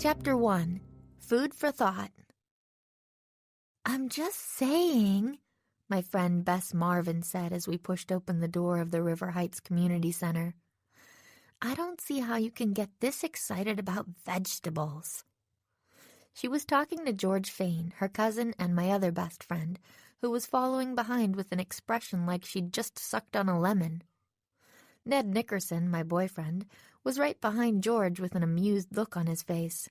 Chapter 1. Food for Thought. "I'm just saying," my friend Bess Marvin said as we pushed open the door of the River Heights Community Center. "I don't see how you can get this excited about vegetables." She was talking to George Fain, her cousin and my other best friend, who was following behind with an expression like she'd just sucked on a lemon. Ned Nickerson, my boyfriend, was right behind George with an amused look on his face.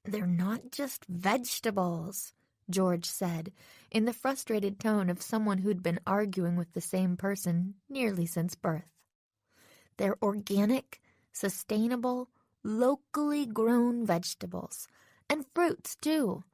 "They're not just vegetables," George said, in the frustrated tone of someone who'd been arguing with the same person nearly since birth. "They're organic, sustainable, locally grown vegetables. And fruits, too."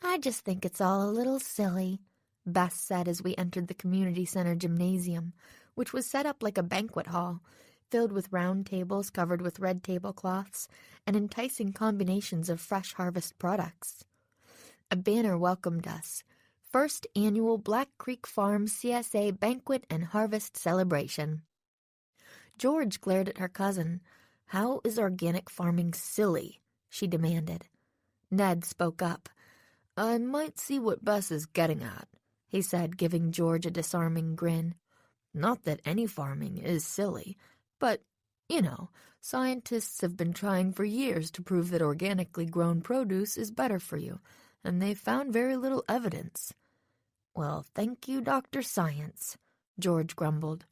"I just think it's all a little silly," Bess said as we entered the community center gymnasium, which was set up like a banquet hall, filled with round tables covered with red tablecloths and enticing combinations of fresh harvest products. A banner welcomed us. "First Annual Black Creek Farm CSA Banquet and Harvest Celebration." George glared at her cousin. "How is organic farming silly?" she demanded. Ned spoke up. "I might see what Bess is getting at," he said, giving George a disarming grin. "Not that any farming is silly, but, scientists have been trying for years to prove that organically grown produce is better for you, and they've found very little evidence." "Well, thank you, Dr. Science," George grumbled.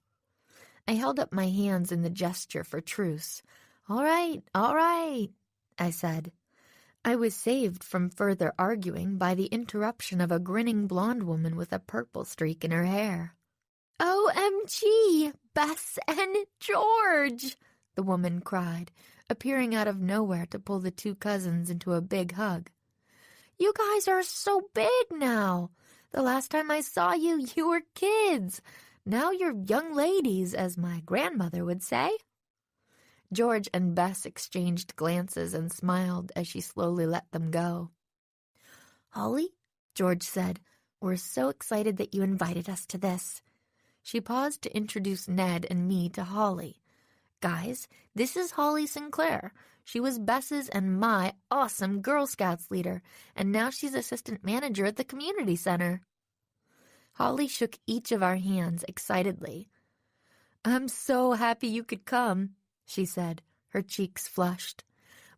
I held up my hands in the gesture for truce. All right, I said. I was saved from further arguing by the interruption of a grinning blonde woman with a purple streak in her hair. "OMG, Bess and George!" the woman cried, appearing out of nowhere to pull the two cousins into a big hug. "You guys are so big now. The last time I saw you, you were kids. Now you're young ladies, as my grandmother would say." George and Bess exchanged glances and smiled as she slowly let them go. "Holly," George said, "we're so excited that you invited us to this." She paused to introduce Ned and me to Holly. "Guys, this is Holly Sinclair. She was Bess's and my awesome Girl Scouts leader, and now she's assistant manager at the community center." Holly shook each of our hands excitedly. "I'm so happy you could come," she said, her cheeks flushed.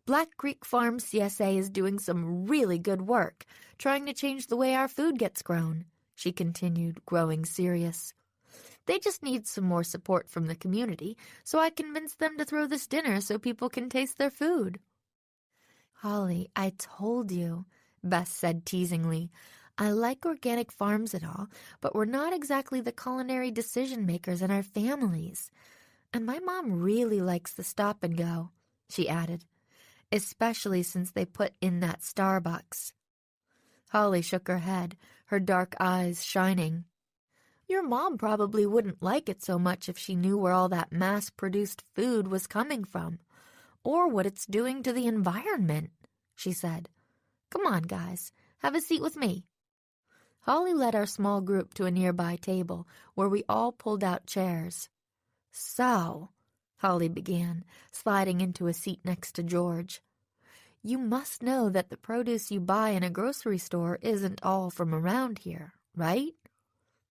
"Black Creek Farm CSA is doing some really good work, trying to change the way our food gets grown," she continued, growing serious. "They just need some more support from the community, so I convinced them to throw this dinner so people can taste their food." "Holly, I told you," Bess said teasingly. "I like organic farms and all, but we're not exactly the culinary decision-makers in our families. And my mom really likes the stop and go," she added, "especially since they put in that Starbucks." Holly shook her head, her dark eyes shining. "Your mom probably wouldn't like it so much if she knew where all that mass-produced food was coming from, or what it's doing to the environment," she said. "Come on, guys, have a seat with me." Holly led our small group to a nearby table, where we all pulled out chairs. "So," Holly began, sliding into a seat next to George, "you must know that the produce you buy in a grocery store isn't all from around here, right?"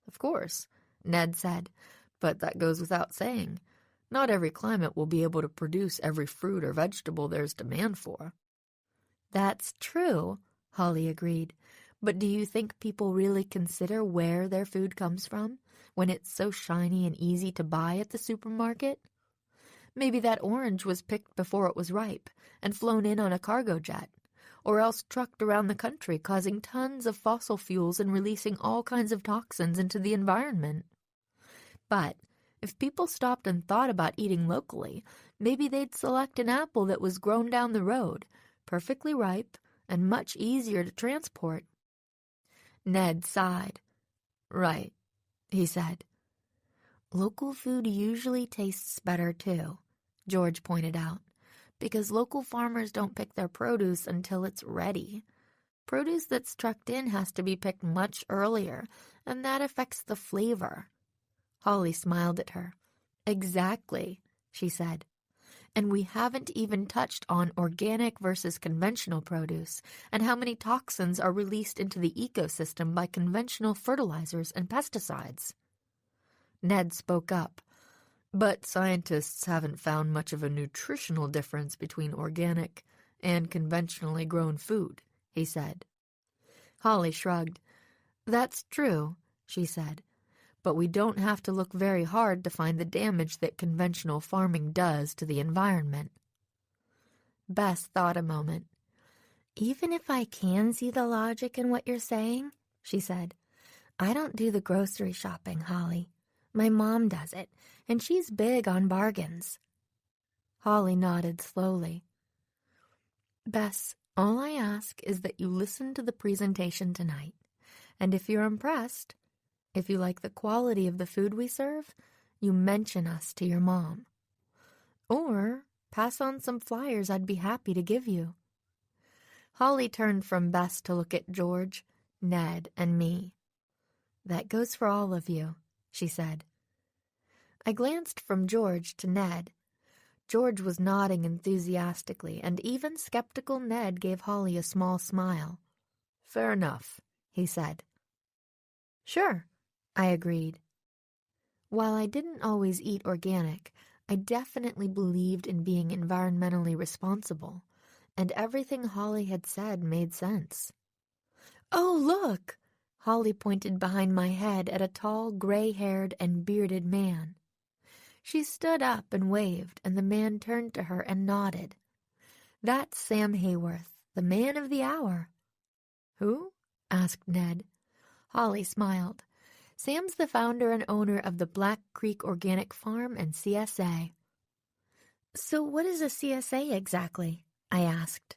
"Of course," Ned said, "but that goes without saying. Not every climate will be able to produce every fruit or vegetable there's demand for." "That's true," Holly agreed. "But do you think people really consider where their food comes from when it's so shiny and easy to buy at the supermarket? Maybe that orange was picked before it was ripe and flown in on a cargo jet, or else trucked around the country causing tons of fossil fuels and releasing all kinds of toxins into the environment. But if people stopped and thought about eating locally, maybe they'd select an apple that was grown down the road, perfectly ripe and much easier to transport." Ned sighed. "Right," he said. "Local food usually tastes better, too," George pointed out, "because local farmers don't pick their produce until it's ready. Produce that's trucked in has to be picked much earlier, and that affects the flavor." Holly smiled at her. "Exactly," she said. And we haven't even touched on organic versus conventional produce and how many toxins are released into the ecosystem by conventional fertilizers and pesticides. Ned spoke up. But scientists haven't found much of a nutritional difference between organic and conventionally grown food, he said. Holly shrugged. That's true, she said, but we don't have to look very hard to find the damage that conventional farming does to the environment. Bess thought a moment. Even if I can see the logic in what you're saying, she said, I don't do the grocery shopping, Holly. My mom does it, and she's big on bargains. Holly nodded slowly. Bess, all I ask is that you listen to the presentation tonight, and if you're impressed, if you like the quality of the food we serve, you mention us to your mom. Or pass on some flyers I'd be happy to give you. Holly turned from Bess to look at George, Ned, and me. That goes for all of you, she said. I glanced from George to Ned. George was nodding enthusiastically, and even skeptical Ned gave Holly a small smile. Fair enough, he said. Sure, I agreed. While I didn't always eat organic, I definitely believed in being environmentally responsible, and everything Holly had said made sense. Oh, look! Holly pointed behind my head at a tall, gray-haired and bearded man. She stood up and waved, and the man turned to her and nodded. That's Sam Heyworth, the man of the hour. Who? Asked Ned. Holly smiled. Sam's the founder and owner of the Black Creek Organic Farm and CSA. So what is a CSA exactly? I asked.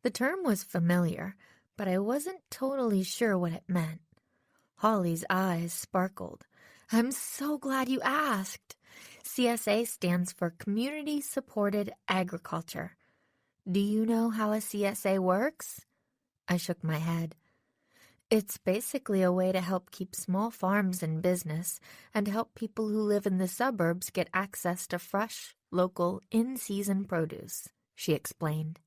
The term was familiar, but I wasn't totally sure what it meant. Holly's eyes sparkled. I'm so glad you asked. CSA stands for Community Supported Agriculture. Do you know how a CSA works? I shook my head. It's basically a way to help keep small farms in business and help people who live in the suburbs get access to fresh, local, in-season produce, she explained.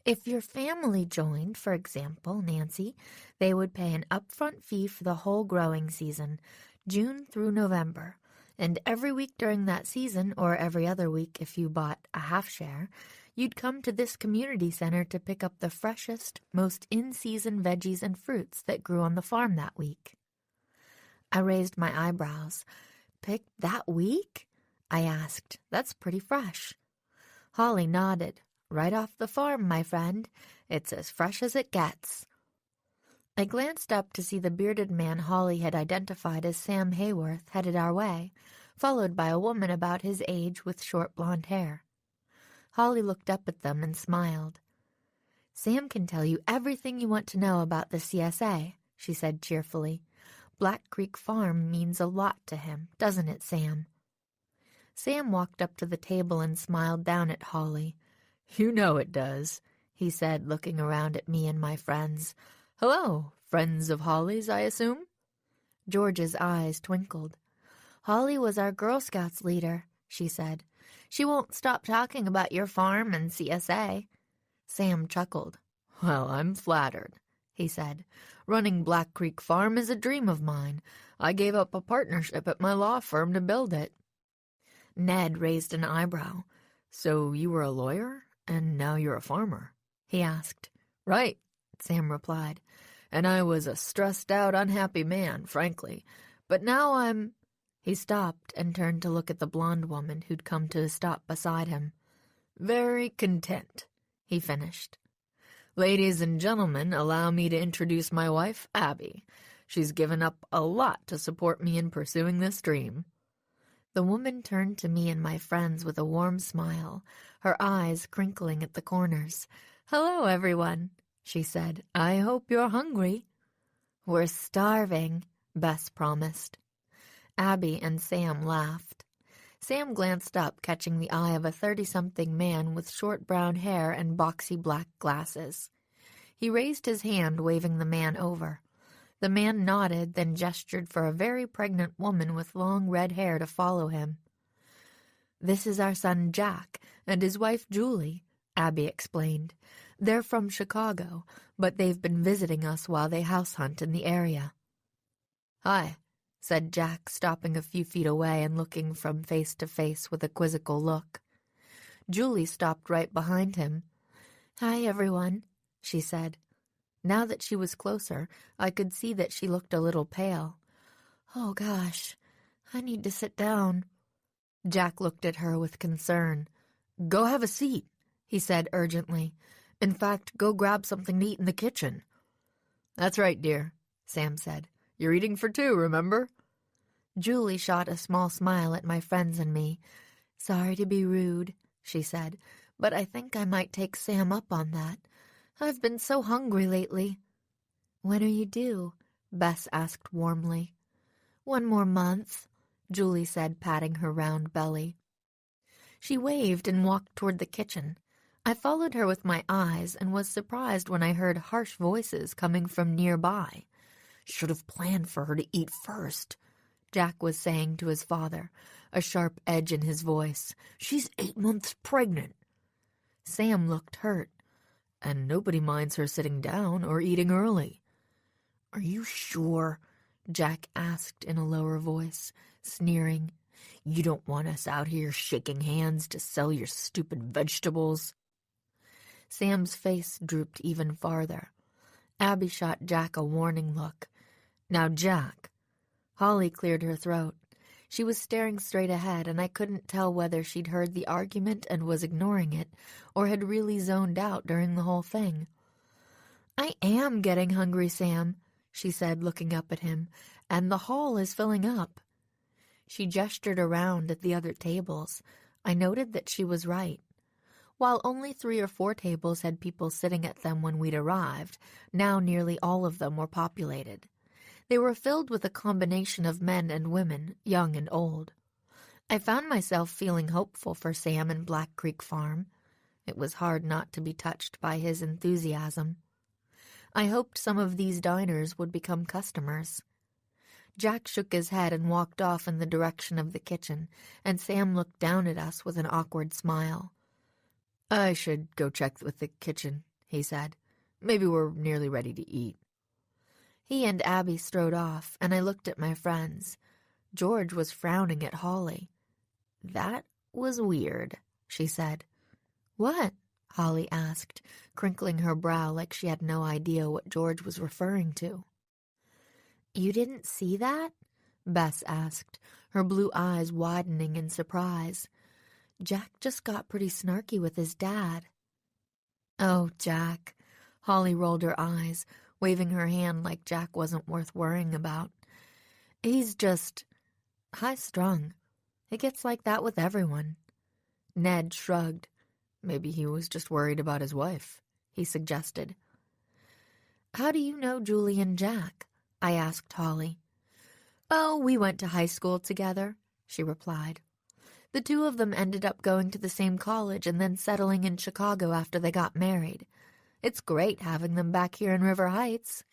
If your family joined, for example, Nancy, they would pay an upfront fee for the whole growing season, June through November, and every week during that season, or every other week if you bought a half share, you'd come to this community center to pick up the freshest, most in-season veggies and fruits that grew on the farm that week. I raised my eyebrows. Picked that week? I asked. That's pretty fresh. Holly nodded. Right off the farm, my friend. It's as fresh as it gets. I glanced up to see the bearded man Holly had identified as Sam Heyworth headed our way, followed by a woman about his age with short blonde hair. Holly looked up at them and smiled. Sam can tell you everything you want to know about the CSA, she said cheerfully. Black Creek Farm means a lot to him, doesn't it, Sam? Sam walked up to the table and smiled down at Holly. You know it does, he said, looking around at me and my friends. Hello, friends of Holly's, I assume? George's eyes twinkled. Holly was our Girl Scouts leader, she said. She won't stop talking about your farm and CSA. Sam chuckled. Well, I'm flattered, he said. Running Black Creek Farm is a dream of mine. I gave up a partnership at my law firm to build it. Ned raised an eyebrow. So you were a lawyer, and now you're a farmer? He asked. Right, Sam replied. And I was a stressed-out, unhappy man, frankly. But now I'm... He stopped and turned to look at the blonde woman who'd come to a stop beside him. Very content, he finished. Ladies and gentlemen, allow me to introduce my wife, Abby. She's given up a lot to support me in pursuing this dream. The woman turned to me and my friends with a warm smile, her eyes crinkling at the corners. Hello, everyone, she said. I hope you're hungry. We're starving, Bess promised. Abby and Sam laughed. Sam glanced up, catching the eye of a 30-something man with short brown hair and boxy black glasses. He raised his hand, waving the man over. The man nodded, then gestured for a very pregnant woman with long red hair to follow him. "This is our son Jack and his wife Julie," Abby explained. "They're from Chicago, but they've been visiting us while they house hunt in the area." "Hi," said Jack, stopping a few feet away and looking from face to face with a quizzical look. Julie stopped right behind him. "Hi, everyone," she said. Now that she was closer, I could see that she looked a little pale. "Oh, gosh, I need to sit down." Jack looked at her with concern. "Go have a seat," he said urgently. "In fact, go grab something to eat in the kitchen." "That's right, dear," Sam said. "You're eating for two, remember?" Julie shot a small smile at my friends and me. "Sorry to be rude," she said, "but I think I might take Sam up on that. I've been so hungry lately." "When are you due?" Bess asked warmly. "1 more month," Julie said, patting her round belly. She waved and walked toward the kitchen. I followed her with my eyes and was surprised when I heard harsh voices coming from nearby. "Should have planned for her to eat first," Jack was saying to his father, a sharp edge in his voice. "She's 8 months pregnant." Sam looked hurt. "And nobody minds her sitting down or eating early." "Are you sure?" Jack asked in a lower voice, sneering. "You don't want us out here shaking hands to sell your stupid vegetables?" Sam's face drooped even farther. Abby shot Jack a warning look. "Now, Jack." Holly cleared her throat. She was staring straight ahead, and I couldn't tell whether she'd heard the argument and was ignoring it, or had really zoned out during the whole thing. "I am getting hungry, Sam," she said, looking up at him, "and the hall is filling up." She gestured around at the other tables. I noted that she was right. While only 3 or 4 tables had people sitting at them when we'd arrived, now nearly all of them were populated. They were filled with a combination of men and women, young and old. I found myself feeling hopeful for Sam and Black Creek Farm. It was hard not to be touched by his enthusiasm. I hoped some of these diners would become customers. Jack shook his head and walked off in the direction of the kitchen, and Sam looked down at us with an awkward smile. "I should go check with the kitchen," he said. "Maybe we're nearly ready to eat." He and Abby strode off, and I looked at my friends. George was frowning at Holly. "That was weird," she said. "What?" Holly asked, crinkling her brow like she had no idea what George was referring to. "You didn't see that?" Bess asked, her blue eyes widening in surprise. "Jack just got pretty snarky with his dad." "Oh, Jack." Holly rolled her eyes, waving her hand like Jack wasn't worth worrying about. "He's just high-strung. It gets like that with everyone." Ned shrugged. "Maybe he was just worried about his wife," he suggested. "How do you know Julie and Jack?" I asked Holly. "Oh, we went to high school together," she replied. "The 2 of them ended up going to the same college and then settling in Chicago after they got married. It's great having them back here in River Heights."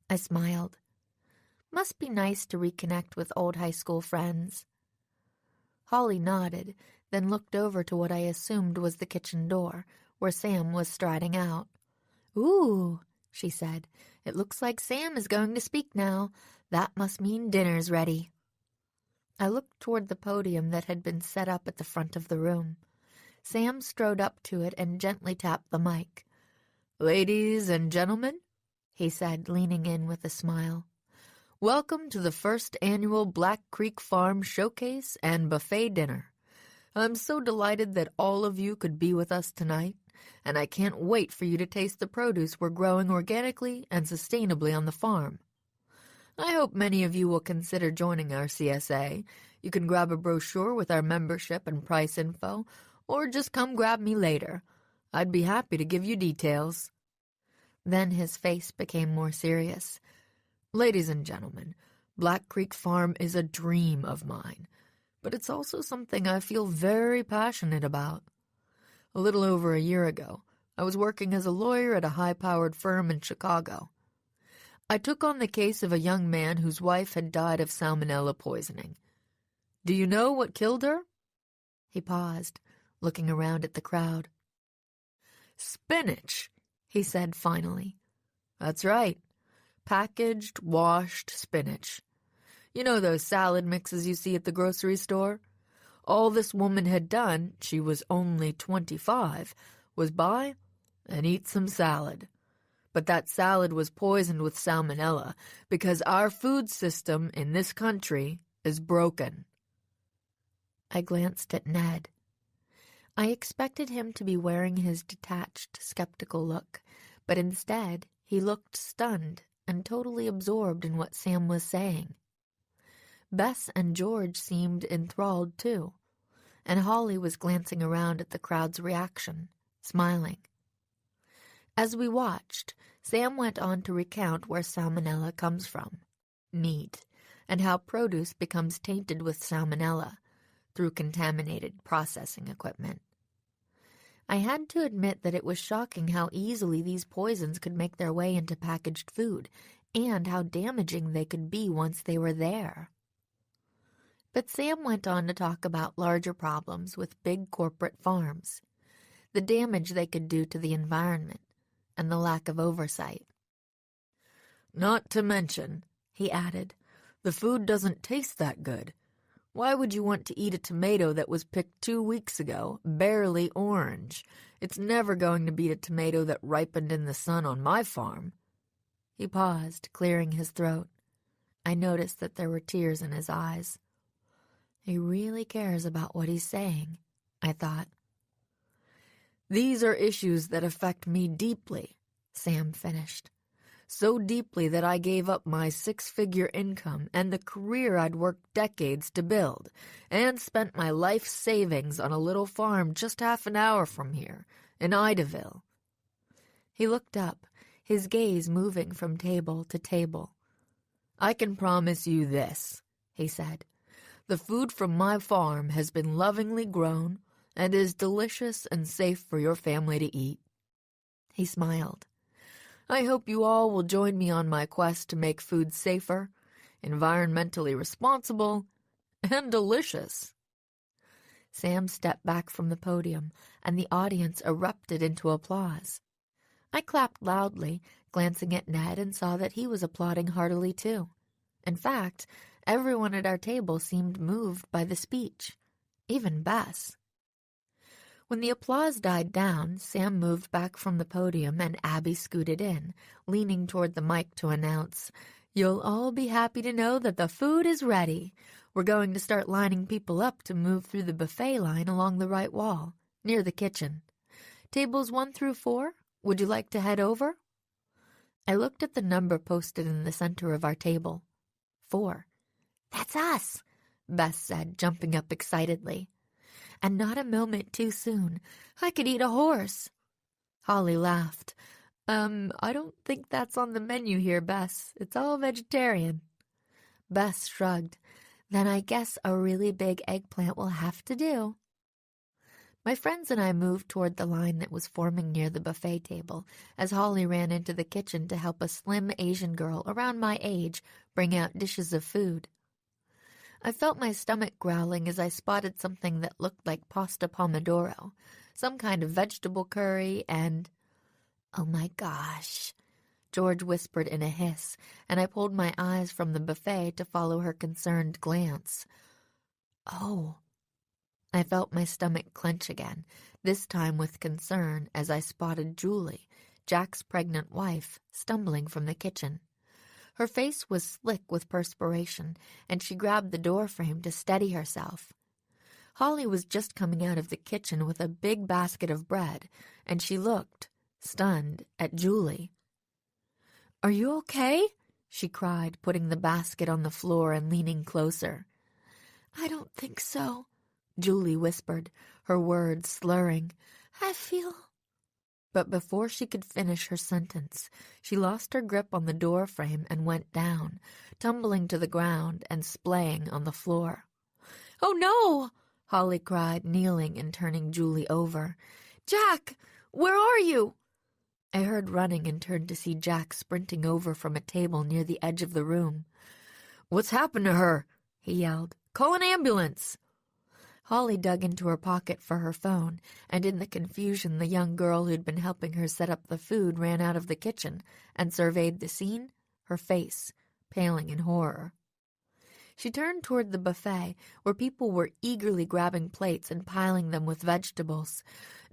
I smiled. Must be nice to reconnect with old high school friends. Holly nodded, then looked over to what I assumed was the kitchen door, where Sam was striding out. "Ooh," she said, "it looks like Sam is going to speak now. That must mean dinner's ready." I looked toward the podium that had been set up at the front of the room. Sam strode up to it and gently tapped the mic. "Ladies and gentlemen," he said, leaning in with a smile, "welcome to the first annual Black Creek Farm Showcase and Buffet Dinner. I'm so delighted that all of you could be with us tonight, and I can't wait for you to taste the produce we're growing organically and sustainably on the farm. I hope many of you will consider joining our CSA. You can grab a brochure with our membership and price info, or just come grab me later. I'd be happy to give you details." Then his face became more serious. "Ladies and gentlemen, Black Creek Farm is a dream of mine, but it's also something I feel very passionate about. A little over a year ago, I was working as a lawyer at a high-powered firm in Chicago. I took on the case of a young man whose wife had died of salmonella poisoning. Do you know what killed her? He paused, looking around at the crowd. "Spinach," he said finally. "That's right. Packaged, washed spinach. You know those salad mixes you see at the grocery store? All this woman had done, she was only 25, was buy and eat some salad. But that salad was poisoned with salmonella because our food system in this country is broken." I glanced at Ned. I expected him to be wearing his detached, skeptical look, but instead he looked stunned and totally absorbed in what Sam was saying. Bess and George seemed enthralled too, and Holly was glancing around at the crowd's reaction, smiling. As we watched, Sam went on to recount where salmonella comes from, meat, and how produce becomes tainted with salmonella through contaminated processing equipment. I had to admit that it was shocking how easily these poisons could make their way into packaged food, and how damaging they could be once they were there. But Sam went on to talk about larger problems with big corporate farms, the damage they could do to the environment, and the lack of oversight. "Not to mention," he added, "the food doesn't taste that good. Why would you want to eat a tomato that was picked 2 weeks ago, barely orange? It's never going to beat a tomato that ripened in the sun on my farm." He paused, clearing his throat. I noticed that there were tears in his eyes. He really cares about what he's saying, I thought. "These are issues that affect me deeply," Sam finished. "So deeply that I gave up my 6-figure income and the career I'd worked decades to build, and spent my life savings on a little farm just half an hour from here, in Idaville." He looked up, his gaze moving from table to table. "I can promise you this," he said. "The food from my farm has been lovingly grown and is delicious and safe for your family to eat." He smiled. "I hope you all will join me on my quest to make food safer, environmentally responsible, and delicious." Sam stepped back from the podium, and the audience erupted into applause. I clapped loudly, glancing at Ned, and saw that he was applauding heartily too. In fact, everyone at our table seemed moved by the speech, even Bess. When the applause died down, Sam moved back from the podium and Abby scooted in, leaning toward the mic to announce, "You'll all be happy to know that the food is ready. We're going to start lining people up to move through the buffet line along the right wall, near the kitchen. Tables 1 through 4, would you like to head over?" I looked at the number posted in the center of our table. 4. "That's us," Bess said, jumping up excitedly. "And not a moment too soon. I could eat a horse." Holly laughed. I don't think that's on the menu here, Bess. It's all vegetarian." Bess shrugged. "Then I guess a really big eggplant will have to do." My friends and I moved toward the line that was forming near the buffet table as Holly ran into the kitchen to help a slim Asian girl around my age bring out dishes of food. I felt my stomach growling as I spotted something that looked like pasta pomodoro, some kind of vegetable curry, and... "Oh my gosh," George whispered in a hiss, and I pulled my eyes from the buffet to follow her concerned glance. "Oh." I felt my stomach clench again, this time with concern as I spotted Julie, Jack's pregnant wife, stumbling from the kitchen. Her face was slick with perspiration, and she grabbed the door frame to steady herself. Holly was just coming out of the kitchen with a big basket of bread, and she looked, stunned, at Julie. "Are you okay?" she cried, putting the basket on the floor and leaning closer. "I don't think so," Julie whispered, her words slurring. "I feel—" But before she could finish her sentence, she lost her grip on the door frame and went down, tumbling to the ground and splaying on the floor. "Oh no!" Holly cried, kneeling and turning Julie over. "Jack, where are you?" I heard running and turned to see Jack sprinting over from a table near the edge of the room. "What's happened to her?" he yelled. "Call an ambulance!" Holly dug into her pocket for her phone, and in the confusion the young girl who'd been helping her set up the food ran out of the kitchen and surveyed the scene, her face paling in horror. She turned toward the buffet, where people were eagerly grabbing plates and piling them with vegetables.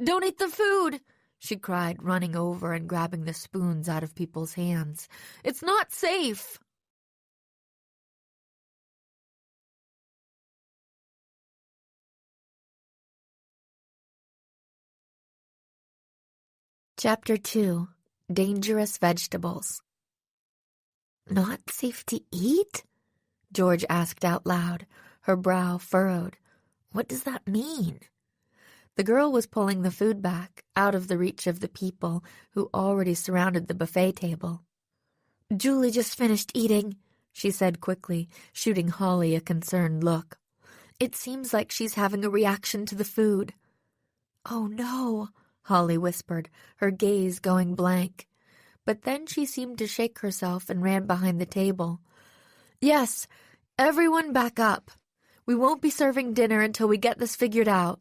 "Don't eat the food!" she cried, running over and grabbing the spoons out of people's hands. "It's not safe!" Chapter 2. Dangerous Vegetables. "Not safe to eat?" George asked out loud, her brow furrowed. "What does that mean?" The girl was pulling the food back, out of the reach of the people who already surrounded the buffet table. "Julie just finished eating," she said quickly, shooting Holly a concerned look. "It seems like she's having a reaction to the food." "Oh no," Holly whispered, her gaze going blank. But then she seemed to shake herself and ran behind the table. "Yes, everyone back up. We won't be serving dinner until we get this figured out."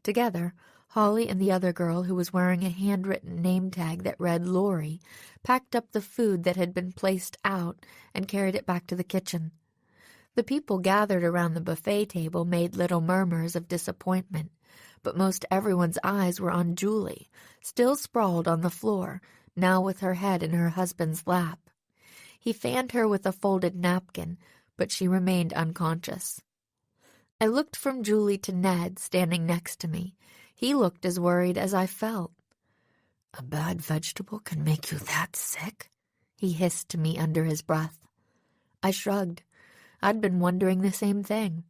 Together, Holly and the other girl, who was wearing a handwritten name tag that read Lori, packed up the food that had been placed out and carried it back to the kitchen. The people gathered around the buffet table made little murmurs of disappointment, but most everyone's eyes were on Julie, still sprawled on the floor, now with her head in her husband's lap. He fanned her with a folded napkin, but she remained unconscious. I looked from Julie to Ned, standing next to me. He looked as worried as I felt. "A bad vegetable can make you that sick?" he hissed to me under his breath. I shrugged. I'd been wondering the same thing.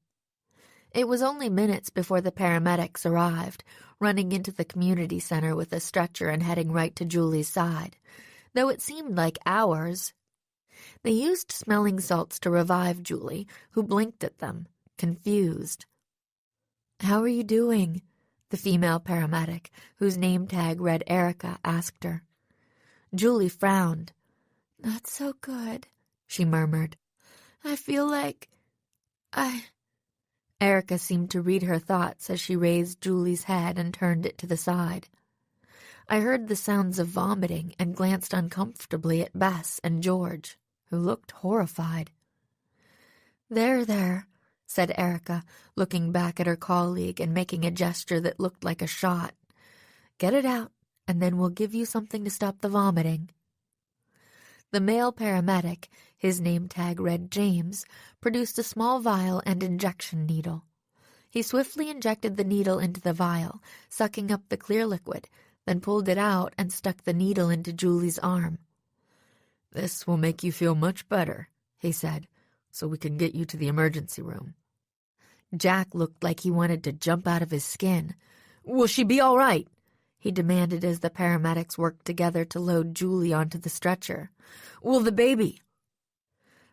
It was only minutes before the paramedics arrived, running into the community center with a stretcher and heading right to Julie's side, though it seemed like hours. They used smelling salts to revive Julie, who blinked at them, confused. "How are you doing?" the female paramedic, whose name tag read Erica, asked her. Julie frowned. "Not so good," she murmured. "I feel like Erica seemed to read her thoughts as she raised Julie's head and turned it to the side. I heard the sounds of vomiting and glanced uncomfortably at Bess and George, who looked horrified. There, said Erica, looking back at her colleague and making a gesture that looked like a shot. "Get it out, and then we'll give you something to stop the vomiting." The male paramedic, his name tag read James, produced a small vial and injection needle. He swiftly injected the needle into the vial, sucking up the clear liquid, then pulled it out and stuck the needle into Julie's arm. "This will make you feel much better," he said, "so we can get you to the emergency room." Jack looked like he wanted to jump out of his skin. "Will she be all right?" he demanded as the paramedics worked together to load Julie onto the stretcher. "Will the baby?"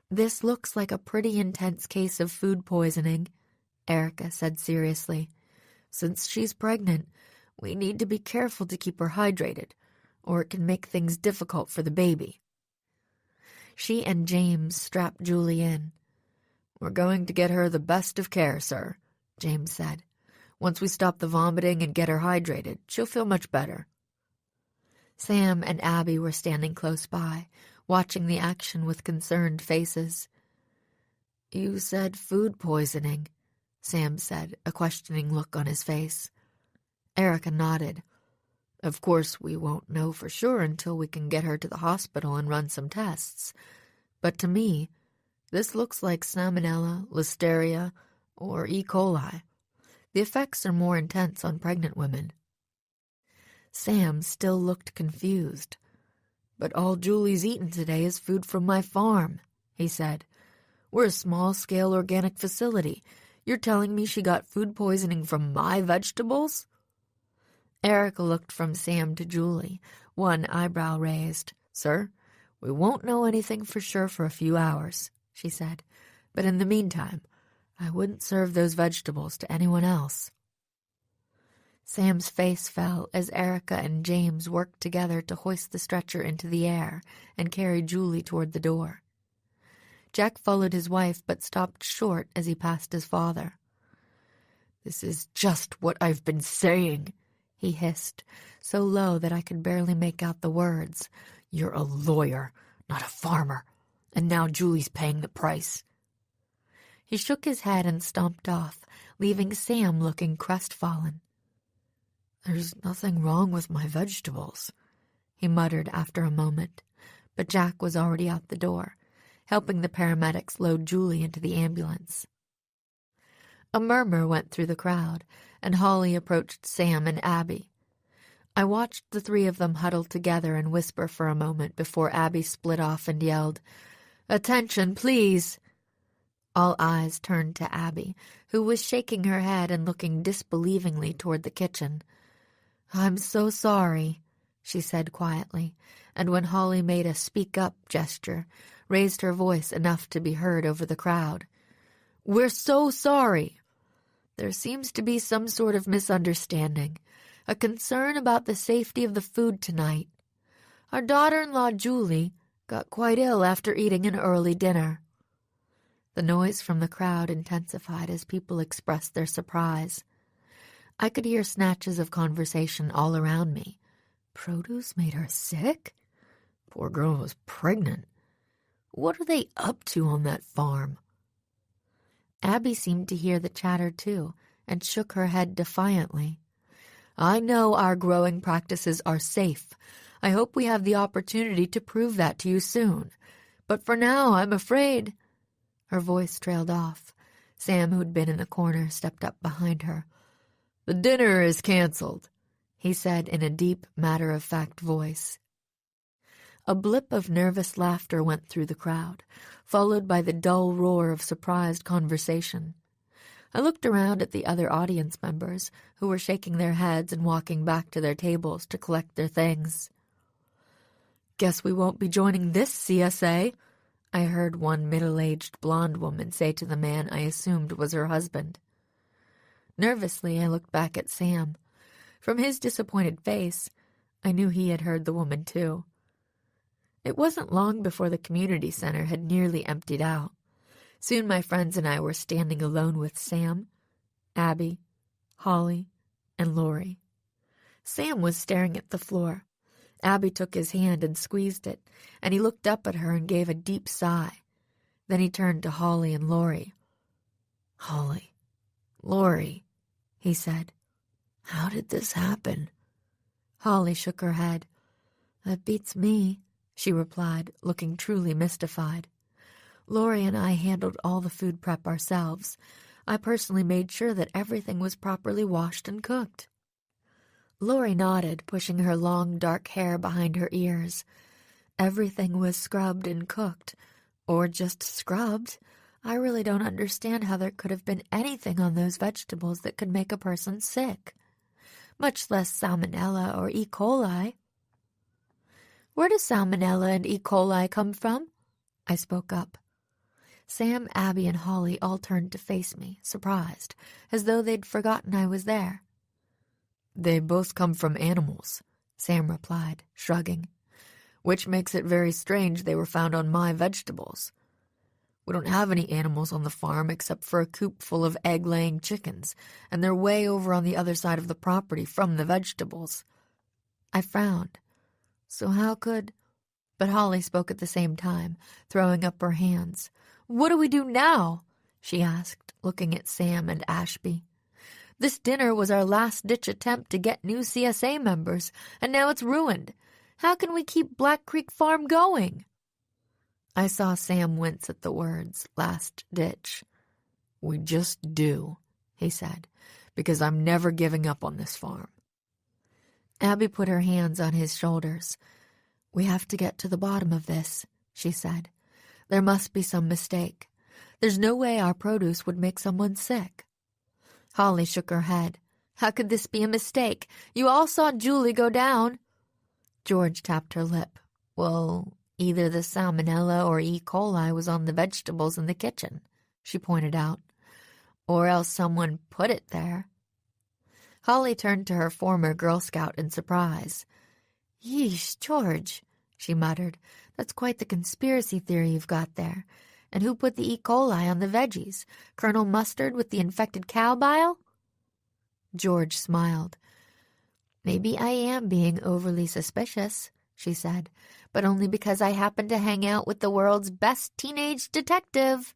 "This looks like a pretty intense case of food poisoning," Erica said seriously. "Since she's pregnant, we need to be careful to keep her hydrated, or it can make things difficult for the baby." She and James strapped Julie in. "We're going to get her the best of care, sir," James said. "Once we stop the vomiting and get her hydrated, she'll feel much better." Sam and Abby were standing close by, watching the action with concerned faces. "You said food poisoning," Sam said, a questioning look on his face. Erica nodded. "Of course, we won't know for sure until we can get her to the hospital and run some tests. But to me, this looks like Salmonella, Listeria, or E. coli. The effects are more intense on pregnant women." Sam still looked confused. "But all Julie's eaten today is food from my farm," he said. "We're a small-scale organic facility. You're telling me she got food poisoning from my vegetables?" Erica looked from Sam to Julie, one eyebrow raised. "Sir, we won't know anything for sure for a few hours," she said. "But in the meantime, I wouldn't serve those vegetables to anyone else." Sam's face fell as Erica and James worked together to hoist the stretcher into the air and carry Julie toward the door. Jack followed his wife but stopped short as he passed his father. "This is just what I've been saying," he hissed, so low that I could barely make out the words. "You're a lawyer, not a farmer, and now Julie's paying the price." He shook his head and stomped off, leaving Sam looking crestfallen. "There's nothing wrong with my vegetables," he muttered after a moment, but Jack was already out the door, helping the paramedics load Julie into the ambulance. A murmur went through the crowd, and Holly approached Sam and Abby. I watched the three of them huddle together and whisper for a moment before Abby split off and yelled, "Attention, please!" All eyes turned to Abby, who was shaking her head and looking disbelievingly toward the kitchen. "I'm so sorry," she said quietly, and when Holly made a speak-up gesture, raised her voice enough to be heard over the crowd. "We're so sorry. There seems to be some sort of misunderstanding, a concern about the safety of the food tonight. Our daughter-in-law, Julie, got quite ill after eating an early dinner." The noise from the crowd intensified as people expressed their surprise. I could hear snatches of conversation all around me. Produce made her sick? Poor girl was pregnant. What are they up to on that farm? Abby seemed to hear the chatter too, and shook her head defiantly. "I know our growing practices are safe. I hope we have the opportunity to prove that to you soon. But for now, I'm afraid—" Her voice trailed off. Sam, who'd been in the corner, stepped up behind her. "The dinner is canceled," he said in a deep, matter-of-fact voice. A blip of nervous laughter went through the crowd, followed by the dull roar of surprised conversation. I looked around at the other audience members, who were shaking their heads and walking back to their tables to collect their things. "Guess we won't be joining this CSA," I heard one middle-aged blonde woman say to the man I assumed was her husband. Nervously, I looked back at Sam. From his disappointed face, I knew he had heard the woman too. It wasn't long before the community center had nearly emptied out. Soon my friends and I were standing alone with Sam, Abby, Holly, and Lori. Sam was staring at the floor. Abby took his hand and squeezed it, and he looked up at her and gave a deep sigh. Then he turned to Holly and Lori. "Holly, Lori," he said, "how did this happen?" Holly shook her head. "That beats me," she replied, looking truly mystified. "Lori and I handled all the food prep ourselves. I personally made sure that everything was properly washed and cooked." Lori nodded, pushing her long, dark hair behind her ears. "Everything was scrubbed and cooked, or just scrubbed. I really don't understand how there could have been anything on those vegetables that could make a person sick, much less salmonella or E. coli." "Where does salmonella and E. coli come from?" I spoke up. Sam, Abby, and Holly all turned to face me, surprised, as though they'd forgotten I was there. "They both come from animals," Sam replied, shrugging, "which makes it very strange they were found on my vegetables. We don't have any animals on the farm except for a coop full of egg-laying chickens, and they're way over on the other side of the property from the vegetables." I frowned. So how could... But Holly spoke at the same time, throwing up her hands. "What do we do now?" she asked, looking at Sam and Ashby. "This dinner was our last-ditch attempt to get new CSA members, and now it's ruined. How can we keep Black Creek Farm going?" I saw Sam wince at the words, "last ditch." "We just do," he said, "because I'm never giving up on this farm." Abby put her hands on his shoulders. "We have to get to the bottom of this," she said. "There must be some mistake. There's no way our produce would make someone sick." Holly shook her head. "How could this be a mistake? You all saw Julie go down." George tapped her lip. "Well, either the salmonella or E. coli was on the vegetables in the kitchen," she pointed out. "Or else someone put it there." Holly turned to her former Girl Scout in surprise. "Yeesh, George," she muttered. "That's quite the conspiracy theory you've got there. And who put the E. coli on the veggies? Colonel Mustard with the infected cow bile?" George smiled. "Maybe I am being overly suspicious," she said, "but only because I happen to hang out with the world's best teenage detective."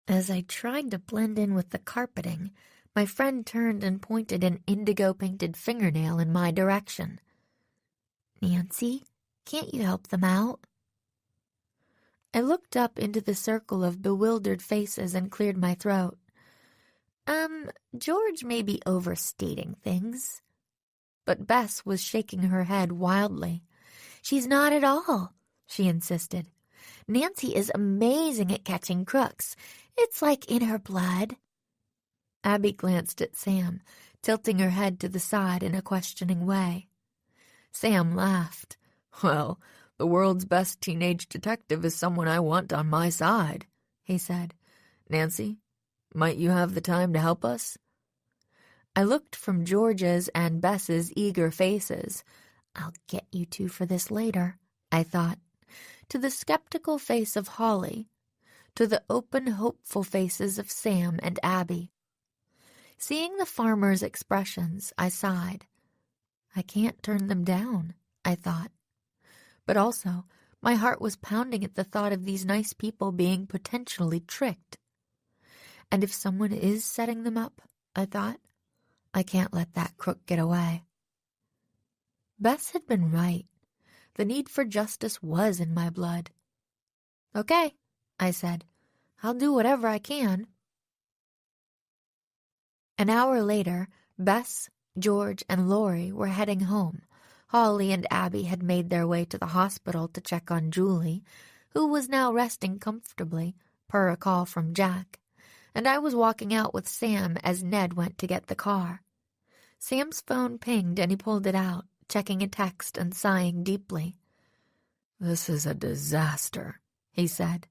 As I tried to blend in with the carpeting, my friend turned and pointed an indigo-painted fingernail in my direction. "Nancy, can't you help them out?" I looked up into the circle of bewildered faces and cleared my throat. George may be overstating things." But Bess was shaking her head wildly. "She's not at all," she insisted. "Nancy is amazing at catching crooks. It's like in her blood." Abby glanced at Sam, tilting her head to the side in a questioning way. Sam laughed. "Well, the world's best teenage detective is someone I want on my side," he said. "Nancy, might you have the time to help us?" I looked from George's and Bess's eager faces. "I'll get you two for this later," I thought, to the skeptical face of Holly, to the open, hopeful faces of Sam and Abby. Seeing the farmers' expressions, I sighed. I can't turn them down, I thought. But also, my heart was pounding at the thought of these nice people being potentially tricked. And if someone is setting them up, I thought, I can't let that crook get away. Bess had been right. The need for justice was in my blood. "Okay," I said. "I'll do whatever I can." An hour later, Bess, George, and Lori were heading home. Holly and Abby had made their way to the hospital to check on Julie, who was now resting comfortably, per a call from Jack, and I was walking out with Sam as Ned went to get the car. Sam's phone pinged and he pulled it out, checking a text and sighing deeply. "This is a disaster," he said.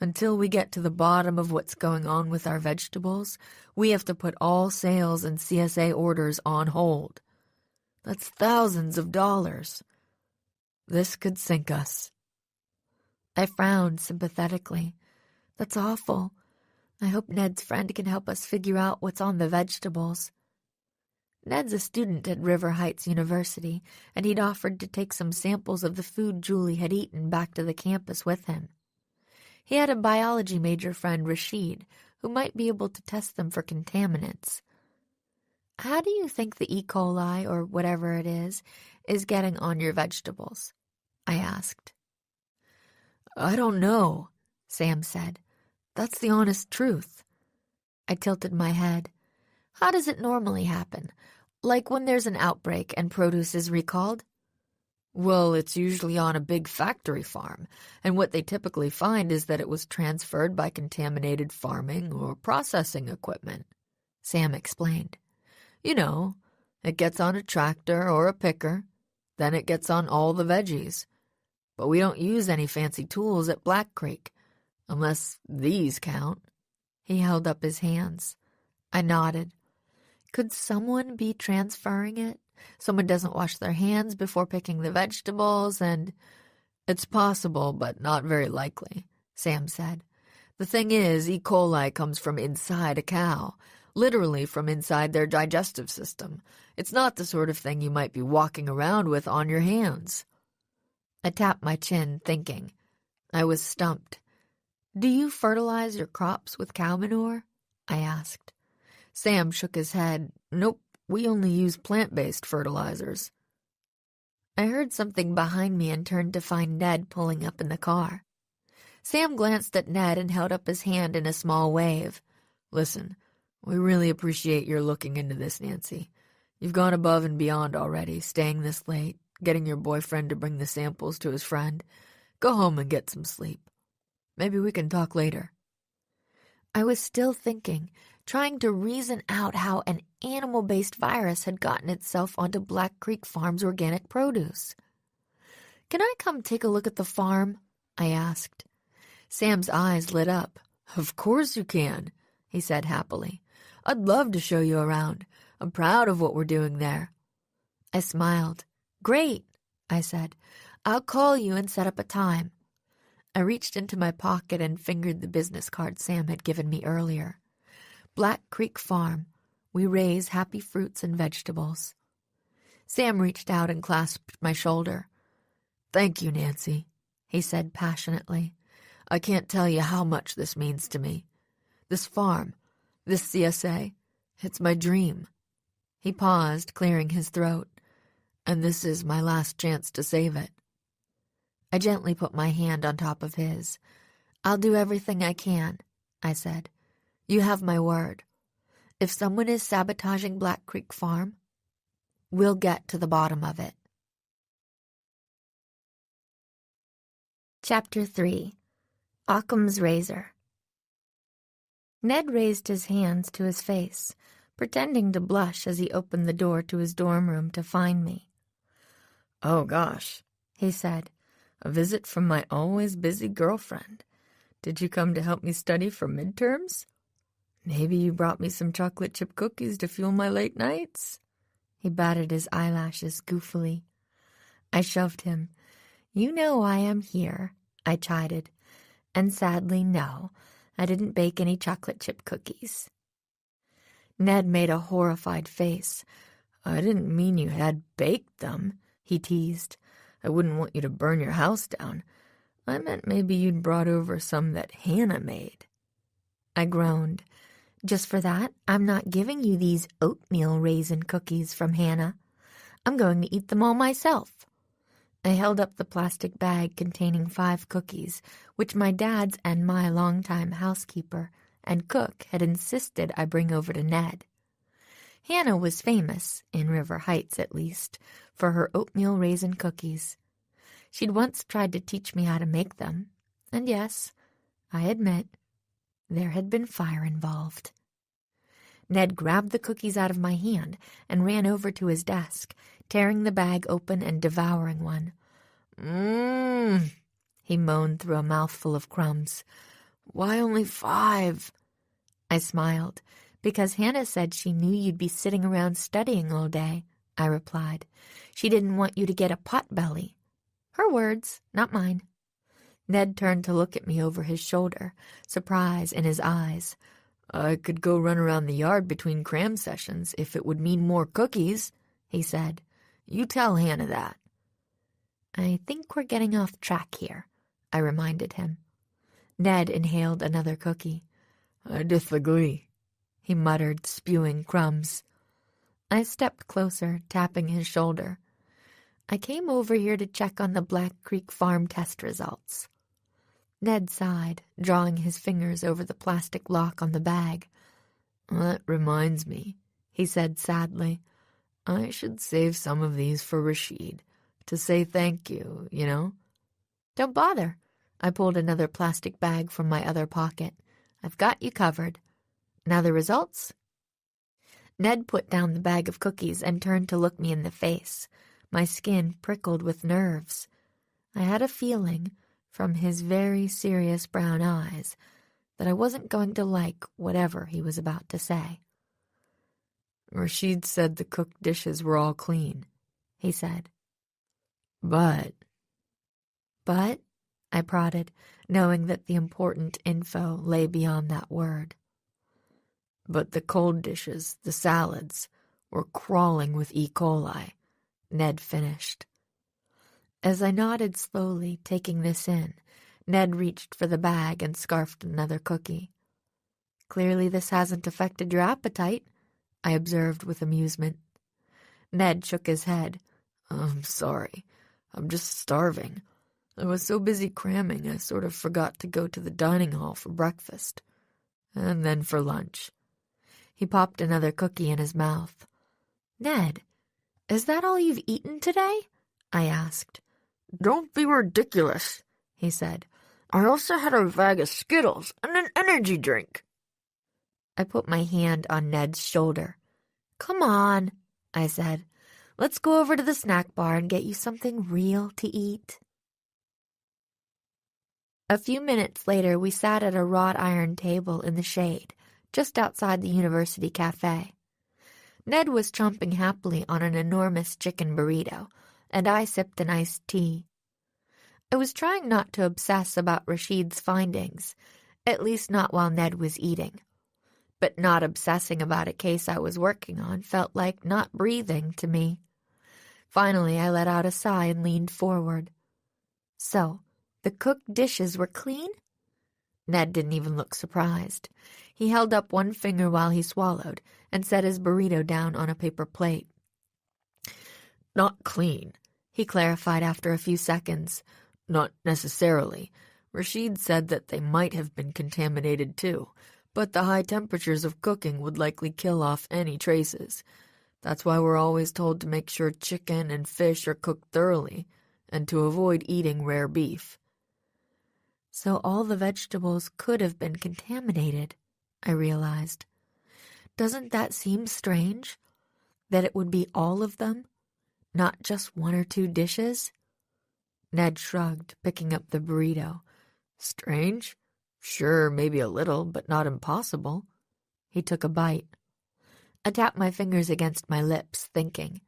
"Until we get to the bottom of what's going on with our vegetables, we have to put all sales and CSA orders on hold. That's thousands of dollars. This could sink us." I frowned sympathetically. "That's awful. I hope Ned's friend can help us figure out what's on the vegetables." Ned's a student at River Heights University, and he'd offered to take some samples of the food Julie had eaten back to the campus with him. He had a biology major friend, Rashid, who might be able to test them for contaminants. "How do you think the E. coli, or whatever it is getting on your vegetables?" I asked. "I don't know," Sam said. "That's the honest truth." I tilted my head. "How does it normally happen? Like when there's an outbreak and produce is recalled?" "Well, it's usually on a big factory farm, and what they typically find is that it was transferred by contaminated farming or processing equipment," Sam explained. "You know, it gets on a tractor or a picker, then it gets on all the veggies. But we don't use any fancy tools at Black Creek, unless these count." He held up his hands. I nodded. Could someone be transferring it? Someone doesn't wash their hands before picking the vegetables and... "It's possible, but not very likely," Sam said. "The thing is, E. coli comes from inside a cow, literally from inside their digestive system. It's not the sort of thing you might be walking around with on your hands." I tapped my chin, thinking. I was stumped. "Do you fertilize your crops with cow manure?" I asked. Sam shook his head. "Nope, we only use plant-based fertilizers." I heard something behind me and turned to find Ned pulling up in the car. Sam glanced at Ned and held up his hand in a small wave. "Listen, we really appreciate your looking into this, Nancy. You've gone above and beyond already, staying this late, getting your boyfriend to bring the samples to his friend. Go home and get some sleep. Maybe we can talk later." I was still thinking, trying to reason out how an animal-based virus had gotten itself onto Black Creek Farm's organic produce. "Can I come take a look at the farm?" I asked. Sam's eyes lit up. "Of course you can," he said happily. "I'd love to show you around. I'm proud of what we're doing there." I smiled. "Great," I said. "I'll call you and set up a time." I reached into my pocket and fingered the business card Sam had given me earlier. Black Creek Farm, We raise happy fruits and vegetables. Sam reached out and clasped my shoulder. "Thank you, Nancy," he said passionately. "I can't tell you how much this means to me. This farm, this CSA, it's my dream." He paused, clearing his throat. "And this is my last chance to save it." I gently put my hand on top of his. "I'll do everything I can," I said. "You have my word. If someone is sabotaging Black Creek Farm, we'll get to the bottom of it." Chapter 3. Occam's Razor. Ned raised his hands to his face, pretending to blush as he opened the door to his dorm room to find me. "Oh gosh," he said, "a visit from my always busy girlfriend. Did you come to help me study for midterms? Maybe you brought me some chocolate chip cookies to fuel my late nights?" He batted his eyelashes goofily. I shoved him. "You know why I'm here," I chided. "And sadly, no, I didn't bake any chocolate chip cookies." Ned made a horrified face. "I didn't mean you had baked them," he teased. "I wouldn't want you to burn your house down. I meant maybe you'd brought over some that Hannah made." I groaned. "Just for that, I'm not giving you these oatmeal raisin cookies from Hannah. I'm going to eat them all myself." I held up the plastic bag containing 5 cookies, which my dad's and my longtime housekeeper and cook had insisted I bring over to Ned. Hannah was famous, in River Heights at least, for her oatmeal raisin cookies. She'd once tried to teach me how to make them, and yes, I admit, there had been fire involved. Ned grabbed the cookies out of my hand and ran over to his desk, tearing the bag open and devouring one. Mmm, he moaned through a mouthful of crumbs. "Why only 5? I smiled. "Because Hannah said she knew you'd be sitting around studying all day," I replied. "She didn't want you to get a potbelly." Her words, not mine. Ned turned to look at me over his shoulder, surprise in his eyes. "I could go run around the yard between cram sessions if it would mean more cookies," he said. "You tell Hannah that." "I think we're getting off track here," I reminded him. Ned inhaled another cookie. "I disagree," he muttered, spewing crumbs. I stepped closer, tapping his shoulder. "I came over here to check on the Black Creek Farm test results." Ned sighed, drawing his fingers over the plastic lock on the bag. "That reminds me," he said sadly. "I should save some of these for Rashid, to say thank you, you know." "Don't bother." I pulled another plastic bag from my other pocket. "I've got you covered. Now the results?" Ned put down the bag of cookies and turned to look me in the face. My skin prickled with nerves. I had a feeling, from his very serious brown eyes, that I wasn't going to like whatever he was about to say. "Rashid said the cooked dishes were all clean," he said. But, I prodded, knowing that the important info lay beyond that word. "But the cold dishes, the salads, were crawling with E. coli," Ned finished. As I nodded slowly, taking this in, Ned reached for the bag and scarfed another cookie. "Clearly this hasn't affected your appetite," I observed with amusement. Ned shook his head. "I'm sorry. I'm just starving. I was so busy cramming I sort of forgot to go to the dining hall for breakfast. And then for lunch." He popped another cookie in his mouth. "Ned, is that all you've eaten today?" I asked. "Don't be ridiculous," he said. "I also had a bag of Skittles and an energy drink." I put my hand on Ned's shoulder. "Come on," I said. "Let's go over to the snack bar and get you something real to eat." A few minutes later, we sat at a wrought iron table in the shade, just outside the university cafe. Ned was chomping happily on an enormous chicken burrito, and I sipped an iced tea. I was trying not to obsess about Rashid's findings, at least not while Ned was eating. But not obsessing about a case I was working on felt like not breathing to me. Finally, I let out a sigh and leaned forward. So, the cooked dishes were clean? Ned didn't even look surprised. He held up one finger while he swallowed and set his burrito down on a paper plate. Not clean, he clarified after a few seconds. Not necessarily. Rashid said that they might have been contaminated too, but the high temperatures of cooking would likely kill off any traces. That's why we're always told to make sure chicken and fish are cooked thoroughly, and to avoid eating rare beef. So all the vegetables could have been contaminated, I realized. Doesn't that seem strange? That it would be all of them, not just one or two dishes? Ned shrugged, picking up the burrito. Strange? Sure, maybe a little, but not impossible. He took a bite. I tapped my fingers against my lips, thinking.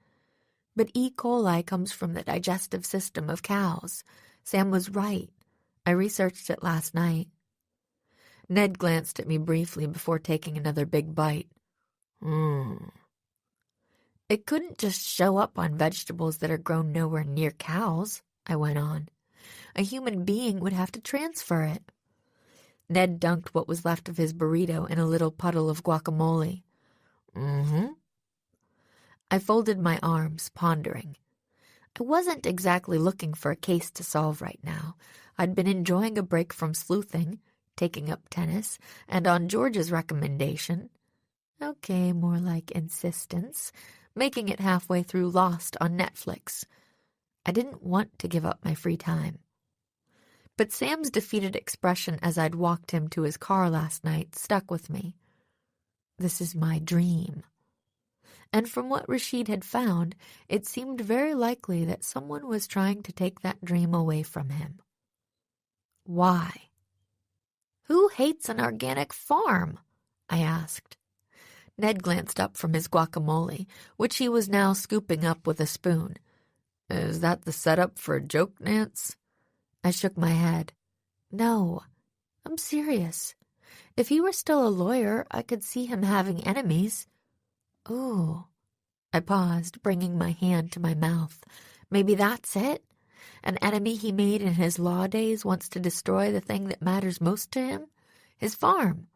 But E. coli comes from the digestive system of cows. Sam was right. I researched it last night. Ned glanced at me briefly before taking another big bite. It couldn't just show up on vegetables that are grown nowhere near cows, I went on. A human being would have to transfer it. Ned dunked what was left of his burrito in a little puddle of guacamole. I folded my arms, pondering. I wasn't exactly looking for a case to solve right now. I'd been enjoying a break from sleuthing, taking up tennis, and on George's recommendation, okay, more like insistence, making it halfway through Lost on Netflix. I didn't want to give up my free time. But Sam's defeated expression as I'd walked him to his car last night stuck with me. This is my dream. And from what Rashid had found, it seemed very likely that someone was trying to take that dream away from him. Why? Who hates an organic farm? I asked. Ned glanced up from his guacamole, which he was now scooping up with a spoon. Is that the setup for a joke, Nance? I shook my head. No, I'm serious. If he were still a lawyer, I could see him having enemies. Ooh. I paused, bringing my hand to my mouth. Maybe that's it? An enemy he made in his law days wants to destroy the thing that matters most to him? His farm.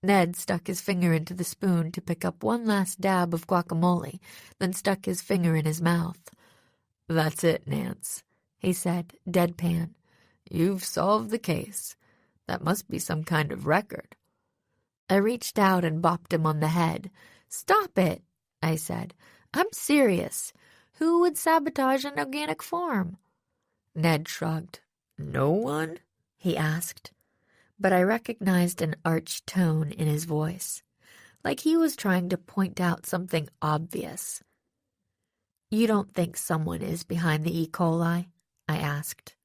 Ned stuck his finger into the spoon to pick up one last dab of guacamole, then stuck his finger in his mouth. That's it, Nance, he said, deadpan. You've solved the case. That must be some kind of record. I reached out and bopped him on the head. Stop it, I said. I'm serious. Who would sabotage an organic farm? Ned shrugged. No one? He asked. But I recognized an arch tone in his voice, like he was trying to point out something obvious. You don't think someone is behind the E. coli? I asked.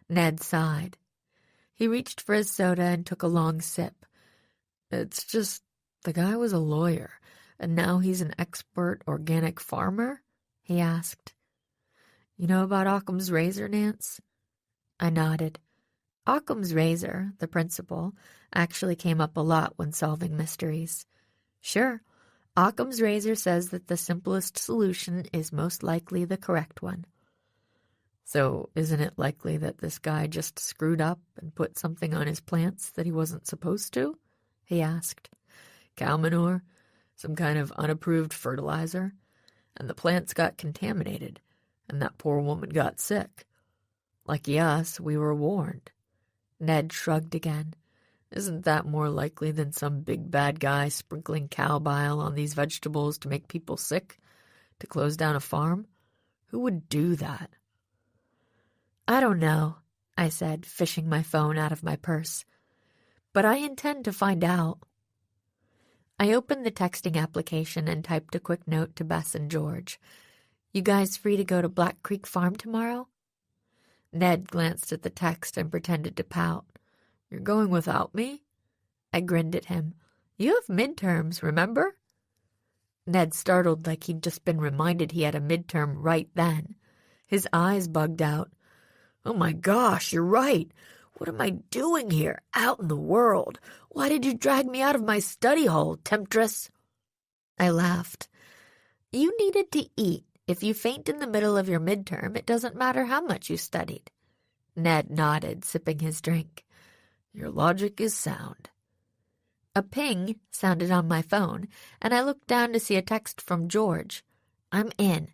Ned sighed. He reached for his soda and took a long sip. It's just, the guy was a lawyer, and now he's an expert organic farmer? He asked. You know about Occam's razor, Nance? I nodded. Occam's razor, the principle, actually came up a lot when solving mysteries. Sure, Occam's razor says that the simplest solution is most likely the correct one. So isn't it likely that this guy just screwed up and put something on his plants that he wasn't supposed to? He asked. Cow manure? Some kind of unapproved fertilizer? And the plants got contaminated, and that poor woman got sick. Lucky us, we were warned. Ned shrugged again. Isn't that more likely than some big bad guy sprinkling cow bile on these vegetables to make people sick? To close down a farm? Who would do that? I don't know, I said, fishing my phone out of my purse. But I intend to find out. I opened the texting application and typed a quick note to Bess and George. You guys free to go to Black Creek Farm tomorrow? Ned glanced at the text and pretended to pout. You're going without me? I grinned at him. You have midterms, remember? Ned startled like he'd just been reminded he had a midterm right then. His eyes bugged out. Oh my gosh, you're right. What am I doing here, out in the world? Why did you drag me out of my study hole, temptress?" I laughed. "You needed to eat. If you faint in the middle of your midterm, it doesn't matter how much you studied." Ned nodded, sipping his drink. "Your logic is sound." A ping sounded on my phone, and I looked down to see a text from George. "I'm in."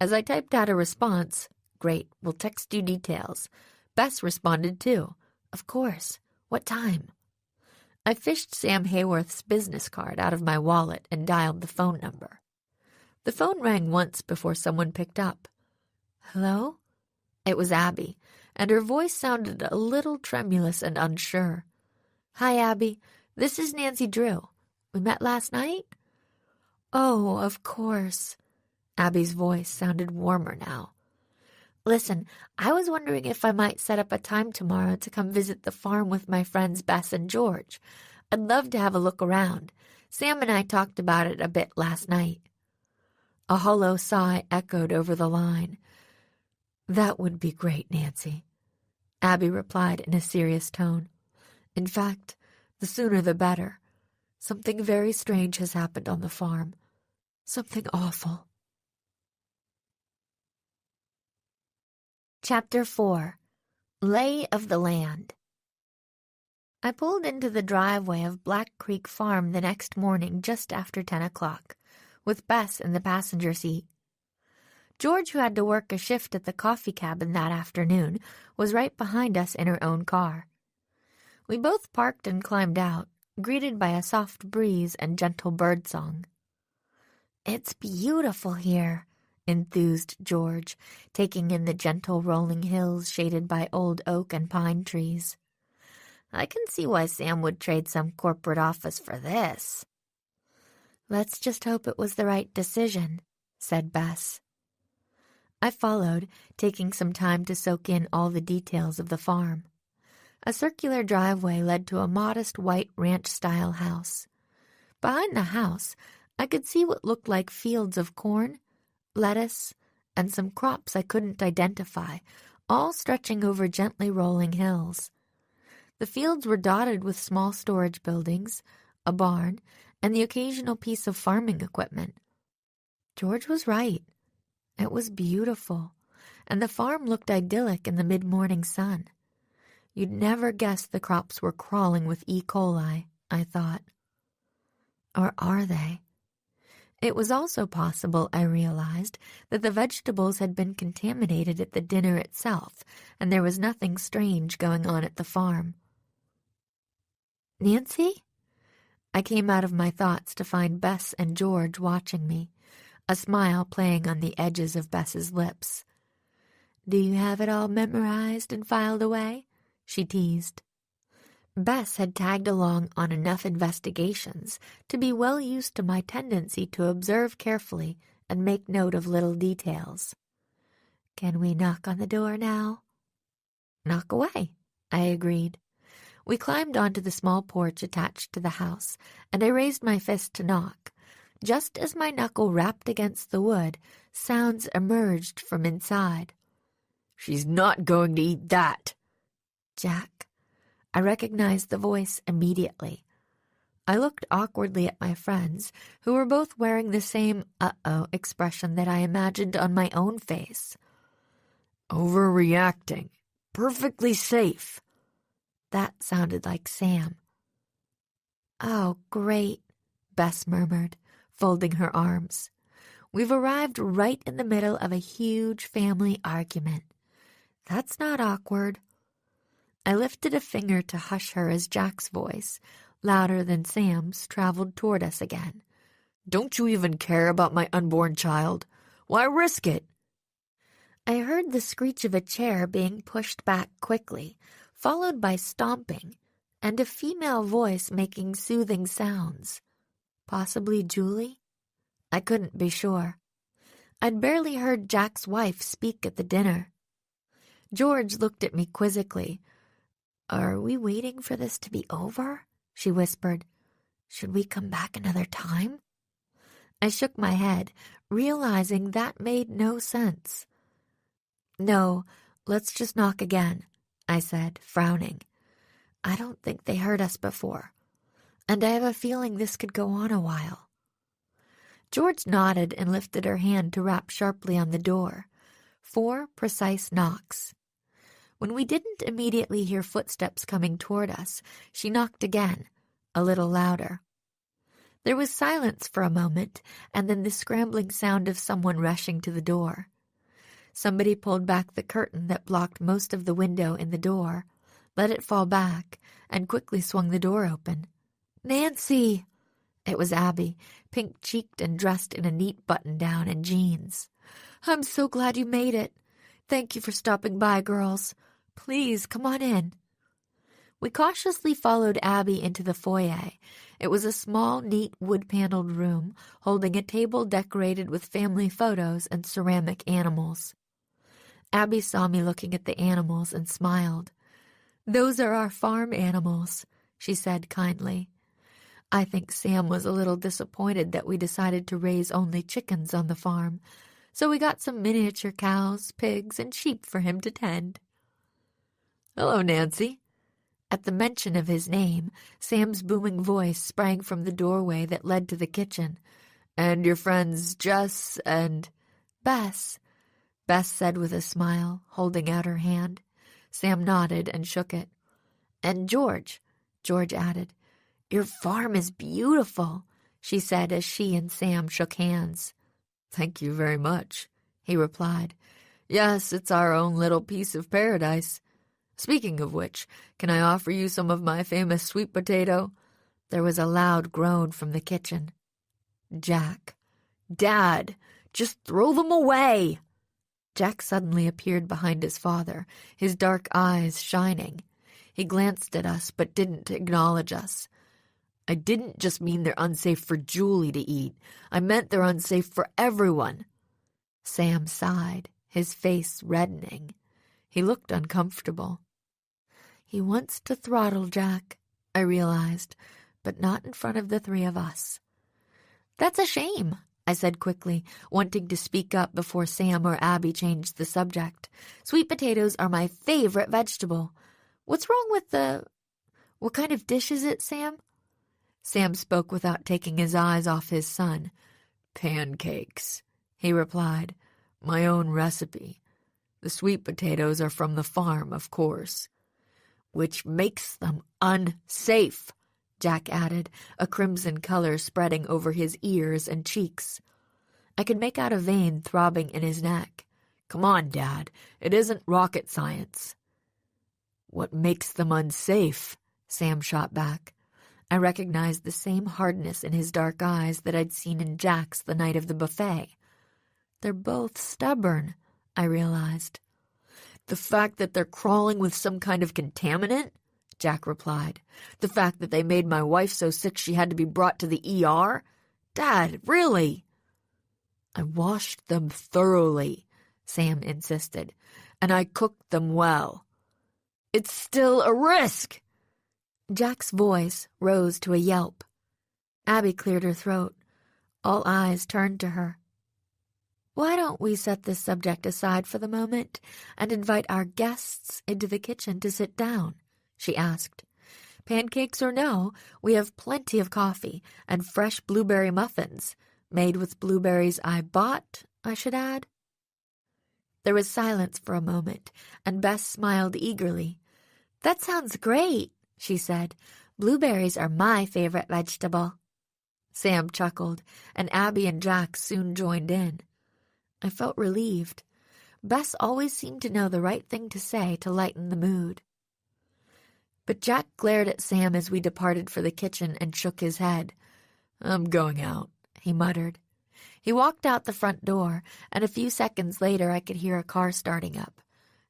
As I typed out a response, "Great, we'll text you details," Bess responded too. "Of course. What time?" I fished Sam Heyworth's business card out of my wallet and dialed the phone number. The phone rang once before someone picked up. "Hello?" It was Abby, and her voice sounded a little tremulous and unsure. "Hi, Abby. This is Nancy Drew. We met last night?" "Oh, of course." Abby's voice sounded warmer now. "Listen, I was wondering if I might set up a time tomorrow to come visit the farm with my friends Bess and George. I'd love to have a look around. Sam and I talked about it a bit last night." A hollow sigh echoed over the line. "That would be great, Nancy," Abby replied in a serious tone. "In fact, the sooner the better. Something very strange has happened on the farm. Something awful." Chapter 4. Lay of the Land. I pulled into the driveway of Black Creek Farm the next morning just after 10 o'clock, with Bess in the passenger seat. George, who had to work a shift at the coffee cabin that afternoon, was right behind us in her own car. We both parked and climbed out, greeted by a soft breeze and gentle birdsong. "It's beautiful here," enthused George, taking in the gentle rolling hills shaded by old oak and pine trees. "I can see why Sam would trade some corporate office for this." "Let's just hope it was the right decision," said Bess. I followed, taking some time to soak in all the details of the farm. A circular driveway led to a modest white ranch-style house. Behind the house, I could see what looked like fields of corn, lettuce, and some crops I couldn't identify, all stretching over gently rolling hills. The fields were dotted with small storage buildings, a barn, and the occasional piece of farming equipment. George was right. It was beautiful, and the farm looked idyllic in the mid-morning sun. You'd never guess the crops were crawling with E. coli, I thought. Or are they? It was also possible, I realized, that the vegetables had been contaminated at the dinner itself, and there was nothing strange going on at the farm. "Nancy?" I came out of my thoughts to find Bess and George watching me, a smile playing on the edges of Bess's lips. "Do you have it all memorized and filed away?" she teased. Bess had tagged along on enough investigations to be well used to my tendency to observe carefully and make note of little details. "Can we knock on the door now?" "Knock away," I agreed. We climbed onto the small porch attached to the house, and I raised my fist to knock. Just as my knuckle rapped against the wood, sounds emerged from inside. "She's not going to eat that." "Jack." I recognized the voice immediately. I looked awkwardly at my friends, who were both wearing the same uh-oh expression that I imagined on my own face. "Overreacting. Perfectly safe." That sounded like Sam. "Oh, great," Bess murmured, folding her arms. "We've arrived right in the middle of a huge family argument. That's not awkward." I lifted a finger to hush her as Jack's voice, louder than Sam's, traveled toward us again. "Don't you even care about my unborn child? Why risk it?" I heard the screech of a chair being pushed back quickly, followed by stomping, and a female voice making soothing sounds. Possibly Julie? I couldn't be sure. I'd barely heard Jack's wife speak at the dinner. George looked at me quizzically. "Are we waiting for this to be over?" she whispered. "Should we come back another time?" I shook my head, realizing that made no sense. "No, let's just knock again," I said, frowning. I don't think they heard us before, and I have a feeling this could go on a while. George nodded and lifted her hand to rap sharply on the door. 4 precise knocks. When we didn't immediately hear footsteps coming toward us, she knocked again, a little louder. There was silence for a moment, and then the scrambling sound of someone rushing to the door. Somebody pulled back the curtain that blocked most of the window in the door, let it fall back, and quickly swung the door open. "Nancy!" It was Abby, pink-cheeked and dressed in a neat button-down and jeans. "I'm so glad you made it. Thank you for stopping by, girls. Please, come on in." We cautiously followed Abby into the foyer. It was a small, neat, wood-paneled room, holding a table decorated with family photos and ceramic animals. Abby saw me looking at the animals and smiled. "Those are our farm animals," she said kindly. I think Sam was a little disappointed that we decided to raise only chickens on the farm, so we got some miniature cows, pigs, and sheep for him to tend. "Hello, Nancy." At the mention of his name, Sam's booming voice sprang from the doorway that led to the kitchen. "And your friends Jess and—" "Bess," Bess said with a smile, holding out her hand. Sam nodded and shook it. "And George," George added. "Your farm is beautiful," she said as she and Sam shook hands. "Thank you very much," he replied. "Yes, it's our own little piece of paradise. Speaking of which, can I offer you some of my famous sweet potato?" There was a loud groan from the kitchen. "Jack." "Dad, just throw them away!" Jack suddenly appeared behind his father, his dark eyes shining. He glanced at us but didn't acknowledge us. "I didn't just mean they're unsafe for Julie to eat. I meant they're unsafe for everyone." Sam sighed, his face reddening. He looked uncomfortable. He wants to throttle Jack, I realized, but not in front of the 3 of us. "That's a shame," I said quickly, wanting to speak up before Sam or Abby changed the subject. "Sweet potatoes are my favorite vegetable. What's wrong with the— What kind of dish is it, Sam?" Sam spoke without taking his eyes off his son. "Pancakes," he replied. "My own recipe. The sweet potatoes are from the farm, of course." "Which makes them unsafe," Jack added, a crimson color spreading over his ears and cheeks. I could make out a vein throbbing in his neck. "Come on, Dad. It isn't rocket science." "What makes them unsafe?" Sam shot back. I recognized the same hardness in his dark eyes that I'd seen in Jack's the night of the buffet. "They're both stubborn," I realized. "The fact that they're crawling with some kind of contaminant?" Jack replied. "The fact that they made my wife so sick she had to be brought to the ER? Dad, really?" "I washed them thoroughly," Sam insisted, "and I cooked them well." "It's still a risk!" Jack's voice rose to a yelp. Abby cleared her throat. All eyes turned to her. "Why don't we set this subject aside for the moment and invite our guests into the kitchen to sit down?" she asked. "Pancakes or no, we have plenty of coffee and fresh blueberry muffins, made with blueberries I bought, I should add." There was silence for a moment, and Bess smiled eagerly. "That sounds great," she said. "Blueberries are my favorite vegetable." Sam chuckled, and Abby and Jack soon joined in. I felt relieved. Bess always seemed to know the right thing to say to lighten the mood. But Jack glared at Sam as we departed for the kitchen and shook his head. "I'm going out," he muttered. He walked out the front door, and a few seconds later I could hear a car starting up,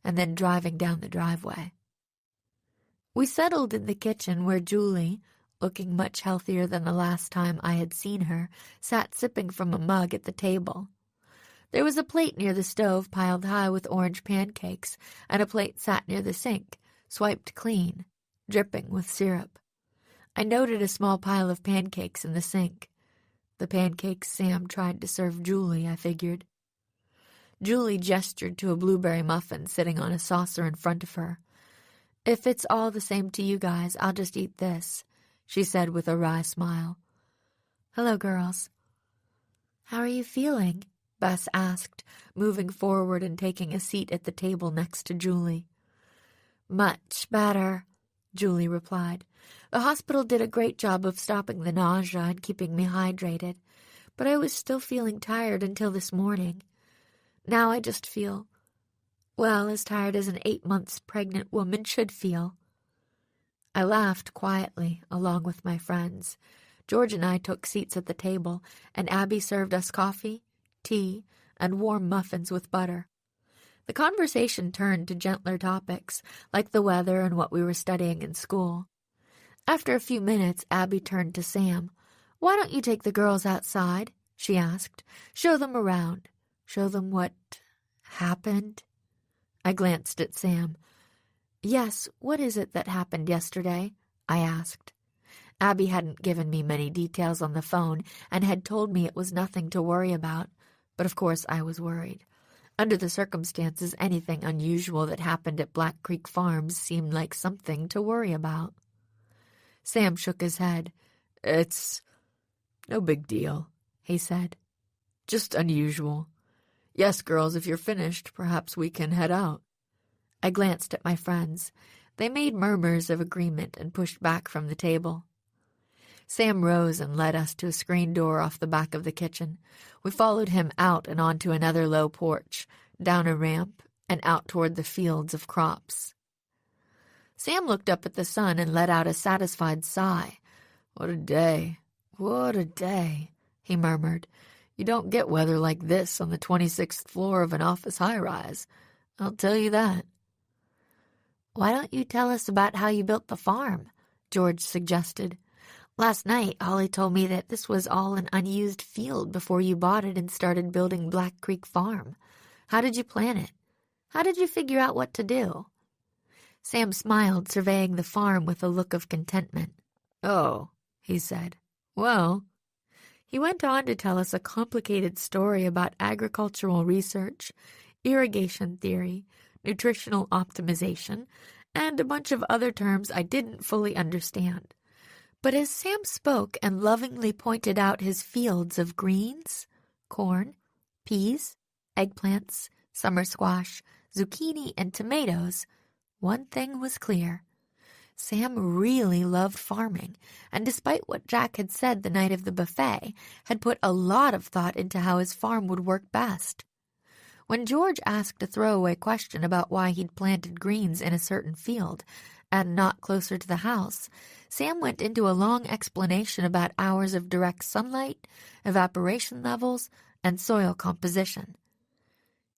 and then driving down the driveway. We settled in the kitchen where Julie, looking much healthier than the last time I had seen her, sat sipping from a mug at the table. There was a plate near the stove piled high with orange pancakes, and a plate sat near the sink, swiped clean, dripping with syrup. I noted a small pile of pancakes in the sink. The pancakes Sam tried to serve Julie, I figured. Julie gestured to a blueberry muffin sitting on a saucer in front of her. "If it's all the same to you guys, I'll just eat this," she said with a wry smile. "Hello, girls." "How are you feeling?" Bess asked, moving forward and taking a seat at the table next to Julie. "Much better," Julie replied. "The hospital did a great job of stopping the nausea and keeping me hydrated, but I was still feeling tired until this morning. Now I just feel, well, as tired as an 8 months pregnant woman should feel." I laughed quietly, along with my friends. George and I took seats at the table, and Abby served us coffee, tea, and warm muffins with butter. The conversation turned to gentler topics, like the weather and what we were studying in school. After a few minutes, Abby turned to Sam. "Why don't you take the girls outside?" she asked. "Show them around. Show them what happened." I glanced at Sam. "Yes, what is it that happened yesterday?" I asked. Abby hadn't given me many details on the phone and had told me it was nothing to worry about, but of course I was worried. Under the circumstances, anything unusual that happened at Black Creek Farm seemed like something to worry about. Sam shook his head. "It's no big deal," he said. "Just unusual. Yes, girls, if you're finished, perhaps we can head out." I glanced at my friends. They made murmurs of agreement and pushed back from the table. Sam rose and led us to a screen door off the back of the kitchen. We followed him out and onto another low porch, down a ramp, and out toward the fields of crops. Sam looked up at the sun and let out a satisfied sigh. "What a day, what a day," he murmured. "You don't get weather like this on the 26th floor of an office high-rise. I'll tell you that." "Why don't you tell us about how you built the farm?" George suggested. "Last night, Holly told me that this was all an unused field before you bought it and started building Black Creek Farm. How did you plan it? How did you figure out what to do?" Sam smiled, surveying the farm with a look of contentment. "Oh," he said. "Well." He went on to tell us a complicated story about agricultural research, irrigation theory, nutritional optimization, and a bunch of other terms I didn't fully understand. But as Sam spoke and lovingly pointed out his fields of greens, corn, peas, eggplants, summer squash, zucchini, and tomatoes, one thing was clear. Sam really loved farming, and despite what Jack had said the night of the buffet, had put a lot of thought into how his farm would work best. When George asked a throwaway question about why he'd planted greens in a certain field and not closer to the house, Sam went into a long explanation about hours of direct sunlight, evaporation levels, and soil composition.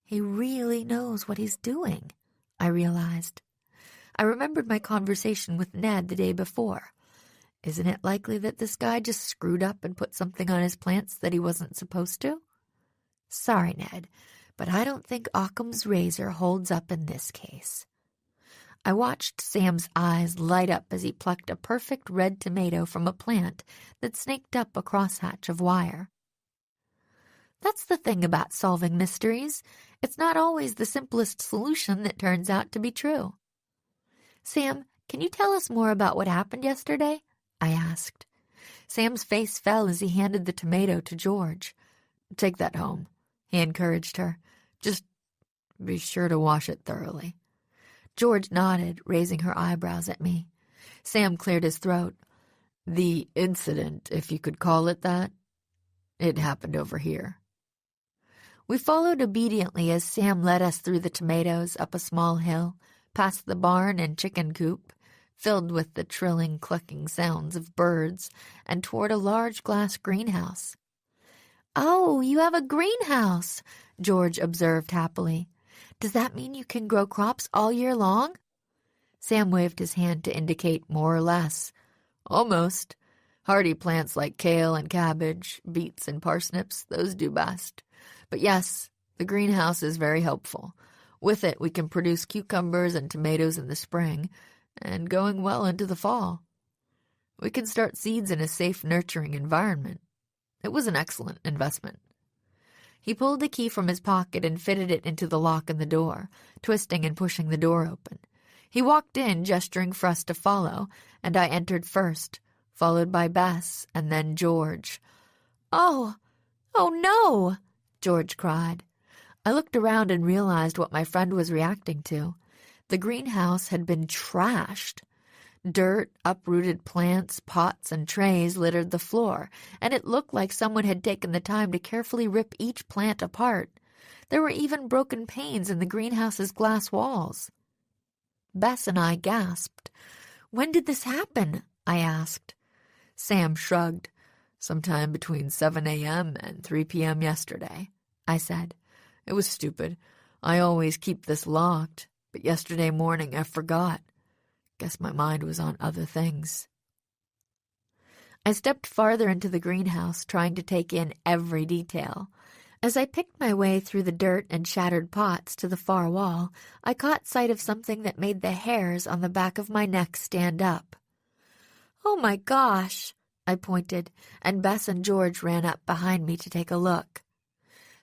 He really knows what he's doing, I realized. I remembered my conversation with Ned the day before. Isn't it likely that this guy just screwed up and put something on his plants that he wasn't supposed to? Sorry, Ned, but I don't think Occam's razor holds up in this case. I watched Sam's eyes light up as he plucked a perfect red tomato from a plant that snaked up a crosshatch of wire. That's the thing about solving mysteries. It's not always the simplest solution that turns out to be true. Sam, can you tell us more about what happened yesterday? I asked. Sam's face fell as he handed the tomato to George. Take that home, he encouraged her. Just be sure to wash it thoroughly. George nodded, raising her eyebrows at me. Sam cleared his throat. The incident, if you could call it that, it happened over here. We followed obediently as Sam led us through the tomatoes, up a small hill, past the barn and chicken coop, filled with the trilling, clucking sounds of birds, and toward a large glass greenhouse. Oh, you have a greenhouse, George observed happily. Does that mean you can grow crops all year long? Sam waved his hand to indicate more or less. Almost. Hardy plants like kale and cabbage, beets and parsnips, those do best. But yes, the greenhouse is very helpful. With it, we can produce cucumbers and tomatoes in the spring, and going well into the fall. We can start seeds in a safe, nurturing environment. It was an excellent investment. He pulled the key from his pocket and fitted it into the lock in the door, twisting and pushing the door open. He walked in, gesturing for us to follow, and I entered first, followed by Bess and then George. "Oh, oh no!" George cried. I looked around and realized what my friend was reacting to. The greenhouse had been trashed. Dirt, uprooted plants, pots, and trays littered the floor, and it looked like someone had taken the time to carefully rip each plant apart. There were even broken panes in the greenhouse's glass walls. Bess and I gasped. "When did this happen?" I asked. Sam shrugged. "Sometime between 7 a.m. and 3 p.m. yesterday," I said. "It was stupid. I always keep this locked, but yesterday morning I forgot. Guess my mind was on other things." I stepped farther into the greenhouse, trying to take in every detail. As I picked my way through the dirt and shattered pots to the far wall, I caught sight of something that made the hairs on the back of my neck stand up. "Oh my gosh!" I pointed, and Bess and George ran up behind me to take a look.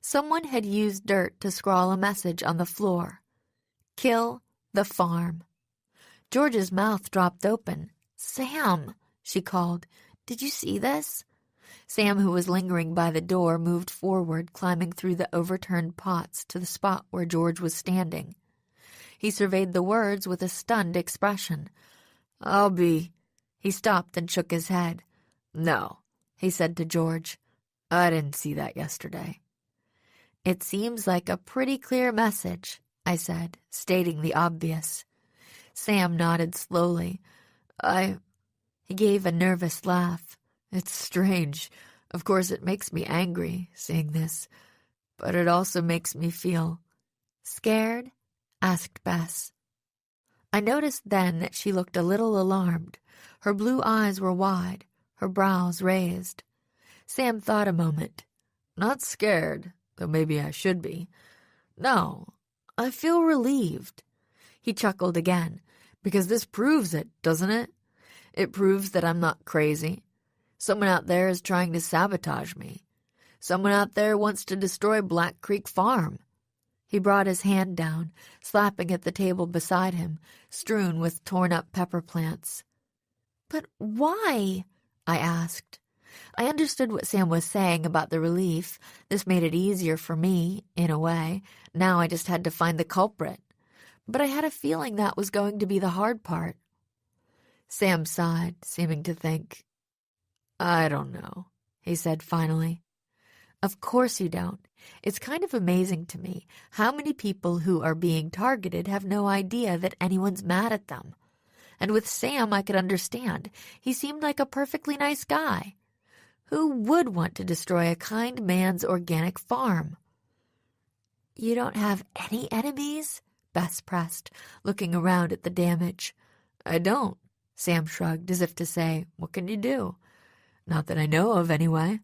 Someone had used dirt to scrawl a message on the floor. "Kill the farm." George's mouth dropped open. "Sam," she called, "did you see this?" Sam, who was lingering by the door, moved forward, climbing through the overturned pots to the spot where George was standing. He surveyed the words with a stunned expression. He stopped and shook his head. "No," he said to George. "I didn't see that yesterday." "It seems like a pretty clear message," I said, stating the obvious. Sam nodded slowly. He gave a nervous laugh. "It's strange. Of course, it makes me angry, seeing this. But it also makes me feel—" "Scared?" asked Bess. I noticed then that she looked a little alarmed. Her blue eyes were wide, her brows raised. Sam thought a moment. "Not scared, though maybe I should be. No, I feel relieved." He chuckled again. "Because this proves it, doesn't it? It proves that I'm not crazy. Someone out there is trying to sabotage me. Someone out there wants to destroy Black Creek Farm." He brought his hand down, slapping at the table beside him, strewn with torn-up pepper plants. "But why?" I asked. I understood what Sam was saying about the relief. This made it easier for me, in a way. Now I just had to find the culprit. But I had a feeling that was going to be the hard part. Sam sighed, seeming to think. "I don't know," he said finally. "Of course you don't. It's kind of amazing to me how many people who are being targeted have no idea that anyone's mad at them. And with Sam I could understand. He seemed like a perfectly nice guy. Who would want to destroy a kind man's organic farm?" "You don't have any enemies?" Bess pressed, looking around at the damage. "I don't," Sam shrugged, as if to say, "What can you do?" "Not that I know of, anyway."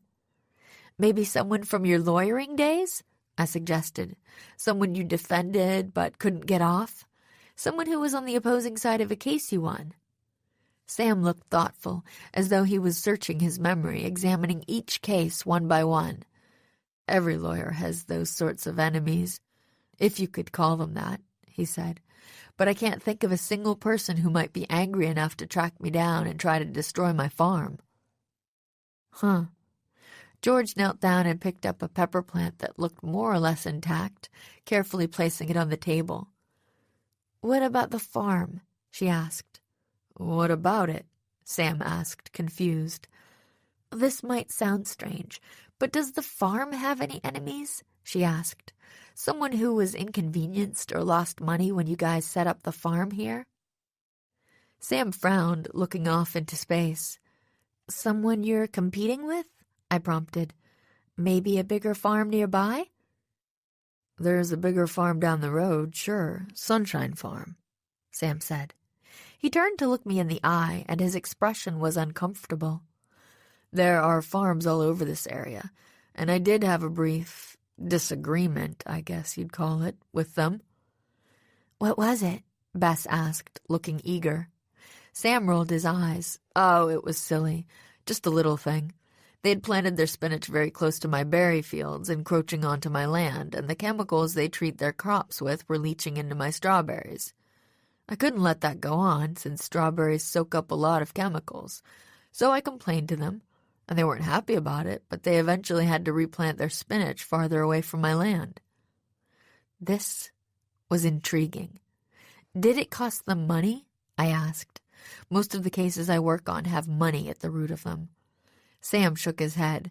"Maybe someone from your lawyering days?" I suggested. "Someone you defended but couldn't get off? Someone who was on the opposing side of a case you won?" Sam looked thoughtful, as though he was searching his memory, examining each case one by one. "Every lawyer has those sorts of enemies, if you could call them that," he said. "But I can't think of a single person who might be angry enough to track me down and try to destroy my farm." "Huh." George knelt down and picked up a pepper plant that looked more or less intact, carefully placing it on the table. "What about the farm?" she asked. "What about it?" Sam asked, confused. "This might sound strange, but does the farm have any enemies?" she asked. "Someone who was inconvenienced or lost money when you guys set up the farm here?" Sam frowned, looking off into space. "Someone you're competing with?" I prompted. "Maybe a bigger farm nearby?" "There's a bigger farm down the road, sure. Sunshine Farm," Sam said. He turned to look me in the eye, and his expression was uncomfortable. "There are farms all over this area, and I did have a brief disagreement, I guess you'd call it, with them." "What was it?" Bess asked, looking eager. Sam rolled his eyes. "Oh, it was silly. Just a little thing. They had planted their spinach very close to my berry fields, encroaching onto my land, and the chemicals they treat their crops with were leaching into my strawberries. I couldn't let that go on, since strawberries soak up a lot of chemicals. So I complained to them, and they weren't happy about it, but they eventually had to replant their spinach farther away from my land. This was intriguing. Did it cost them money? I asked. Most of the cases I work on have money at the root of them. Sam shook his head.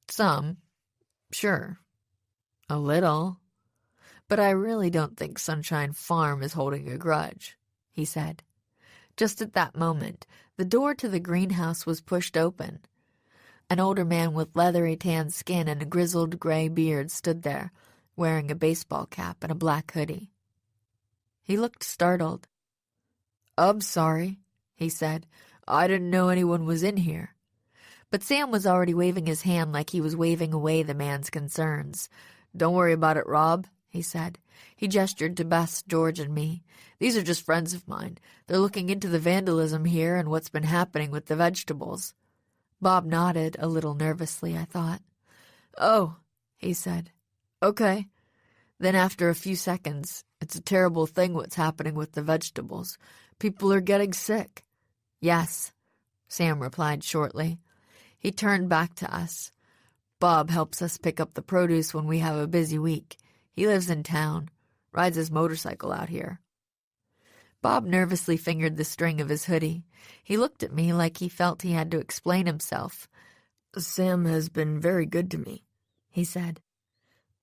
Some, sure. A little. But I really don't think Sunshine Farm is holding a grudge, he said. Just at that moment, the door to the greenhouse was pushed open. An older man with leathery tan skin and a grizzled gray beard stood there, wearing a baseball cap and a black hoodie. He looked startled. I'm sorry, he said. I didn't know anyone was in here. But Sam was already waving his hand like he was waving away the man's concerns. Don't worry about it, Rob, he said. He gestured to Bess, George, and me. These are just friends of mine. They're looking into the vandalism here and what's been happening with the vegetables. Bob nodded, a little nervously, I thought. Oh, he said. Okay. Then after a few seconds, it's a terrible thing what's happening with the vegetables. People are getting sick. Yes, Sam replied shortly. He turned back to us. Bob helps us pick up the produce when we have a busy week. He lives in town, rides his motorcycle out here. Bob nervously fingered the string of his hoodie. He looked at me like he felt he had to explain himself. Sam has been very good to me, he said.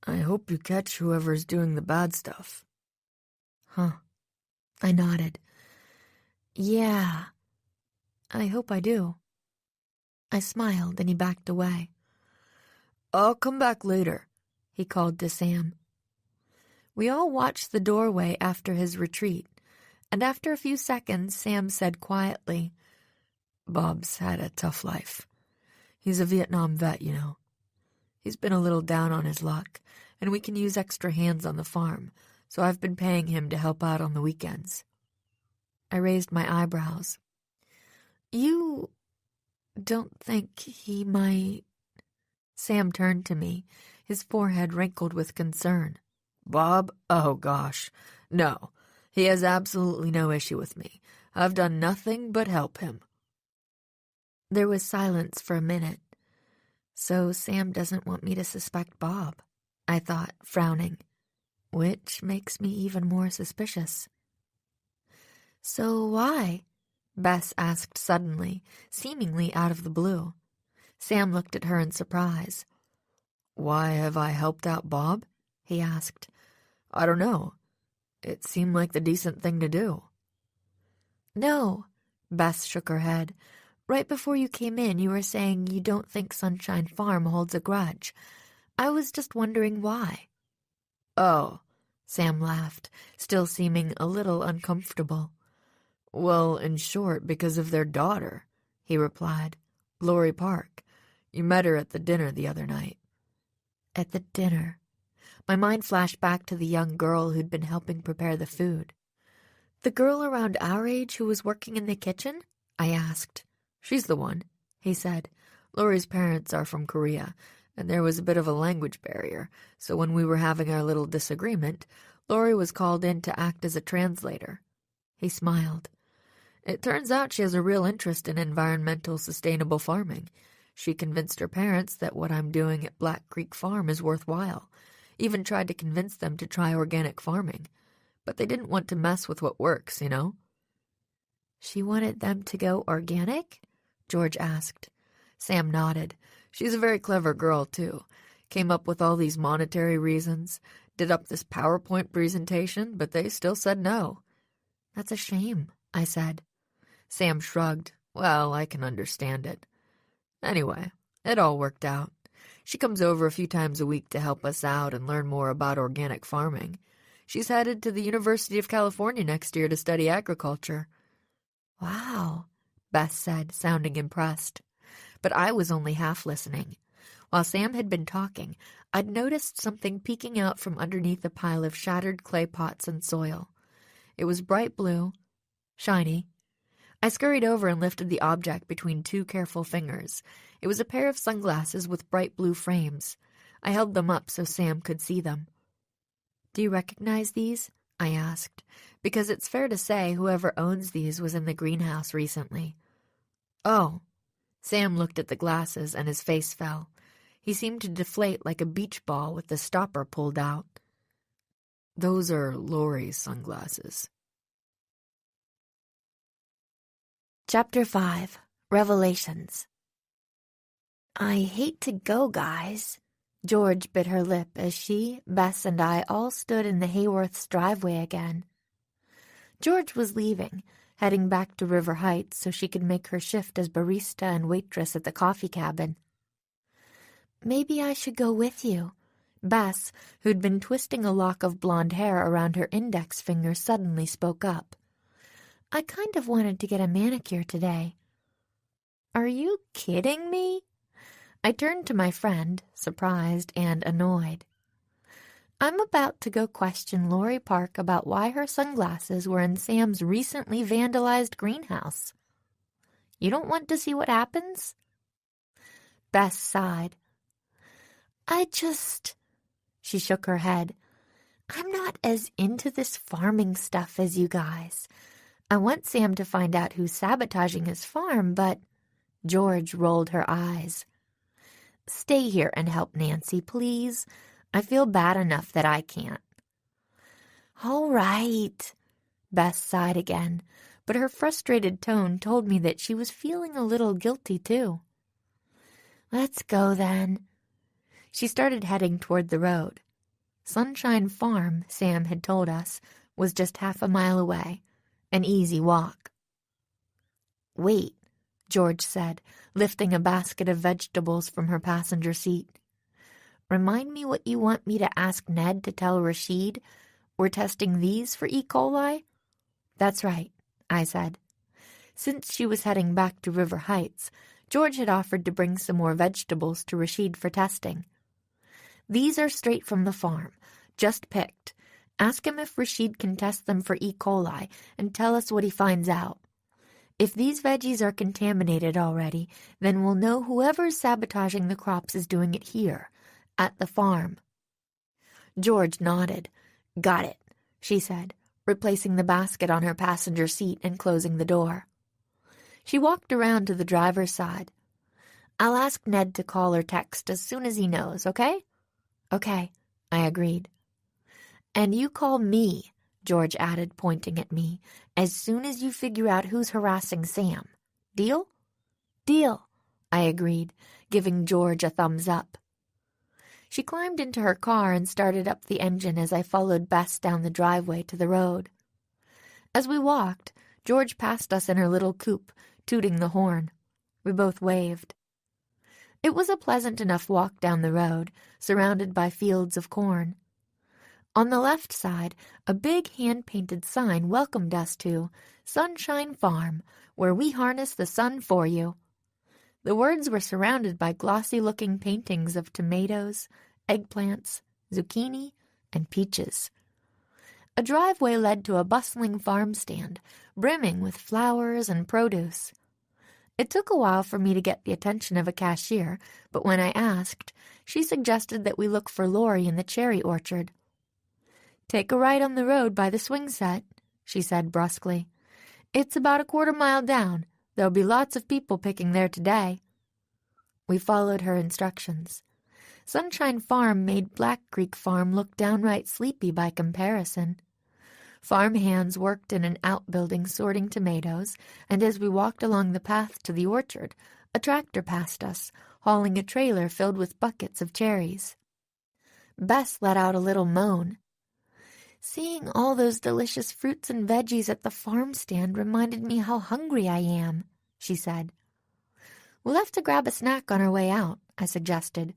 I hope you catch whoever's doing the bad stuff. Huh. I nodded. Yeah, I hope I do. I smiled and he backed away. I'll come back later, he called to Sam. We all watched the doorway after his retreat, and after a few seconds, Sam said quietly, Bob's had a tough life. He's a Vietnam vet, you know. He's been a little down on his luck, and we can use extra hands on the farm, so I've been paying him to help out on the weekends. I raised my eyebrows. You don't think he might... Sam turned to me, his forehead wrinkled with concern. Bob? Oh, gosh. No, he has absolutely no issue with me. I've done nothing but help him. There was silence for a minute. So Sam doesn't want me to suspect Bob, I thought, frowning, which makes me even more suspicious. So why? Bess asked suddenly, seemingly out of the blue. Sam looked at her in surprise. Why have I helped out Bob? He asked. I don't know. It seemed like the decent thing to do. No, Bess shook her head. Right before you came in, you were saying you don't think Sunshine Farm holds a grudge. I was just wondering why. Oh, Sam laughed, still seeming a little uncomfortable. Well, in short, because of their daughter, he replied. Lori Park. You met her at the dinner the other night. At the dinner. My mind flashed back to the young girl who'd been helping prepare the food. The girl around our age who was working in the kitchen? I asked. She's the one, he said. Lori's parents are from Korea, and there was a bit of a language barrier, so when we were having our little disagreement, Lori was called in to act as a translator. He smiled. It turns out she has a real interest in environmental sustainable farming. She convinced her parents that what I'm doing at Black Creek Farm is worthwhile, even tried to convince them to try organic farming. But they didn't want to mess with what works, you know? She wanted them to go organic? George asked. Sam nodded. She's a very clever girl, too. Came up with all these monetary reasons, did up this PowerPoint presentation, but they still said no. That's a shame, I said. Sam shrugged. Well, I can understand it. Anyway, it all worked out. She comes over a few times a week to help us out and learn more about organic farming. She's headed to the University of California next year to study agriculture. Wow, Bess said, sounding impressed. But I was only half listening. While Sam had been talking, I'd noticed something peeking out from underneath a pile of shattered clay pots and soil. It was bright blue, shiny. I scurried over and lifted the object between two careful fingers. It was a pair of sunglasses with bright blue frames. I held them up so Sam could see them. Do you recognize these? I asked, because it's fair to say whoever owns these was in the greenhouse recently. Oh. Sam looked at the glasses and his face fell. He seemed to deflate like a beach ball with the stopper pulled out. Those are Lori's sunglasses. Chapter 5. Revelations. I hate to go, guys. George bit her lip as she, Bess, and I all stood in the Heyworth's driveway again. George was leaving, heading back to River Heights so she could make her shift as barista and waitress at the coffee cabin. Maybe I should go with you. Bess, who'd been twisting a lock of blonde hair around her index finger, suddenly spoke up. I kind of wanted to get a manicure today. Are you kidding me? I turned to my friend, surprised and annoyed. I'm about to go question Lori Park about why her sunglasses were in Sam's recently vandalized greenhouse. You don't want to see what happens? Bess sighed. She shook her head. I'm not as into this farming stuff as you guys. I want Sam to find out who's sabotaging his farm, but... George rolled her eyes. Stay here and help Nancy, please. I feel bad enough that I can't. All right. Bess sighed again, but her frustrated tone told me that she was feeling a little guilty, too. Let's go, then. She started heading toward the road. Sunshine Farm, Sam had told us, was just half a mile away. An easy walk. Wait, George said, lifting a basket of vegetables from her passenger seat. Remind me what you want me to ask Ned to tell Rashid. We're testing these for E. coli? That's right, I said. Since she was heading back to River Heights, George had offered to bring some more vegetables to Rashid for testing. These are straight from the farm, just picked. Ask him if Rashid can test them for E. coli and tell us what he finds out. If these veggies are contaminated already, then we'll know whoever's sabotaging the crops is doing it here, at the farm. George nodded. Got it, she said, replacing the basket on her passenger seat and closing the door. She walked around to the driver's side. I'll ask Ned to call or text as soon as he knows, okay? Okay, I agreed. And you call me, George added, pointing at me, as soon as you figure out who's harassing Sam. Deal? Deal, I agreed, giving George a thumbs up. She climbed into her car and started up the engine as I followed Bess down the driveway to the road. As we walked, George passed us in her little coupe, tooting the horn. We both waved. It was a pleasant enough walk down the road, surrounded by fields of corn. On the left side, a big hand-painted sign welcomed us to Sunshine Farm, where we harness the sun for you. The words were surrounded by glossy-looking paintings of tomatoes, eggplants, zucchini, and peaches. A driveway led to a bustling farm stand, brimming with flowers and produce. It took a while for me to get the attention of a cashier, but when I asked, she suggested that we look for Lori in the cherry orchard. Take a right on the road by the swing set, she said brusquely. It's about a quarter mile down. There'll be lots of people picking there today. We followed her instructions. Sunshine Farm made Black Creek Farm look downright sleepy by comparison. Farm hands worked in an outbuilding sorting tomatoes, and as we walked along the path to the orchard, a tractor passed us, hauling a trailer filled with buckets of cherries. Bess let out a little moan. Seeing all those delicious fruits and veggies at the farm stand reminded me how hungry I am, she said. We'll have to grab a snack on our way out, I suggested.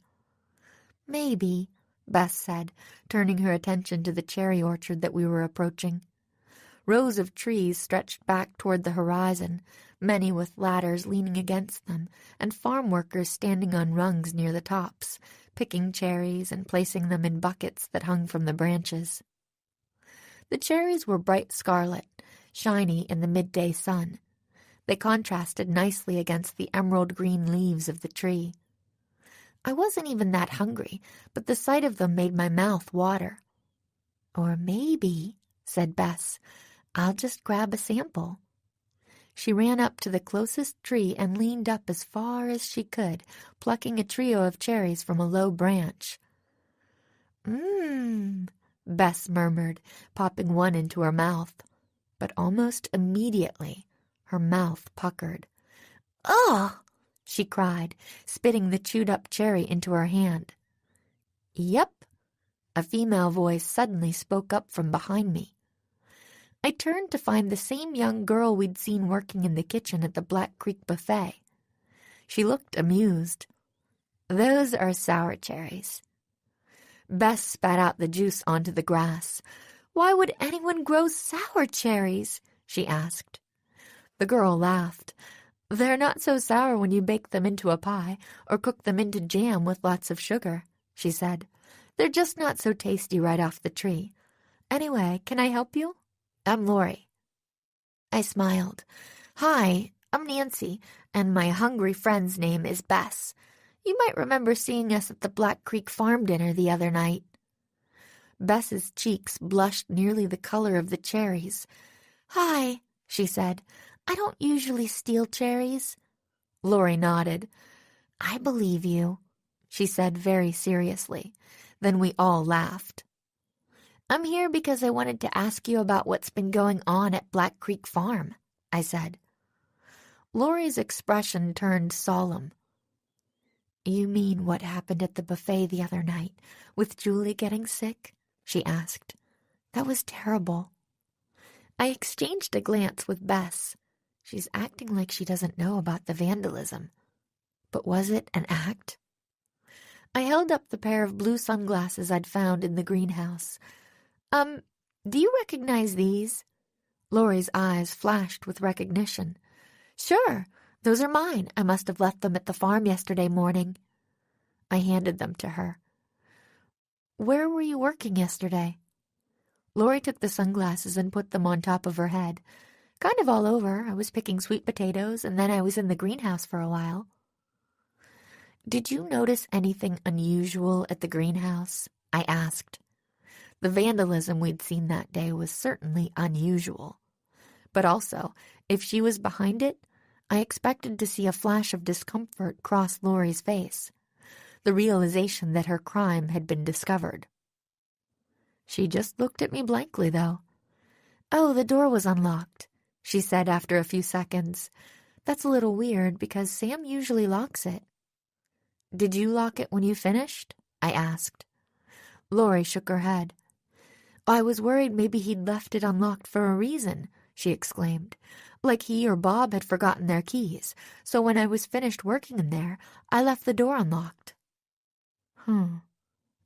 Maybe, Bess said, turning her attention to the cherry orchard that we were approaching. Rows of trees stretched back toward the horizon, many with ladders leaning against them, and farm workers standing on rungs near the tops, picking cherries and placing them in buckets that hung from the branches. The cherries were bright scarlet, shiny in the midday sun. They contrasted nicely against the emerald green leaves of the tree. I wasn't even that hungry, but the sight of them made my mouth water. Or maybe, said Bess. "I'll just grab a sample." She ran up to the closest tree and leaned up as far as she could, plucking a trio of cherries from a low branch. "Mmm," Bess murmured, popping one into her mouth. But almost immediately, her mouth puckered. "Ugh!" she cried, spitting the chewed-up cherry into her hand. "Yep," a female voice suddenly spoke up from behind me. I turned to find the same young girl we'd seen working in the kitchen at the Black Creek buffet. She looked amused. "Those are sour cherries." Bess spat out the juice onto the grass. "Why would anyone grow sour cherries?" she asked. The girl laughed. "They're not so sour when you bake them into a pie or cook them into jam with lots of sugar," she said. "They're just not so tasty right off the tree. Anyway, can I help you? I'm Lori." I smiled. "Hi, I'm Nancy, and my hungry friend's name is Bess. You might remember seeing us at the Black Creek Farm dinner the other night." Bess's cheeks blushed nearly the color of the cherries. "Hi," she said. "I don't usually steal cherries." Lori nodded. "I believe you," she said very seriously. Then we all laughed. "I'm here because I wanted to ask you about what's been going on at Black Creek Farm," I said. Lori's expression turned solemn. "You mean what happened at the buffet the other night, with Julie getting sick?" she asked. "That was terrible." I exchanged a glance with Bess. She's acting like she doesn't know about the vandalism. But was it an act? I held up the pair of blue sunglasses I'd found in the greenhouse. Do you recognize these?" Lori's eyes flashed with recognition. "Sure, those are mine. I must have left them at the farm yesterday morning." I handed them to her. "Where were you working yesterday?" Lori took the sunglasses and put them on top of her head. "Kind of all over. I was picking sweet potatoes, and then I was in the greenhouse for a while." "Did you notice anything unusual at the greenhouse?" I asked. The vandalism we'd seen that day was certainly unusual. But also, if she was behind it, I expected to see a flash of discomfort cross Lori's face, the realization that her crime had been discovered. She just looked at me blankly, though. "Oh, the door was unlocked," she said after a few seconds. "That's a little weird because Sam usually locks it." "Did you lock it when you finished?" I asked. Lori shook her head. "I was worried maybe he'd left it unlocked for a reason," she exclaimed. "Like he or Bob had forgotten their keys, so when I was finished working in there, I left the door unlocked."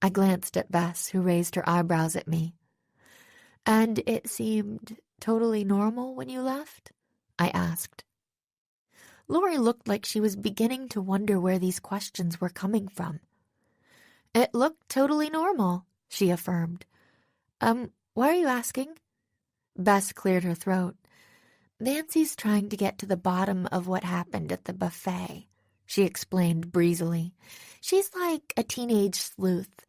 I glanced at Bess, who raised her eyebrows at me. "And it seemed totally normal when you left?" I asked. Lori looked like she was beginning to wonder where these questions were coming from. "It looked totally normal," she affirmed. Why are you asking?" Bess cleared her throat. "Nancy's trying to get to the bottom of what happened at the buffet," she explained breezily. "She's like a teenage sleuth."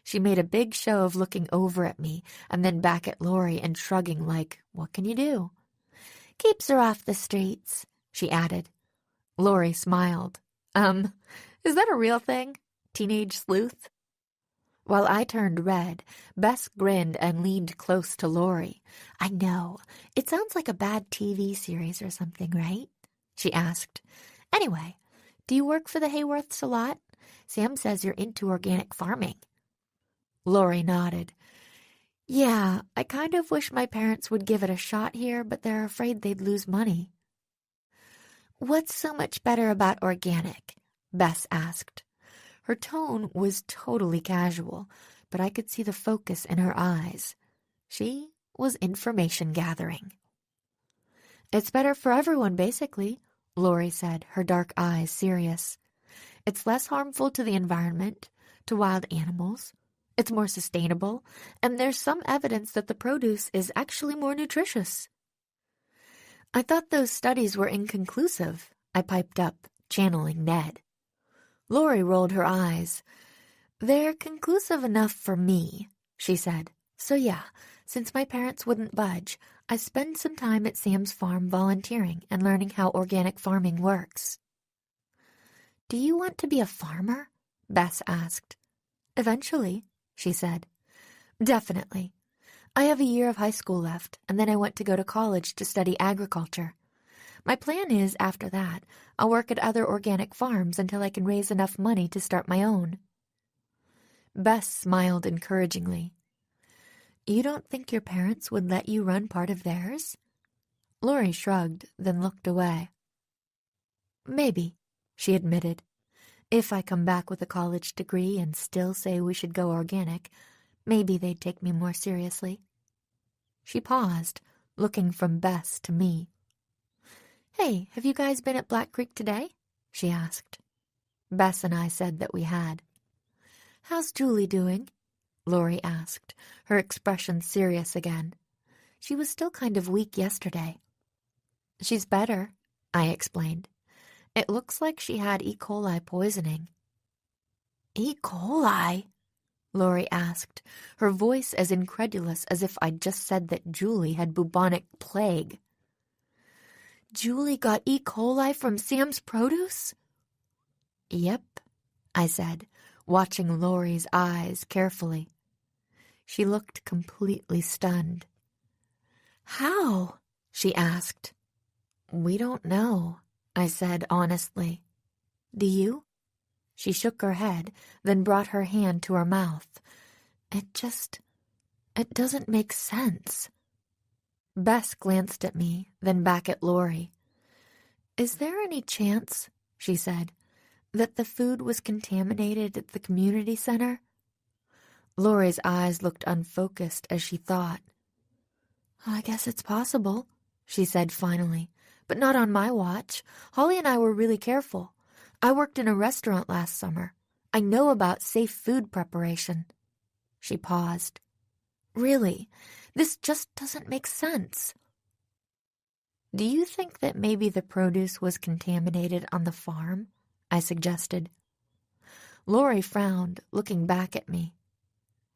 She made a big show of looking over at me and then back at Lori and shrugging like, "What can you do?" "Keeps her off the streets," she added. Lori smiled. Is that a real thing? Teenage sleuth?" While I turned red, Bess grinned and leaned close to Lori. "I know. It sounds like a bad TV series or something, right?" she asked. "Anyway, do you work for the Heyworths a lot? Sam says you're into organic farming." Lori nodded. "Yeah, I kind of wish my parents would give it a shot here, but they're afraid they'd lose money." "What's so much better about organic?" Bess asked. Her tone was totally casual, but I could see the focus in her eyes. She was information gathering. "It's better for everyone, basically," Lori said, her dark eyes serious. "It's less harmful to the environment, to wild animals. It's more sustainable, and there's some evidence that the produce is actually more nutritious." "I thought those studies were inconclusive," I piped up, channeling Ned. Lori rolled her eyes. "They're conclusive enough for me," she said. So yeah, since my parents wouldn't budge, I spend some time at Sam's farm volunteering and learning how organic farming works. Do you want to be a farmer? Bess asked. Eventually, she said. Definitely. I have a year of high school left, and then I want to go to college to study agriculture. My plan is, after that, I'll work at other organic farms until I can raise enough money to start my own. Bess smiled encouragingly. You don't think your parents would let you run part of theirs? Lori shrugged, then looked away. Maybe, she admitted. If I come back with a college degree and still say we should go organic, maybe they'd take me more seriously. She paused, looking from Bess to me. Hey, have you guys been at Black Creek today? She asked. Bess and I said that we had. How's Julie doing? Lori asked, her expression serious again. She was still kind of weak yesterday. She's better, I explained. It looks like she had E. coli poisoning. E. coli? Lori asked, her voice as incredulous as if I'd just said that Julie had bubonic plague. Julie got E. coli from Sam's produce? Yep, I said, watching Lori's eyes carefully. She looked completely stunned. How? She asked. We don't know, I said honestly. Do you? She shook her head, then brought her hand to her mouth. It doesn't make sense. Bess glanced at me, then back at Lori. Is there any chance, she said, that the food was contaminated at the community center? Lori's eyes looked unfocused as she thought. I guess it's possible, she said finally, but not on my watch. Holly and I were really careful. I worked in a restaurant last summer. I know about safe food preparation. She paused. Really, this just doesn't make sense. Do you think that maybe the produce was contaminated on the farm? I suggested. Lori frowned, looking back at me.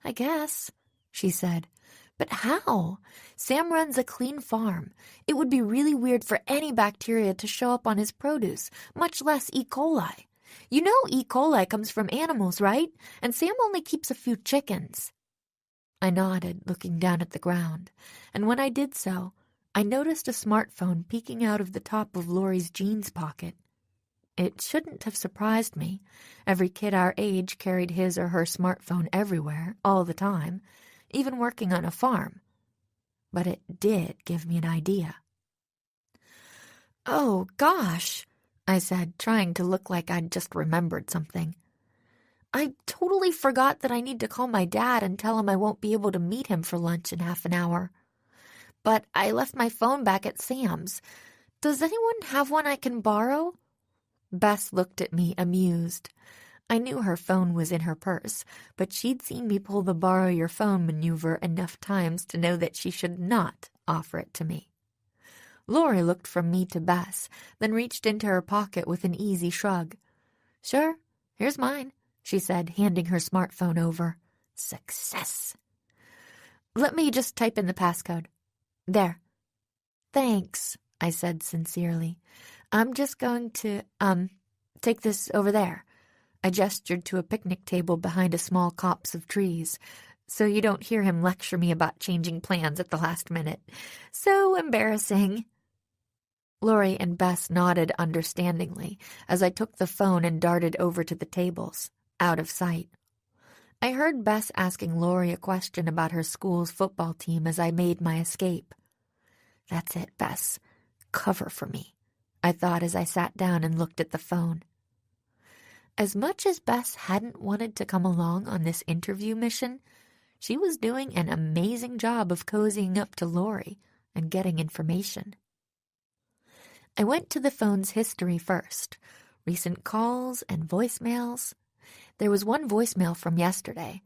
I guess, she said. But how? Sam runs a clean farm. It would be really weird for any bacteria to show up on his produce, much less E. coli. You know E. coli comes from animals, right? And Sam only keeps a few chickens. I nodded, looking down at the ground, and when I did so, I noticed a smartphone peeking out of the top of Lori's jeans pocket. It shouldn't have surprised me. Every kid our age carried his or her smartphone everywhere, all the time, even working on a farm. But it did give me an idea. Oh, gosh, I said, trying to look like I'd just remembered something. I totally forgot that I need to call my dad and tell him I won't be able to meet him for lunch in half an hour. But I left my phone back at Sam's. Does anyone have one I can borrow? Bess looked at me, amused. I knew her phone was in her purse, but she'd seen me pull the borrow your phone maneuver enough times to know that she should not offer it to me. Lori looked from me to Bess, then reached into her pocket with an easy shrug. Sure, here's mine, she said, handing her smartphone over. Success. Let me just type in the passcode. There. Thanks, I said sincerely. I'm just going to, take this over there. I gestured to a picnic table behind a small copse of trees, so you don't hear him lecture me about changing plans at the last minute. So embarrassing. Lori and Bess nodded understandingly as I took the phone and darted over to the tables, out of sight. I heard Bess asking Lori a question about her school's football team as I made my escape. That's it, Bess. Cover for me, I thought as I sat down and looked at the phone. As much as Bess hadn't wanted to come along on this interview mission, she was doing an amazing job of cozying up to Lori and getting information. I went to the phone's history first, recent calls and voicemails. There was one voicemail from yesterday,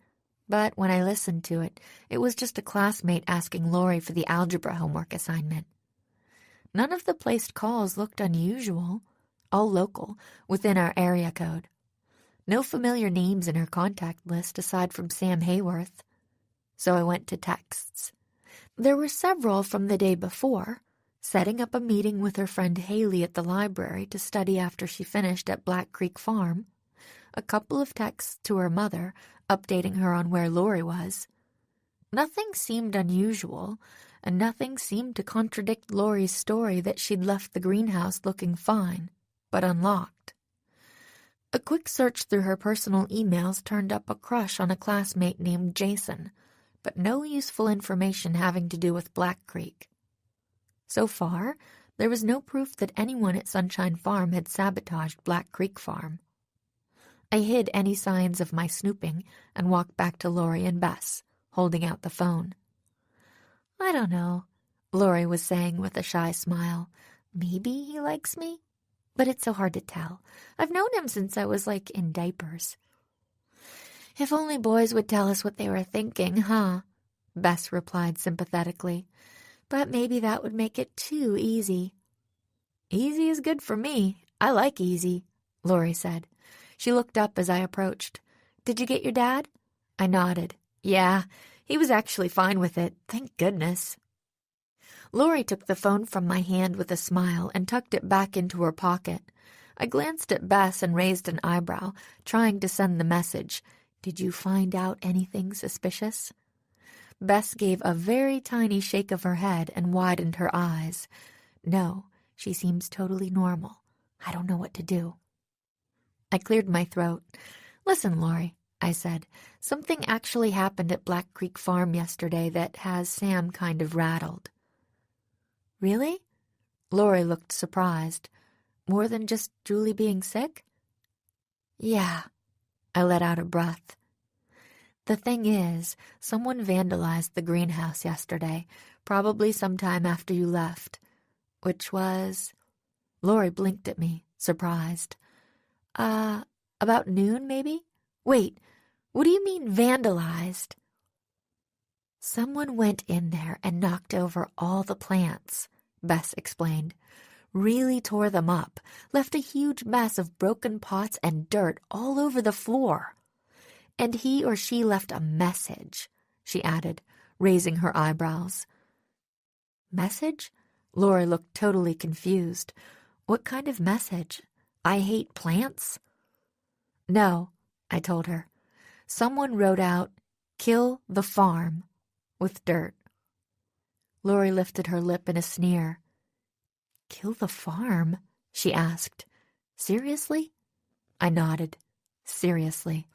but when I listened to it, it was just a classmate asking Lori for the algebra homework assignment. None of the placed calls looked unusual, all local, within our area code. No familiar names in her contact list aside from Sam Heyworth. so I went to texts. There were several from the day before, setting up a meeting with her friend Haley at the library to study after she finished at Black Creek Farm, a couple of texts to her mother, updating her on where Lori was. Nothing seemed unusual, and nothing seemed to contradict Lori's story that she'd left the greenhouse looking fine, but unlocked. A quick search through her personal emails turned up a crush on a classmate named Jason, but no useful information having to do with Black Creek. So far, there was no proof that anyone at Sunshine Farm had sabotaged Black Creek Farm. I hid any signs of my snooping and walked back to Lori and Bess, holding out the phone. "I don't know," Lori was saying with a shy smile. "Maybe he likes me? But it's so hard to tell. I've known him since I was, in diapers." "If only boys would tell us what they were thinking, huh?" Bess replied sympathetically. "But maybe that would make it too easy." "Easy is good for me. I like easy," Lori said. She looked up as I approached. "Did you get your dad?" I nodded. "Yeah, he was actually fine with it. Thank goodness." Lori took the phone from my hand with a smile and tucked it back into her pocket. I glanced at Bess and raised an eyebrow, trying to send the message, "Did you find out anything suspicious?" Bess gave a very tiny shake of her head and widened her eyes. "No, she seems totally normal. I don't know what to do." I cleared my throat. "Listen, Lori," I said, "something actually happened at Black Creek Farm yesterday that has Sam kind of rattled." "Really?" Lori looked surprised. "More than just Julie being sick?" "Yeah." I let out a breath. "The thing is, someone vandalized the greenhouse yesterday, probably sometime after you left. Which was..." Lori blinked at me, surprised. About noon, maybe? Wait, what do you mean vandalized?" "Someone went in there and knocked over all the plants," Bess explained. "Really tore them up, left a huge mess of broken pots and dirt all over the floor. And he or she left a message," she added, raising her eyebrows. "Message?" Lori looked totally confused. "What kind of message? I hate plants?" "No," I told her. "Someone wrote out, 'Kill the farm,' with dirt." Lori lifted her lip in a sneer. "Kill the farm?" she asked. "Seriously?" I nodded. "Seriously."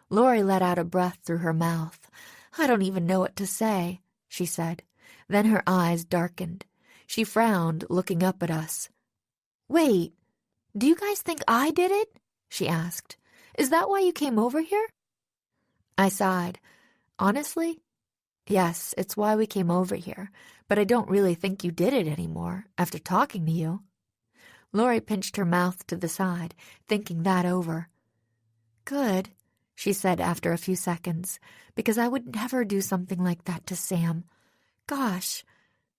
Lori let out a breath through her mouth. "I don't even know what to say," she said. Then her eyes darkened. She frowned, looking up at us. "Wait, do you guys think I did it?" she asked. "Is that why you came over here?" I sighed. "Honestly, yes, it's why we came over here, but I don't really think you did it anymore, after talking to you." Lori pinched her mouth to the side, thinking that over. "Good," she said after a few seconds, "because I would never do something like that to Sam. Gosh,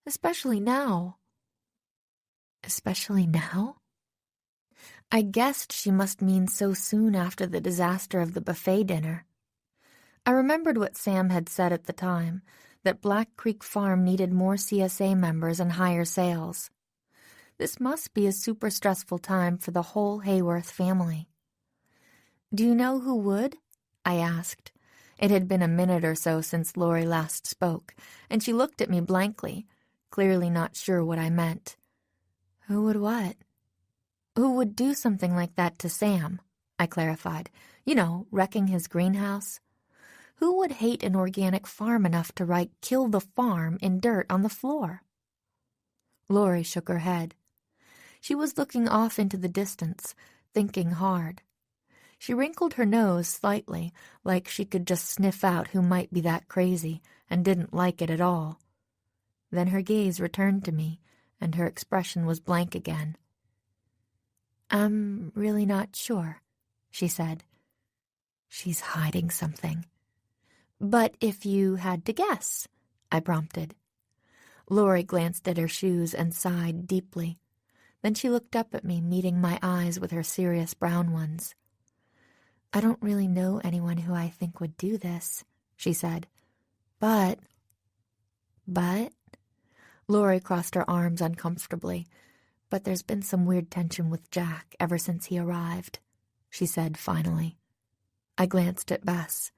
especially now." "Especially now?" I guessed she must mean so soon after the disaster of the buffet dinner. I remembered what Sam had said at the time, that Black Creek Farm needed more CSA members and higher sales. This must be a super stressful time for the whole Heyworth family. "Do you know who would?" I asked. It had been a minute or so since Lori last spoke, and she looked at me blankly, clearly not sure what I meant. "Who would what?" "Who would do something like that to Sam?" I clarified. "You know, wrecking his greenhouse. Who would hate an organic farm enough to write 'Kill the farm' in dirt on the floor?" Lori shook her head. She was looking off into the distance, thinking hard. She wrinkled her nose slightly, like she could just sniff out who might be that crazy and didn't like it at all. Then her gaze returned to me, and her expression was blank again. "I'm really not sure," she said. "She's hiding something." "But if you had to guess," I prompted. Lori glanced at her shoes and sighed deeply. Then she looked up at me, meeting my eyes with her serious brown ones. "I don't really know anyone who I think would do this," she said. But... Lori crossed her arms uncomfortably. But there's been some weird tension with Jack ever since he arrived, she said finally. I glanced at Bess.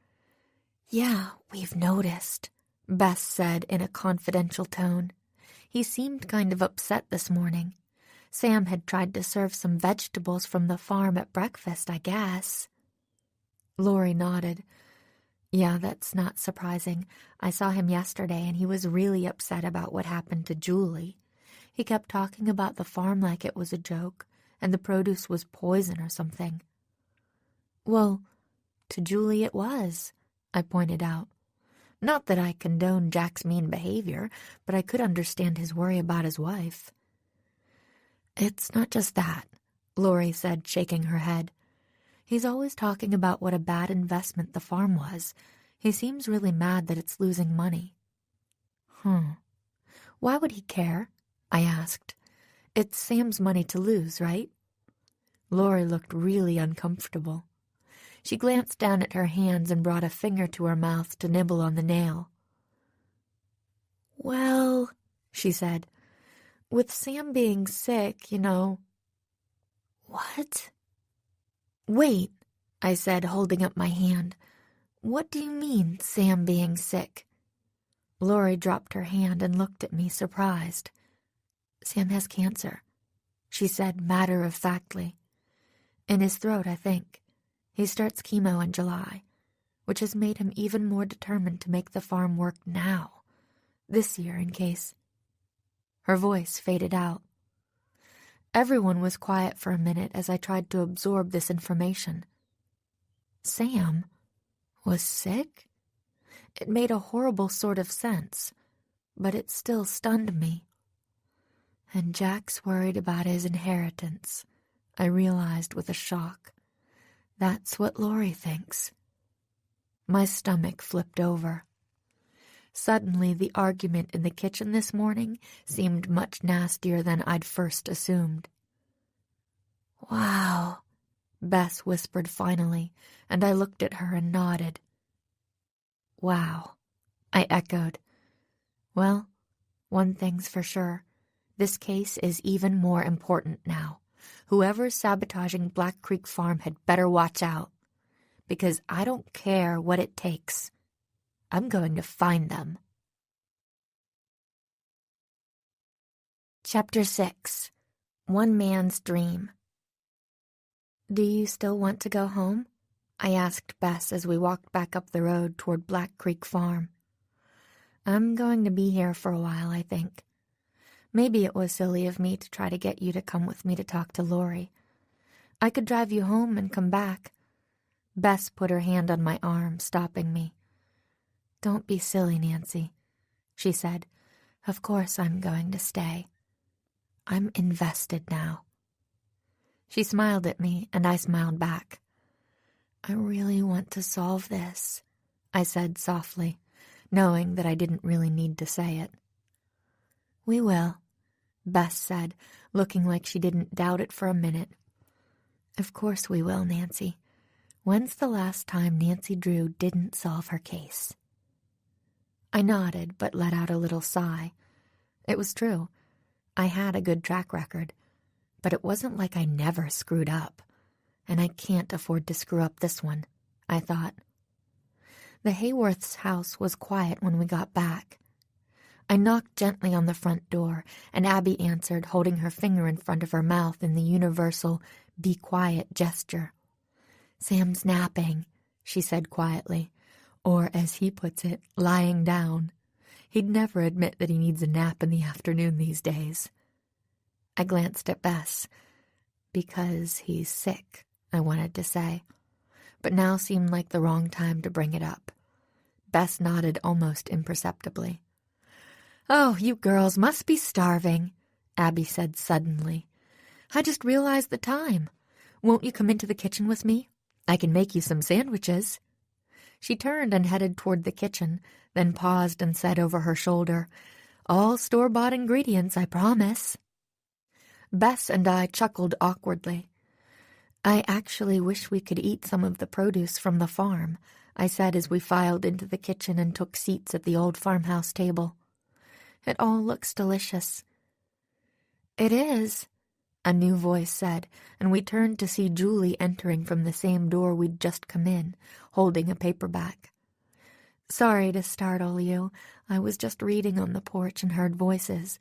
Yeah, we've noticed, Bess said in a confidential tone. He seemed kind of upset this morning. Sam had tried to serve some vegetables from the farm at breakfast, I guess. Lori nodded. Yeah, that's not surprising. I saw him yesterday and he was really upset about what happened to Julie. He kept talking about the farm like it was a joke, and the produce was poison or something. Well, to Julie it was, I pointed out. Not that I condone Jack's mean behavior, but I could understand his worry about his wife. It's not just that, Lori said, shaking her head. He's always talking about what a bad investment the farm was. He seems really mad that it's losing money. Why would he care? I asked. It's Sam's money to lose, right? Lori looked really uncomfortable. She glanced down at her hands and brought a finger to her mouth to nibble on the nail. Well, she said, with Sam being sick, you know. What? Wait, I said, holding up my hand. What do you mean, Sam being sick? Lori dropped her hand and looked at me, surprised. Sam has cancer, she said matter-of-factly. In his throat, I think. He starts chemo in July, which has made him even more determined to make the farm work now, this year in case. Her voice faded out. Everyone was quiet for a minute as I tried to absorb this information. Sam was sick? It made a horrible sort of sense, but it still stunned me. And Jack's worried about his inheritance, I realized with a shock. That's what Lori thinks. My stomach flipped over. Suddenly, the argument in the kitchen this morning seemed much nastier than I'd first assumed. Wow, Bess whispered finally, and I looked at her and nodded. Wow, I echoed. Well, one thing's for sure. This case is even more important now. Whoever's sabotaging Black Creek Farm had better watch out. Because I don't care what it takes. I'm going to find them. Chapter 6. One Man's Dream. Do you still want to go home? I asked Bess as we walked back up the road toward Black Creek Farm. I'm going to be here for a while, I think. Maybe it was silly of me to try to get you to come with me to talk to Lori. I could drive you home and come back. Bess put her hand on my arm, stopping me. Don't be silly, Nancy, she said. Of course I'm going to stay. I'm invested now. She smiled at me, and I smiled back. I really want to solve this, I said softly, knowing that I didn't really need to say it. We will, Bess said, looking like she didn't doubt it for a minute. Of course we will, Nancy. When's the last time Nancy Drew didn't solve her case? I nodded, but let out a little sigh. It was true. I had a good track record, but it wasn't like I never screwed up. And I can't afford to screw up this one, I thought. The Heyworth's house was quiet when we got back. I knocked gently on the front door, and Abby answered, holding her finger in front of her mouth in the universal be quiet gesture. Sam's napping, she said quietly, or as he puts it, lying down. He'd never admit that he needs a nap in the afternoon these days. I glanced at Bess. Because he's sick, I wanted to say, but now seemed like the wrong time to bring it up. Bess nodded almost imperceptibly. Oh, you girls must be starving, Abby said suddenly. I just realized the time. Won't you come into the kitchen with me? I can make you some sandwiches. She turned and headed toward the kitchen, then paused and said over her shoulder, All store-bought ingredients, I promise. Bess and I chuckled awkwardly. I actually wish we could eat some of the produce from the farm, I said as we filed into the kitchen and took seats at the old farmhouse table. It all looks delicious. It is, a new voice said, and we turned to see Julie entering from the same door we'd just come in, holding a paperback. Sorry to startle you. I was just reading on the porch and heard voices.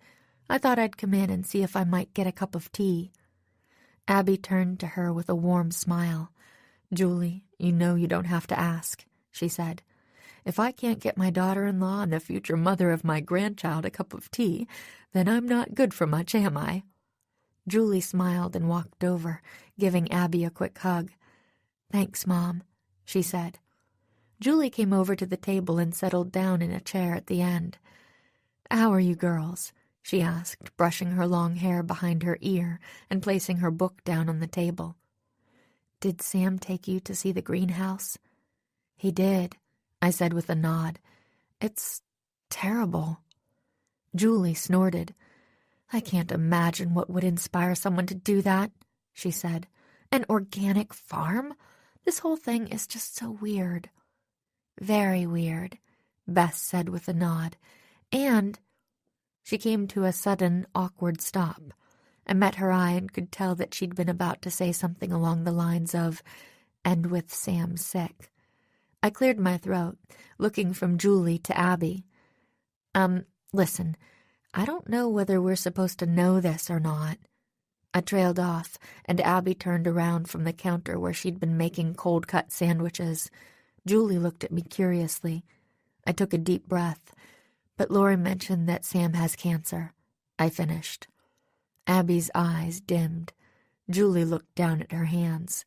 I thought I'd come in and see if I might get a cup of tea. Abby turned to her with a warm smile. Julie, you know you don't have to ask, she said. If I can't get my daughter-in-law and the future mother of my grandchild a cup of tea, then I'm not good for much, am I? Julie smiled and walked over, giving Abby a quick hug. Thanks, Mom, she said. Julie came over to the table and settled down in a chair at the end. How are you girls? She asked, brushing her long hair behind her ear and placing her book down on the table. Did Sam take you to see the greenhouse? He did, I said with a nod. It's terrible. Julie snorted. I can't imagine what would inspire someone to do that, she said. An organic farm? This whole thing is just so weird. Very weird, Bess said with a nod. And she came to a sudden, awkward stop. I met her eye and could tell that she'd been about to say something along the lines of, and with Sam sick. I cleared my throat, looking from Julie to Abby. Listen, I don't know whether we're supposed to know this or not. I trailed off, and Abby turned around from the counter where she'd been making cold-cut sandwiches. Julie looked at me curiously. I took a deep breath. But Lori mentioned that Sam has cancer. I finished. Abby's eyes dimmed. Julie looked down at her hands.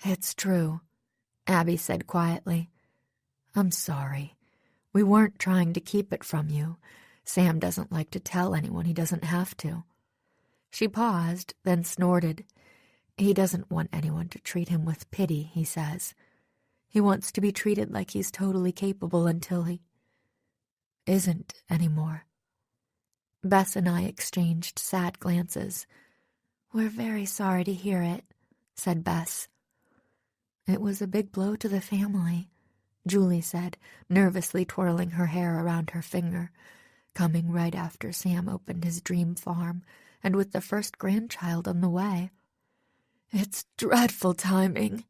It's true, Abby said quietly. I'm sorry. We weren't trying to keep it from you. Sam doesn't like to tell anyone he doesn't have to. She paused, then snorted. He doesn't want anyone to treat him with pity, he says. He wants to be treated like he's totally capable until he isn't anymore. Bess and I exchanged sad glances. We're very sorry to hear it, said Bess. It was a big blow to the family, Julie said, nervously twirling her hair around her finger, coming right after Sam opened his dream farm and with the first grandchild on the way. It's dreadful timing,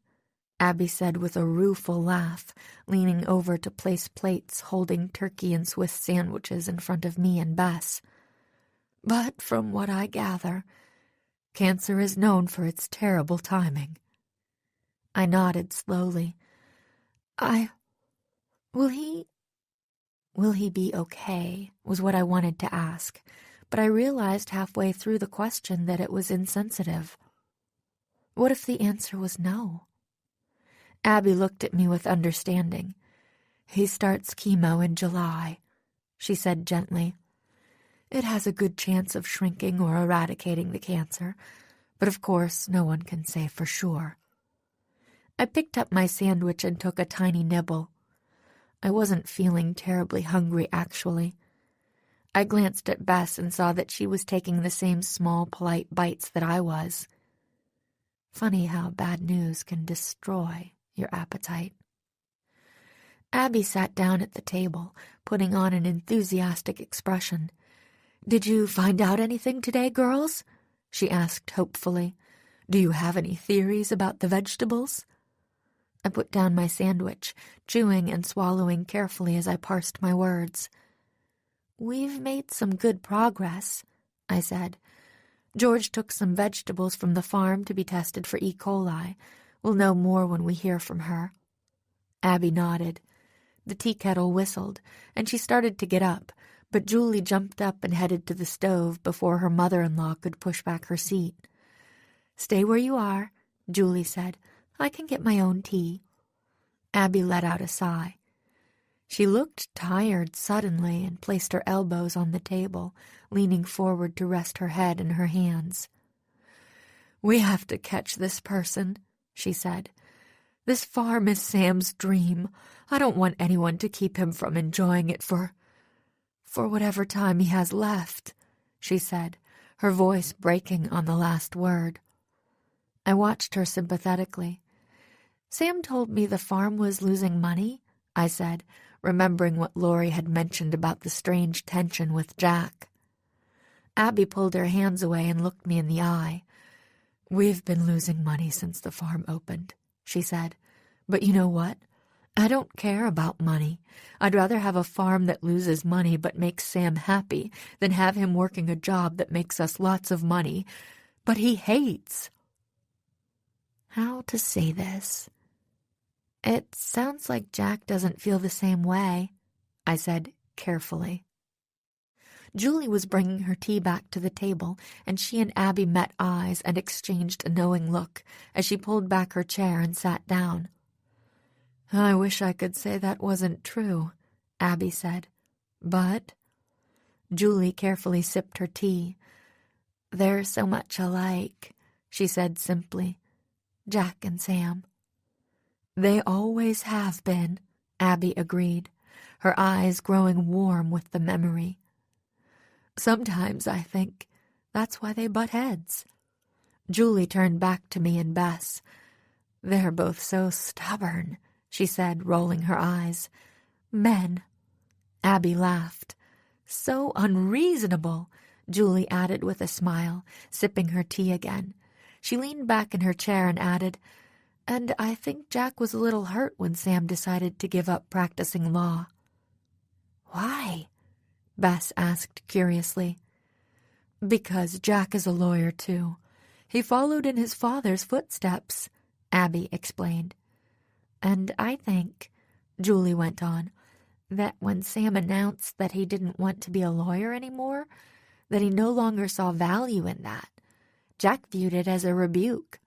Abby said with a rueful laugh, leaning over to place plates holding turkey and Swiss sandwiches in front of me and Bess. But from what I gather, cancer is known for its terrible timing. I nodded slowly. Will he be okay, was what I wanted to ask, but I realized halfway through the question that it was insensitive. What if the answer was no? Abby looked at me with understanding. He starts chemo in July, she said gently. It has a good chance of shrinking or eradicating the cancer, but of course no one can say for sure. I picked up my sandwich and took a tiny nibble. I wasn't feeling terribly hungry, actually. I glanced at Bess and saw that she was taking the same small, polite bites that I was. Funny how bad news can destroy your appetite. Abby sat down at the table, putting on an enthusiastic expression. Did you find out anything today, girls? She asked hopefully. Do you have any theories about the vegetables? I put down my sandwich, chewing and swallowing carefully as I parsed my words. We've made some good progress, I said. George took some vegetables from the farm to be tested for E. coli. We'll know more when we hear from her. Abby nodded. The tea kettle whistled, and she started to get up, but Julie jumped up and headed to the stove before her mother-in-law could push back her seat. Stay where you are, Julie said. I can get my own tea. Abby let out a sigh. She looked tired suddenly and placed her elbows on the table, leaning forward to rest her head in her hands. We have to catch this person, she said. This farm is Sam's dream. I don't want anyone to keep him from enjoying it for whatever time he has left, she said, her voice breaking on the last word. I watched her sympathetically. Sam told me the farm was losing money, I said, remembering what Lori had mentioned about the strange tension with Jack. Abby pulled her hands away and looked me in the eye. "We've been losing money since the farm opened," she said. "But you know what? I don't care about money. I'd rather have a farm that loses money but makes Sam happy than have him working a job that makes us lots of money, but he hates." How to say this? "It sounds like Jack doesn't feel the same way," I said carefully. Julie was bringing her tea back to the table, and she and Abby met eyes and exchanged a knowing look as she pulled back her chair and sat down. "I wish I could say that wasn't true," Abby said. "But—" Julie carefully sipped her tea. "They're so much alike," she said simply. "Jack and Sam." "They always have been," Abby agreed, her eyes growing warm with the memory. "Sometimes I think that's why they butt heads." Julie turned back to me and Bess. "They're both so stubborn," she said, rolling her eyes. "Men." Abby laughed. "So unreasonable," Julie added with a smile, sipping her tea again. She leaned back in her chair and added, "And I think Jack was a little hurt when Sam decided to give up practicing law." "Why?" Bess asked curiously. "Because Jack is a lawyer, too. He followed in his father's footsteps," Abby explained. "And I think," Julie went on, "that when Sam announced that he didn't want to be a lawyer anymore, that he no longer saw value in that, Jack viewed it as a rebuke."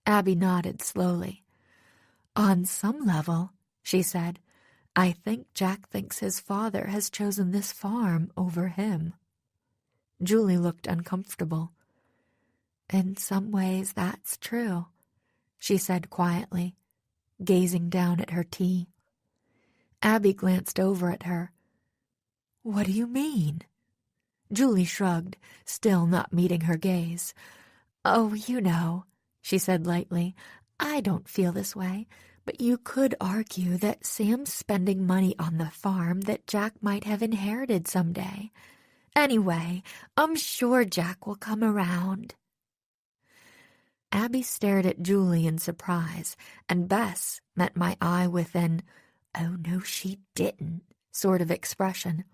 Abby nodded slowly. "On some level," she said, "I think Jack thinks his father has chosen this farm over him." Julie looked uncomfortable. "In some ways that's true," she said quietly, gazing down at her tea. Abby glanced over at her. "What do you mean?" Julie shrugged, still not meeting her gaze. "Oh, you know," she said lightly, "I don't feel this way, but you could argue that Sam's spending money on the farm that Jack might have inherited someday. Anyway, I'm sure Jack will come around." Abby stared at Julie in surprise, and Bess met my eye with an "oh no she didn't" sort of expression.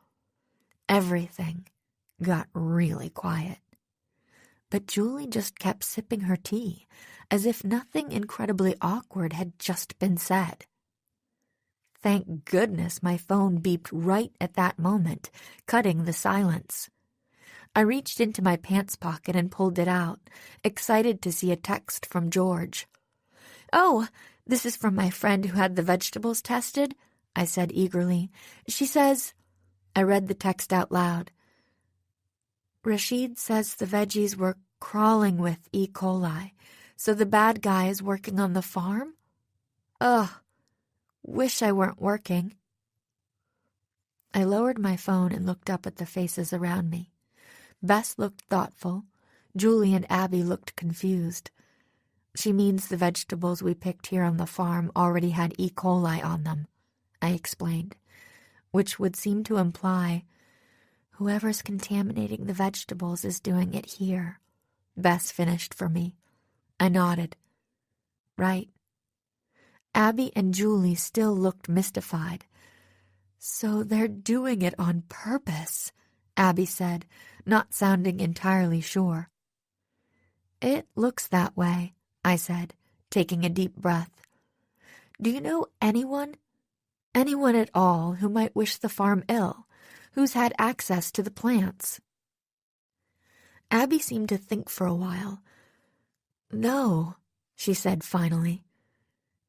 Everything got really quiet. But Julie just kept sipping her tea, as if nothing incredibly awkward had just been said. Thank goodness my phone beeped right at that moment, cutting the silence. I reached into my pants pocket and pulled it out, excited to see a text from George. "Oh, this is from my friend who had the vegetables tested," I said eagerly. "She says—" I read the text out loud. "Rashid says the veggies were crawling with E. coli, so the bad guy is working on the farm? Ugh, wish I weren't working." I lowered my phone and looked up at the faces around me. Bess looked thoughtful. Julie and Abby looked confused. "She means the vegetables we picked here on the farm already had E. coli on them," I explained, which would seem to imply whoever's contaminating the vegetables is doing it here. Bess finished for me. I nodded. "Right." Abby and Julie still looked mystified. "So they're doing it on purpose," Abby said, not sounding entirely sure. "It looks that way," I said, taking a deep breath. "Do you know anyone at all who might wish the farm ill, who's had access to the plants?" Abby seemed to think for a while. "No," she said finally.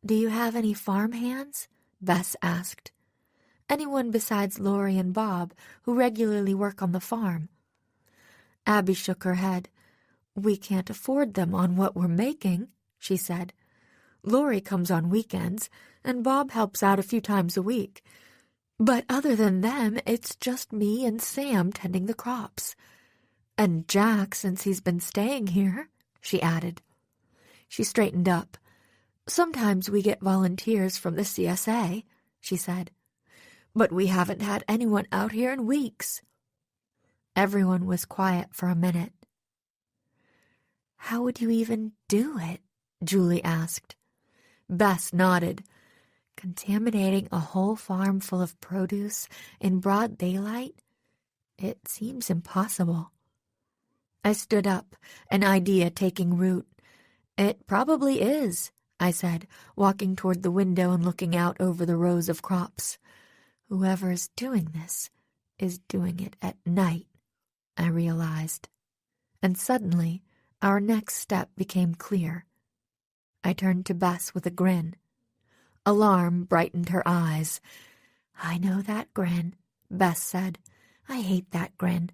"Do you have any farm hands?" Bess asked. "Anyone besides Lori and Bob who regularly work on the farm?" Abby shook her head. "We can't afford them on what we're making," she said. "Lori comes on weekends, and Bob helps out a few times a week. But other than them, it's just me and Sam tending the crops. And Jack, since he's been staying here," she added. She straightened up. "Sometimes we get volunteers from the CSA," she said. "But we haven't had anyone out here in weeks." Everyone was quiet for a minute. "How would you even do it?" Julie asked. Bess nodded. "Contaminating a whole farm full of produce in broad daylight? It seems impossible." I stood up, an idea taking root. "It probably is," I said, walking toward the window and looking out over the rows of crops. "Whoever's doing this is doing it at night," I realized. And suddenly, our next step became clear. I turned to Bess with a grin. Alarm brightened her eyes. "I know that grin," Bess said. "I hate that grin.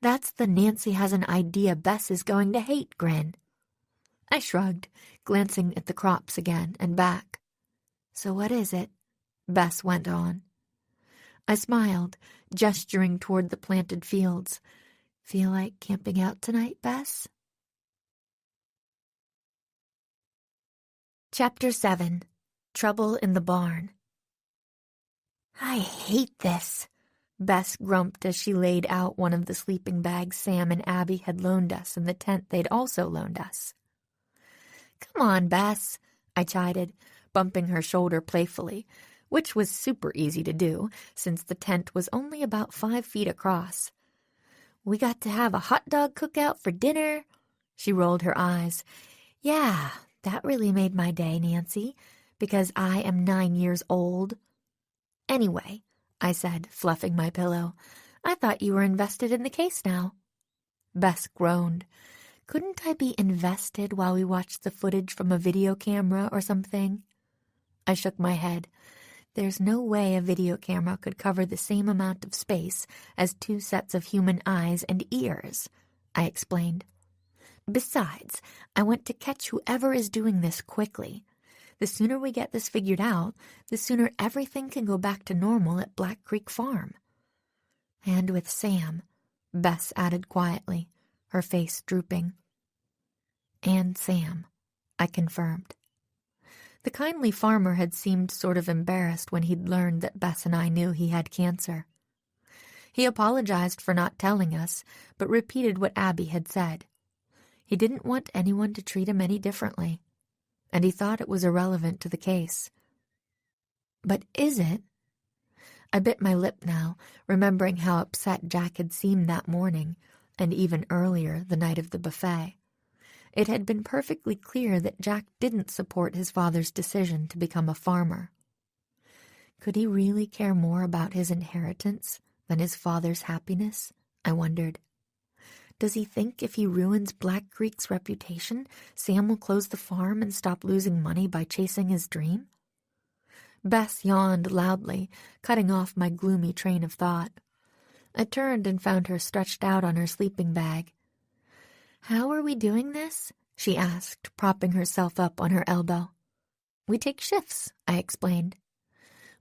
That's the Nancy has an idea Bess is going to hate grin." I shrugged, glancing at the crops again and back. "So what is it?" Bess went on. I smiled, gesturing toward the planted fields. "Feel like camping out tonight, Bess?" Chapter 7. Trouble in the Barn. "I hate this," Bess grumped as she laid out one of the sleeping bags Sam and Abby had loaned us in the tent they'd also loaned us. "Come on, Bess," I chided, bumping her shoulder playfully, which was super easy to do since the tent was only about 5 feet across. "We got to have a hot dog cookout for dinner." She rolled her eyes. "Yeah, that really made my day, Nancy, because I am 9 years old." "Anyway," I said, fluffing my pillow, "I thought you were invested in the case now." Bess groaned. "Couldn't I be invested while we watched the footage from a video camera or something?" I shook my head. "There's no way a video camera could cover the same amount of space as 2 sets of human eyes and ears," I explained. "Besides, I want to catch whoever is doing this quickly. The sooner we get this figured out, the sooner everything can go back to normal at Black Creek Farm." "And with Sam," Bess added quietly, her face drooping. "And Sam," I confirmed. The kindly farmer had seemed sort of embarrassed when he'd learned that Bess and I knew he had cancer. He apologized for not telling us, but repeated what Abby had said. He didn't want anyone to treat him any differently, and he thought it was irrelevant to the case. But is it? I bit my lip now, remembering how upset Jack had seemed that morning, and even earlier, the night of the buffet. It had been perfectly clear that Jack didn't support his father's decision to become a farmer. Could he really care more about his inheritance than his father's happiness? I wondered. Does he think if he ruins Black Creek's reputation, Sam will close the farm and stop losing money by chasing his dream? Bess yawned loudly, cutting off my gloomy train of thought. I turned and found her stretched out on her sleeping bag. "How are we doing this?" she asked, propping herself up on her elbow. "We take shifts," I explained.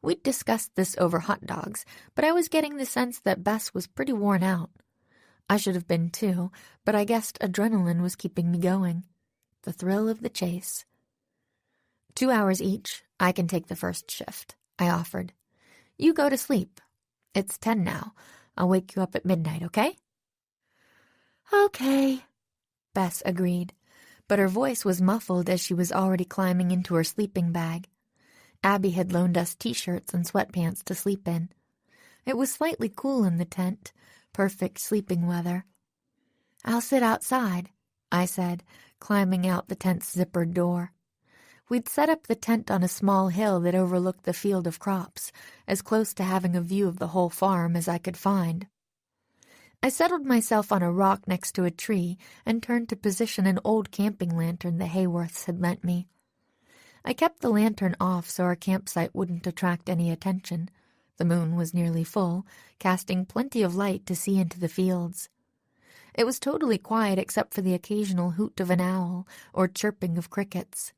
We'd discussed this over hot dogs, but I was getting the sense that Bess was pretty worn out. I should have been too, but I guessed adrenaline was keeping me going. The thrill of the chase. 2 hours each. I can take the first shift, I offered. You go to sleep. It's 10 now. I'll wake you up at midnight, okay? Okay, Bess agreed, but her voice was muffled as she was already climbing into her sleeping bag. Abby had loaned us t-shirts and sweatpants to sleep in. It was slightly cool in the tent, perfect sleeping weather. "I'll sit outside," I said, climbing out the tent's zippered door. We'd set up the tent on a small hill that overlooked the field of crops, as close to having a view of the whole farm as I could find. I settled myself on a rock next to a tree and turned to position an old camping lantern the Heyworths had lent me. I kept the lantern off so our campsite wouldn't attract any attention. The moon was nearly full, casting plenty of light to see into the fields. It was totally quiet except for the occasional hoot of an owl or chirping of crickets.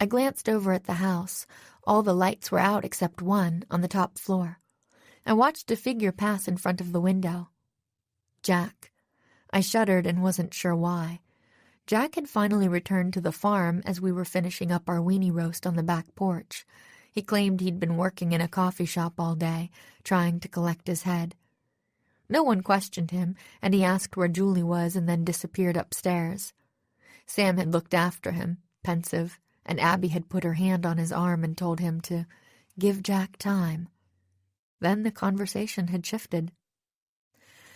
I glanced over at the house. All the lights were out except one, on the top floor. I watched a figure pass in front of the window. Jack. I shuddered and wasn't sure why. Jack had finally returned to the farm as we were finishing up our weenie roast on the back porch. He claimed he'd been working in a coffee shop all day, trying to collect his head. No one questioned him, and he asked where Julie was and then disappeared upstairs. Sam had looked after him, pensive, and Abby had put her hand on his arm and told him to give Jack time. Then the conversation had shifted.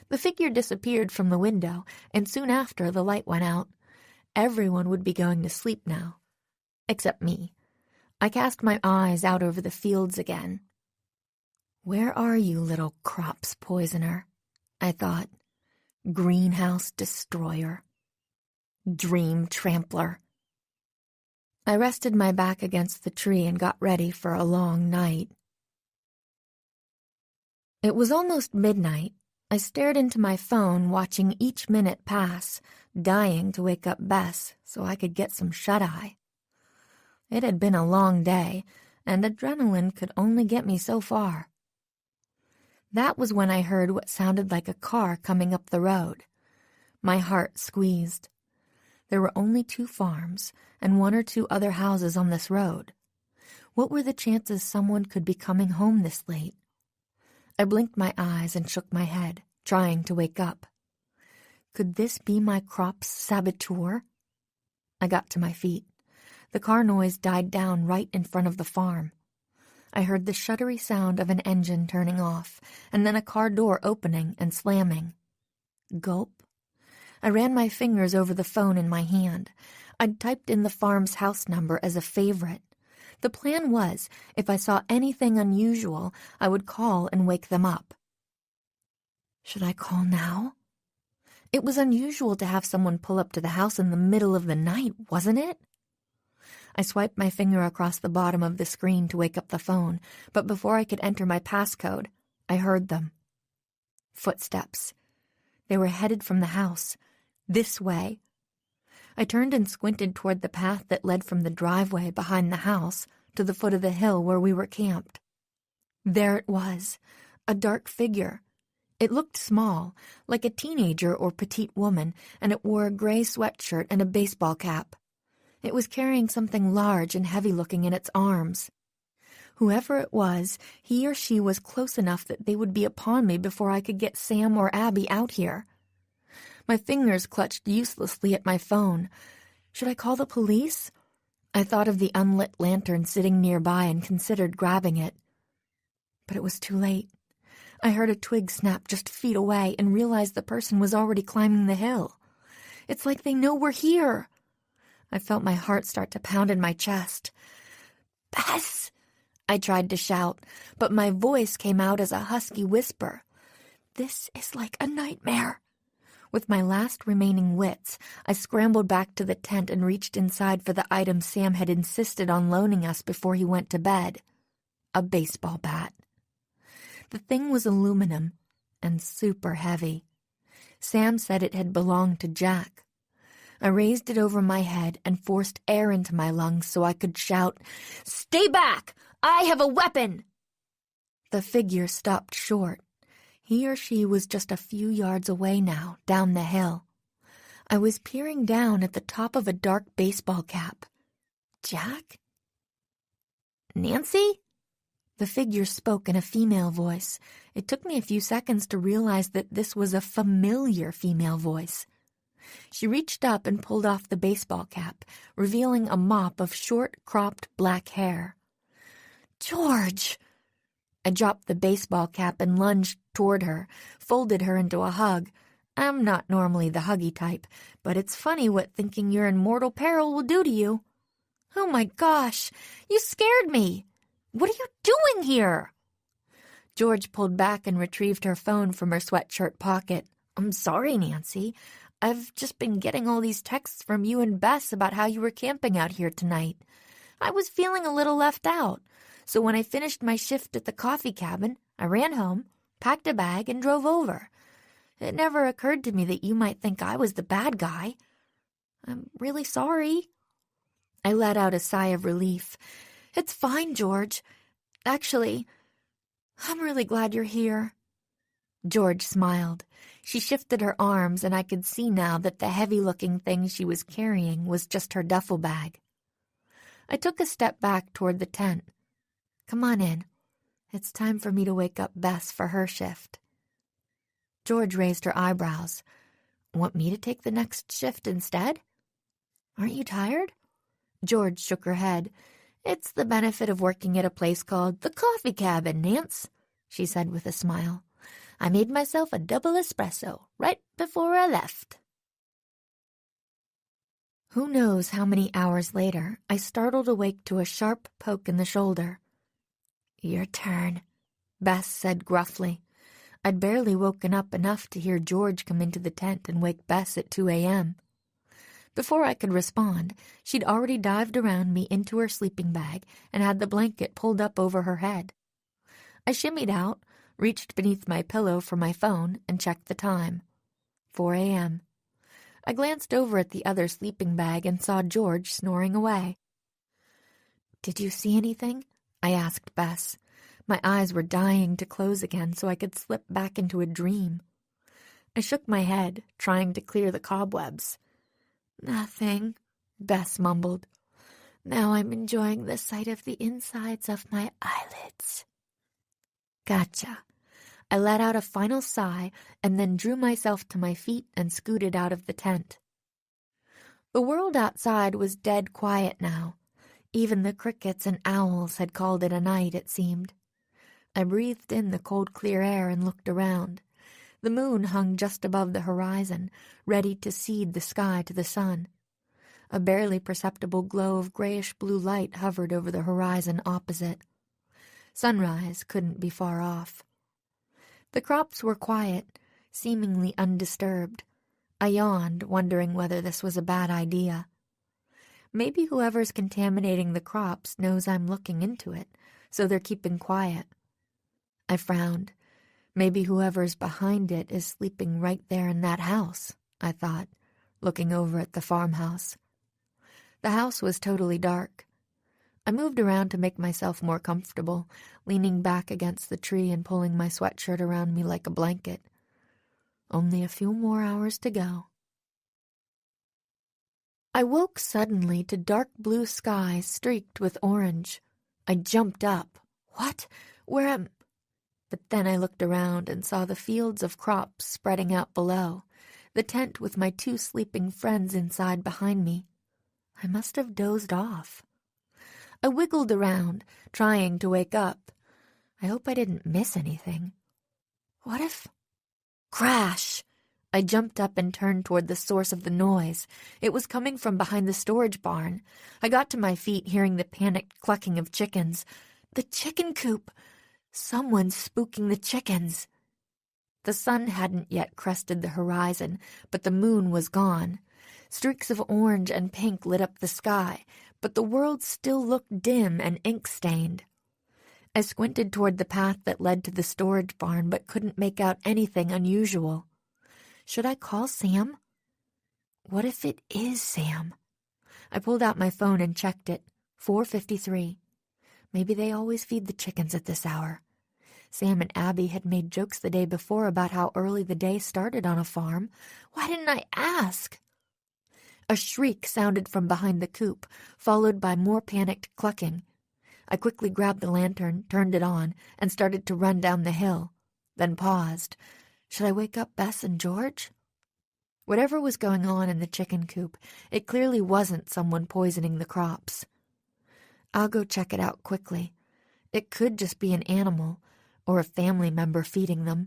The figure disappeared from the window, and soon after the light went out. Everyone would be going to sleep now, except me. I cast my eyes out over the fields again. Where are you, little crops poisoner? I thought. Greenhouse destroyer. Dream trampler. I rested my back against the tree and got ready for a long night. It was almost midnight. I stared into my phone, watching each minute pass, dying to wake up Bess so I could get some shut-eye. It had been a long day, and adrenaline could only get me so far. That was when I heard what sounded like a car coming up the road. My heart squeezed. There were only 2 farms and 1 or 2 other houses on this road. What were the chances someone could be coming home this late? I blinked my eyes and shook my head, trying to wake up. Could this be my crop's saboteur? I got to my feet. The car noise died down right in front of the farm. I heard the shuddery sound of an engine turning off, and then a car door opening and slamming. Gulp. I ran my fingers over the phone in my hand. I'd typed in the farm's house number as a favorite. The plan was, if I saw anything unusual, I would call and wake them up. Should I call now? It was unusual to have someone pull up to the house in the middle of the night, wasn't it? I swiped my finger across the bottom of the screen to wake up the phone, but before I could enter my passcode, I heard them. Footsteps. They were headed from the house. This way. I turned and squinted toward the path that led from the driveway behind the house to the foot of the hill where we were camped. There it was, a dark figure. It looked small, like a teenager or petite woman, and it wore a gray sweatshirt and a baseball cap. It was carrying something large and heavy-looking in its arms. Whoever it was, he or she was close enough that they would be upon me before I could get Sam or Abby out here. My fingers clutched uselessly at my phone. Should I call the police? I thought of the unlit lantern sitting nearby and considered grabbing it. But it was too late. I heard a twig snap just feet away and realized the person was already climbing the hill. It's like they know we're here. I felt my heart start to pound in my chest. Bess! I tried to shout, but my voice came out as a husky whisper. This is like a nightmare. With my last remaining wits, I scrambled back to the tent and reached inside for the item Sam had insisted on loaning us before he went to bed. A baseball bat. The thing was aluminum and super heavy. Sam said it had belonged to Jack. I raised it over my head and forced air into my lungs so I could shout, "Stay back! I have a weapon!" The figure stopped short. He or she was just a few yards away now, down the hill. I was peering down at the top of a dark baseball cap. Jack? Nancy? The figure spoke in a female voice. It took me a few seconds to realize that this was a familiar female voice. She reached up and pulled off the baseball cap, revealing a mop of short, cropped black hair. George! I dropped the baseball cap and lunged toward her, folded her into a hug. I'm not normally the huggy type, but it's funny what thinking you're in mortal peril will do to you. Oh my gosh, you scared me! What are you doing here? George pulled back and retrieved her phone from her sweatshirt pocket. I'm sorry, Nancy. I've just been getting all these texts from you and Bess about how you were camping out here tonight. I was feeling a little left out, so when I finished my shift at the coffee cabin, I ran home, packed a bag, and drove over. It never occurred to me that you might think I was the bad guy. I'm really sorry. I let out a sigh of relief. It's fine, George. Actually, I'm really glad you're here. George smiled. She shifted her arms, and I could see now that the heavy-looking thing she was carrying was just her duffel bag. I took a step back toward the tent. Come on in. It's time for me to wake up Bess for her shift. George raised her eyebrows. Want me to take the next shift instead? Aren't you tired? George shook her head. It's the benefit of working at a place called the Coffee Cabin, Nance, she said with a smile. I made myself a double espresso right before I left. Who knows how many hours later, I startled awake to a sharp poke in the shoulder. Your turn, Bess said gruffly. I'd barely woken up enough to hear George come into the tent and wake Bess at 2 a.m. Before I could respond, she'd already dived around me into her sleeping bag and had the blanket pulled up over her head. I shimmied out, reached beneath my pillow for my phone, and checked the time. 4 a.m. I glanced over at the other sleeping bag and saw George snoring away. Did you see anything? I asked Bess. My eyes were dying to close again so I could slip back into a dream. I shook my head, trying to clear the cobwebs. Nothing, Bess mumbled. Now I'm enjoying the sight of the insides of my eyelids. Gotcha. I let out a final sigh and then drew myself to my feet and scooted out of the tent. The world outside was dead quiet now. Even the crickets and owls had called it a night, it seemed. I breathed in the cold, clear air and looked around. The moon hung just above the horizon, ready to cede the sky to the sun. A barely perceptible glow of grayish-blue light hovered over the horizon opposite. Sunrise couldn't be far off. The crops were quiet, seemingly undisturbed. I yawned, wondering whether this was a bad idea. Maybe whoever's contaminating the crops knows I'm looking into it, so they're keeping quiet. I frowned. Maybe whoever's behind it is sleeping right there in that house, I thought, looking over at the farmhouse. The house was totally dark. I moved around to make myself more comfortable, leaning back against the tree and pulling my sweatshirt around me like a blanket. Only a few more hours to go. I woke suddenly to dark blue sky streaked with orange. I jumped up. What? Where am... But then I looked around and saw the fields of crops spreading out below, the tent with my 2 sleeping friends inside behind me. I must have dozed off. I wiggled around, trying to wake up. I hope I didn't miss anything. What if... Crash! I jumped up and turned toward the source of the noise. It was coming from behind the storage barn. I got to my feet, hearing the panicked clucking of chickens. The chicken coop! Someone's spooking the chickens. The sun hadn't yet crested the horizon, but the moon was gone. Streaks of orange and pink lit up the sky, but the world still looked dim and ink-stained. I squinted toward the path that led to the storage barn, but couldn't make out anything unusual. Should I call Sam? What if it is Sam? I pulled out my phone and checked it. 4:53. Maybe they always feed the chickens at this hour. Sam and Abby had made jokes the day before about how early the day started on a farm. Why didn't I ask? A shriek sounded from behind the coop, followed by more panicked clucking. I quickly grabbed the lantern, turned it on, and started to run down the hill, then paused. Should I wake up Bess and George? Whatever was going on in the chicken coop, it clearly wasn't someone poisoning the crops. I'll go check it out quickly. It could just be an animal, or a family member feeding them.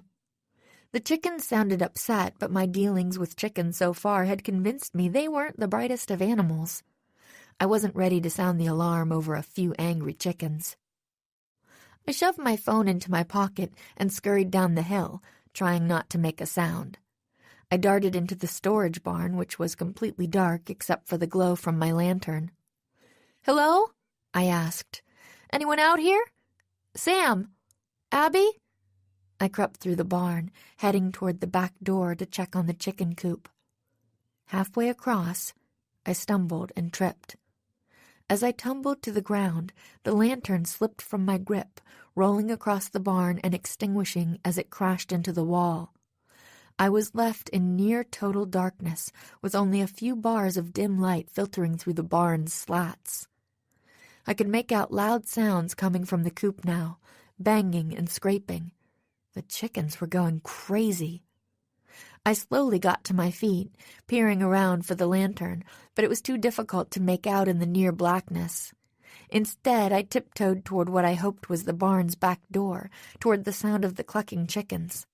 The chickens sounded upset, but my dealings with chickens so far had convinced me they weren't the brightest of animals. I wasn't ready to sound the alarm over a few angry chickens. I shoved my phone into my pocket and scurried down the hill, trying not to make a sound. I darted into the storage barn, which was completely dark except for the glow from my lantern. "Hello?" I asked. "Anyone out here? Sam? Abby?" I crept through the barn, heading toward the back door to check on the chicken coop. Halfway across, I stumbled and tripped. As I tumbled to the ground, the lantern slipped from my grip, rolling across the barn and extinguishing as it crashed into the wall. I was left in near total darkness, with only a few bars of dim light filtering through the barn's slats. I could make out loud sounds coming from the coop now, banging and scraping. The chickens were going crazy. I slowly got to my feet, peering around for the lantern, but it was too difficult to make out in the near blackness. Instead, I tiptoed toward what I hoped was the barn's back door, toward the sound of the clucking chickens.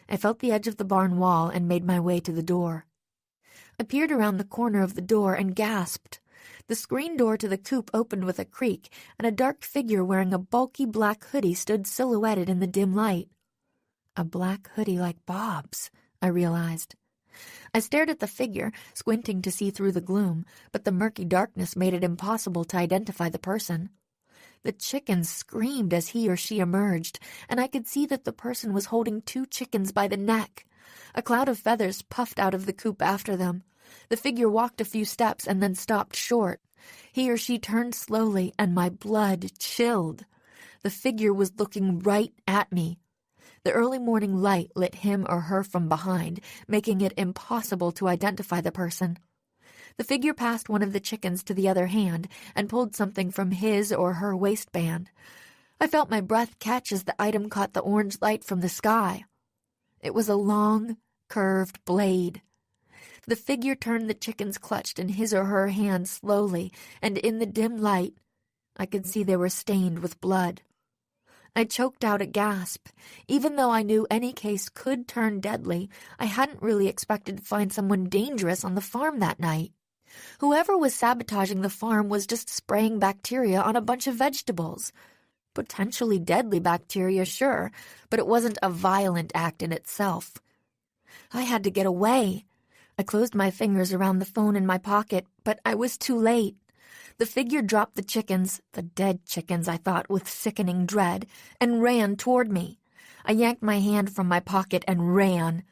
I felt the edge of the barn wall and made my way to the door. I peered around the corner of the door and gasped. The screen door to the coop opened with a creak, and a dark figure wearing a bulky black hoodie stood silhouetted in the dim light. A black hoodie like Bob's, I realized. I stared at the figure, squinting to see through the gloom, but the murky darkness made it impossible to identify the person. The chickens screamed as he or she emerged, and I could see that the person was holding 2 chickens by the neck. A cloud of feathers puffed out of the coop after them. The figure walked a few steps and then stopped short. He or she turned slowly, and my blood chilled. The figure was looking right at me. The early morning light lit him or her from behind, making it impossible to identify the person. The figure passed one of the chickens to the other hand and pulled something from his or her waistband. I felt my breath catch as the item caught the orange light from the sky. It was a long, curved blade. The figure turned the chickens clutched in his or her hand slowly, and in the dim light, I could see they were stained with blood. I choked out a gasp. Even though I knew any case could turn deadly, I hadn't really expected to find someone dangerous on the farm that night. Whoever was sabotaging the farm was just spraying bacteria on a bunch of vegetables. Potentially deadly bacteria, sure, but it wasn't a violent act in itself. I had to get away. I closed my fingers around the phone in my pocket, but I was too late. The figure dropped the chickens, the dead chickens I thought with sickening dread, and ran toward me. I yanked my hand from my pocket and ran.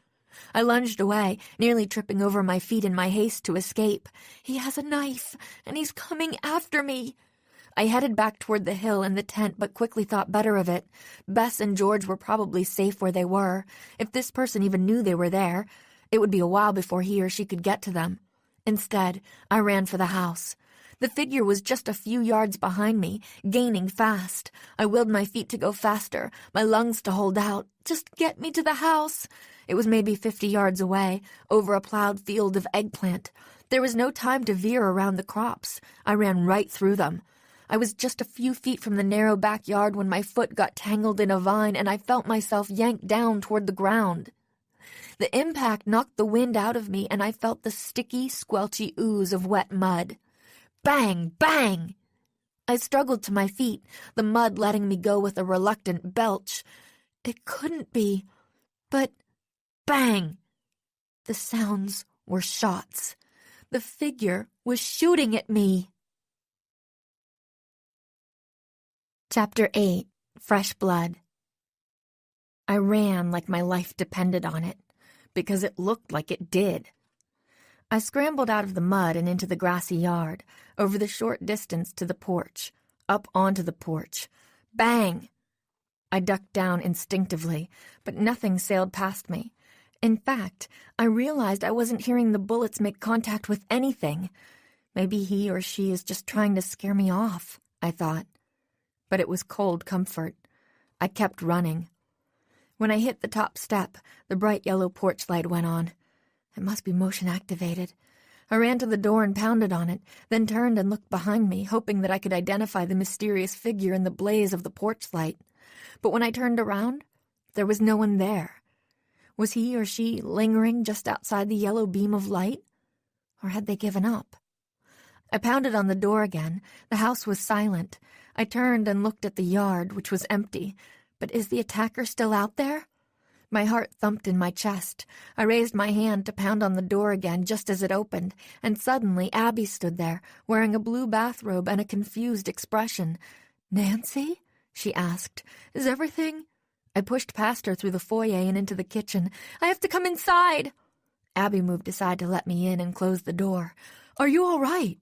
I lunged away, nearly tripping over my feet in my haste to escape. He has a knife, and he's coming after me. I headed back toward the hill and the tent, but quickly thought better of it. Bess and George were probably safe where they were. If this person even knew they were there, it would be a while before he or she could get to them. Instead, I ran for the house. The figure was just a few yards behind me, gaining fast. I willed my feet to go faster, my lungs to hold out. Just get me to the house. It was maybe 50 yards away, over a plowed field of eggplant. There was no time to veer around the crops. I ran right through them. I was just a few feet from the narrow backyard when my foot got tangled in a vine and I felt myself yanked down toward the ground. The impact knocked the wind out of me and I felt the sticky, squelchy ooze of wet mud. Bang! Bang! I struggled to my feet, the mud letting me go with a reluctant belch. It couldn't be, but bang! The sounds were shots. The figure was shooting at me. Chapter 8. Fresh Blood. I ran like my life depended on it, because it looked like it did. I scrambled out of the mud and into the grassy yard, over the short distance to the porch, up onto the porch. Bang! I ducked down instinctively, but nothing sailed past me. In fact, I realized I wasn't hearing the bullets make contact with anything. Maybe he or she is just trying to scare me off, I thought. But it was cold comfort. I kept running. When I hit the top step, the bright yellow porch light went on. It must be motion-activated. I ran to the door and pounded on it, then turned and looked behind me, hoping that I could identify the mysterious figure in the blaze of the porch light. But when I turned around, there was no one there. Was he or she lingering just outside the yellow beam of light? Or had they given up? I pounded on the door again. The house was silent. I turned and looked at the yard, which was empty. But is the attacker still out there? My heart thumped in my chest. I raised my hand to pound on the door again just as it opened, and suddenly Abby stood there, wearing a blue bathrobe and a confused expression. "Nancy?" she asked. "Is everything—" I pushed past her through the foyer and into the kitchen. "I have to come inside!" Abby moved aside to let me in and closed the door. "Are you all right?"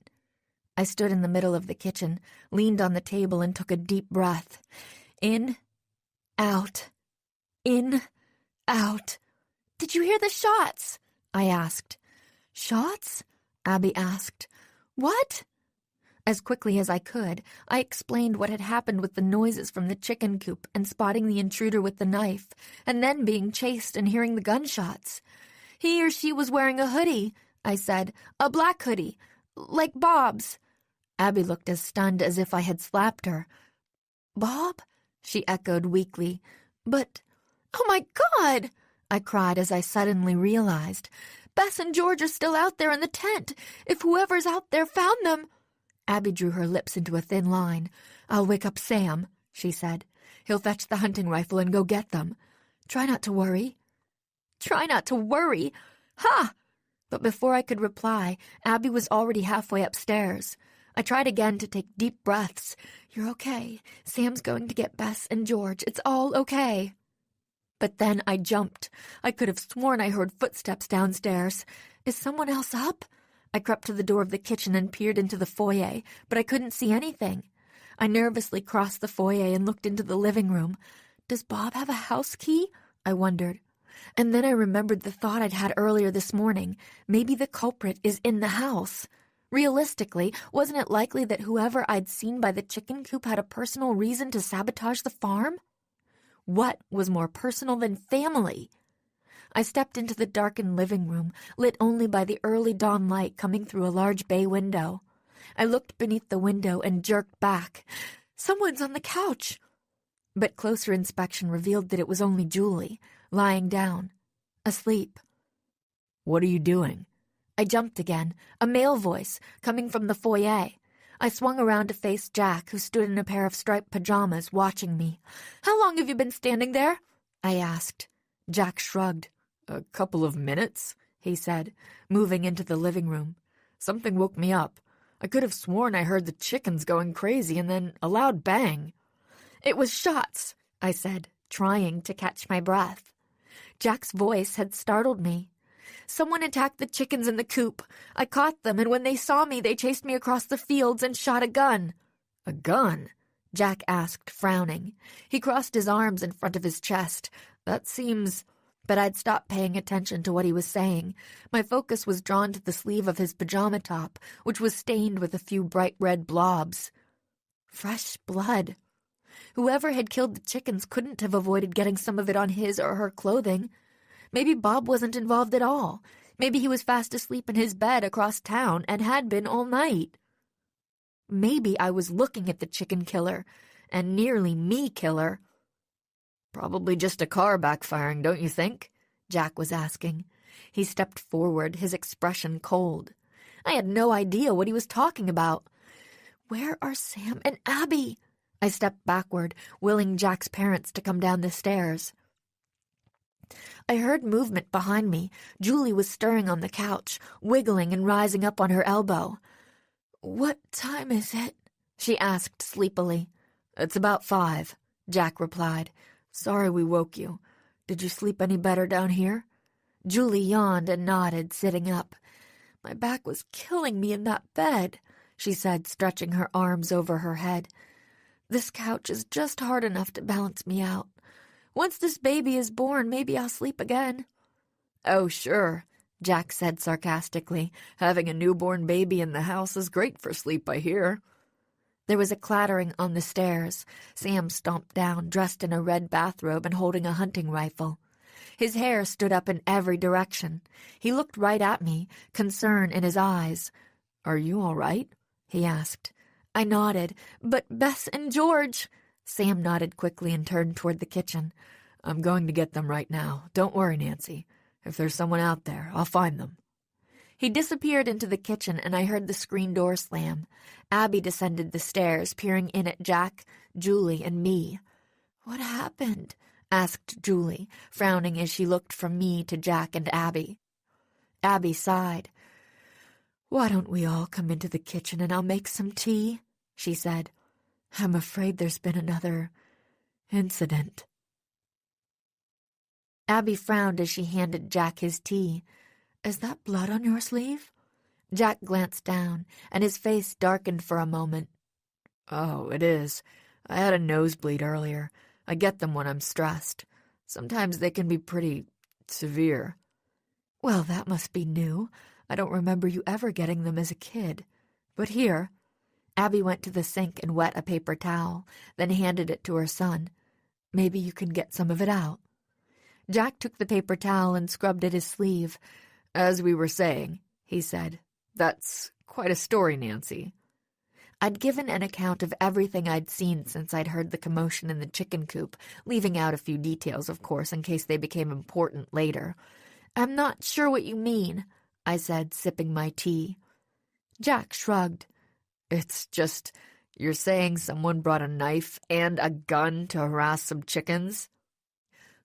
I stood in the middle of the kitchen, leaned on the table, and took a deep breath. In, out, in, out. "Did you hear the shots?" I asked. "Shots?" Abby asked. "What?" As quickly as I could, I explained what had happened with the noises from the chicken coop and spotting the intruder with the knife, and then being chased and hearing the gunshots. "He or she was wearing a hoodie," I said. "A black hoodie. Like Bob's." Abby looked as stunned as if I had slapped her. "Bob?" she echoed weakly. "But, oh my God!" I cried as I suddenly realized. "Bess and George are still out there in the tent. If whoever's out there found them—" Abby drew her lips into a thin line. "I'll wake up Sam," she said. "He'll fetch the hunting rifle and go get them. Try not to worry." Try not to worry? Ha! But before I could reply, Abby was already halfway upstairs. I tried again to take deep breaths. "You're okay. Sam's going to get Bess and George. It's all okay." But then I jumped. I could have sworn I heard footsteps downstairs. Is someone else up? I crept to the door of the kitchen and peered into the foyer, but I couldn't see anything. I nervously crossed the foyer and looked into the living room. Does Bob have a house key? I wondered. And then I remembered the thought I'd had earlier this morning. Maybe the culprit is in the house. Realistically, wasn't it likely that whoever I'd seen by the chicken coop had a personal reason to sabotage the farm? What was more personal than family? I stepped into the darkened living room, lit only by the early dawn light coming through a large bay window. I looked beneath the window and jerked back. Someone's on the couch. But closer inspection revealed that it was only Julie, lying down, asleep. "What are you doing?" I jumped again, a male voice, coming from the foyer. I swung around to face Jack, who stood in a pair of striped pajamas, watching me. "How long have you been standing there?" I asked. Jack shrugged. "A couple of minutes," he said, moving into the living room. "Something woke me up. I could have sworn I heard the chickens going crazy and then a loud bang." "It was shots," I said, trying to catch my breath. Jack's voice had startled me. "Someone attacked the chickens in the coop. I caught them, and when they saw me, they chased me across the fields and shot a gun." "A gun?" Jack asked, frowning. He crossed his arms in front of his chest. "That seems—" But I'd stopped paying attention to what he was saying. My focus was drawn to the sleeve of his pajama top, which was stained with a few bright red blobs. Fresh blood. Whoever had killed the chickens couldn't have avoided getting some of it on his or her clothing. Maybe Bob wasn't involved at all. Maybe he was fast asleep in his bed across town and had been all night. Maybe I was looking at the chicken killer, and nearly me killer. "Probably just a car backfiring, don't you think?" Jack was asking. He stepped forward, his expression cold. I had no idea what he was talking about. "Where are Sam and Abby?" I stepped backward, willing Jack's parents to come down the stairs. I heard movement behind me. Julie was stirring on the couch, wiggling and rising up on her elbow. "What time is it?" she asked sleepily. "It's about 5, Jack replied. "Sorry we woke you. Did you sleep any better down here?" Julie yawned and nodded, sitting up. "My back was killing me in that bed," she said, stretching her arms over her head. "This couch is just hard enough to balance me out. Once this baby is born, maybe I'll sleep again." "Oh, sure," Jack said sarcastically. "Having a newborn baby in the house is great for sleep, I hear." There was a clattering on the stairs. Sam stomped down, dressed in a red bathrobe and holding a hunting rifle. His hair stood up in every direction. He looked right at me, concern in his eyes. "Are you all right?" he asked. I nodded. "But Bess and George—" Sam nodded quickly and turned toward the kitchen. "I'm going to get them right now. Don't worry, Nancy. If there's someone out there, I'll find them." He disappeared into the kitchen, and I heard the screen door slam. Abby descended the stairs, peering in at Jack, Julie, and me. "What happened?" asked Julie, frowning as she looked from me to Jack and Abby. Abby sighed. "Why don't we all come into the kitchen and I'll make some tea?" she said. "I'm afraid there's been another incident." Abby frowned as she handed Jack his tea. "Is that blood on your sleeve?" Jack glanced down, and his face darkened for a moment. "Oh, it is. I had a nosebleed earlier. I get them when I'm stressed. Sometimes they can be pretty severe." "Well, that must be new. I don't remember you ever getting them as a kid. But here." Abby went to the sink and wet a paper towel, then handed it to her son. "Maybe you can get some of it out." Jack took the paper towel and scrubbed at his sleeve. "As we were saying," he said, "that's quite a story, Nancy." I'd given an account of everything I'd seen since I'd heard the commotion in the chicken coop, leaving out a few details, of course, in case they became important later. "I'm not sure what you mean," I said, sipping my tea. Jack shrugged. "It's just, you're saying someone brought a knife and a gun to harass some chickens?"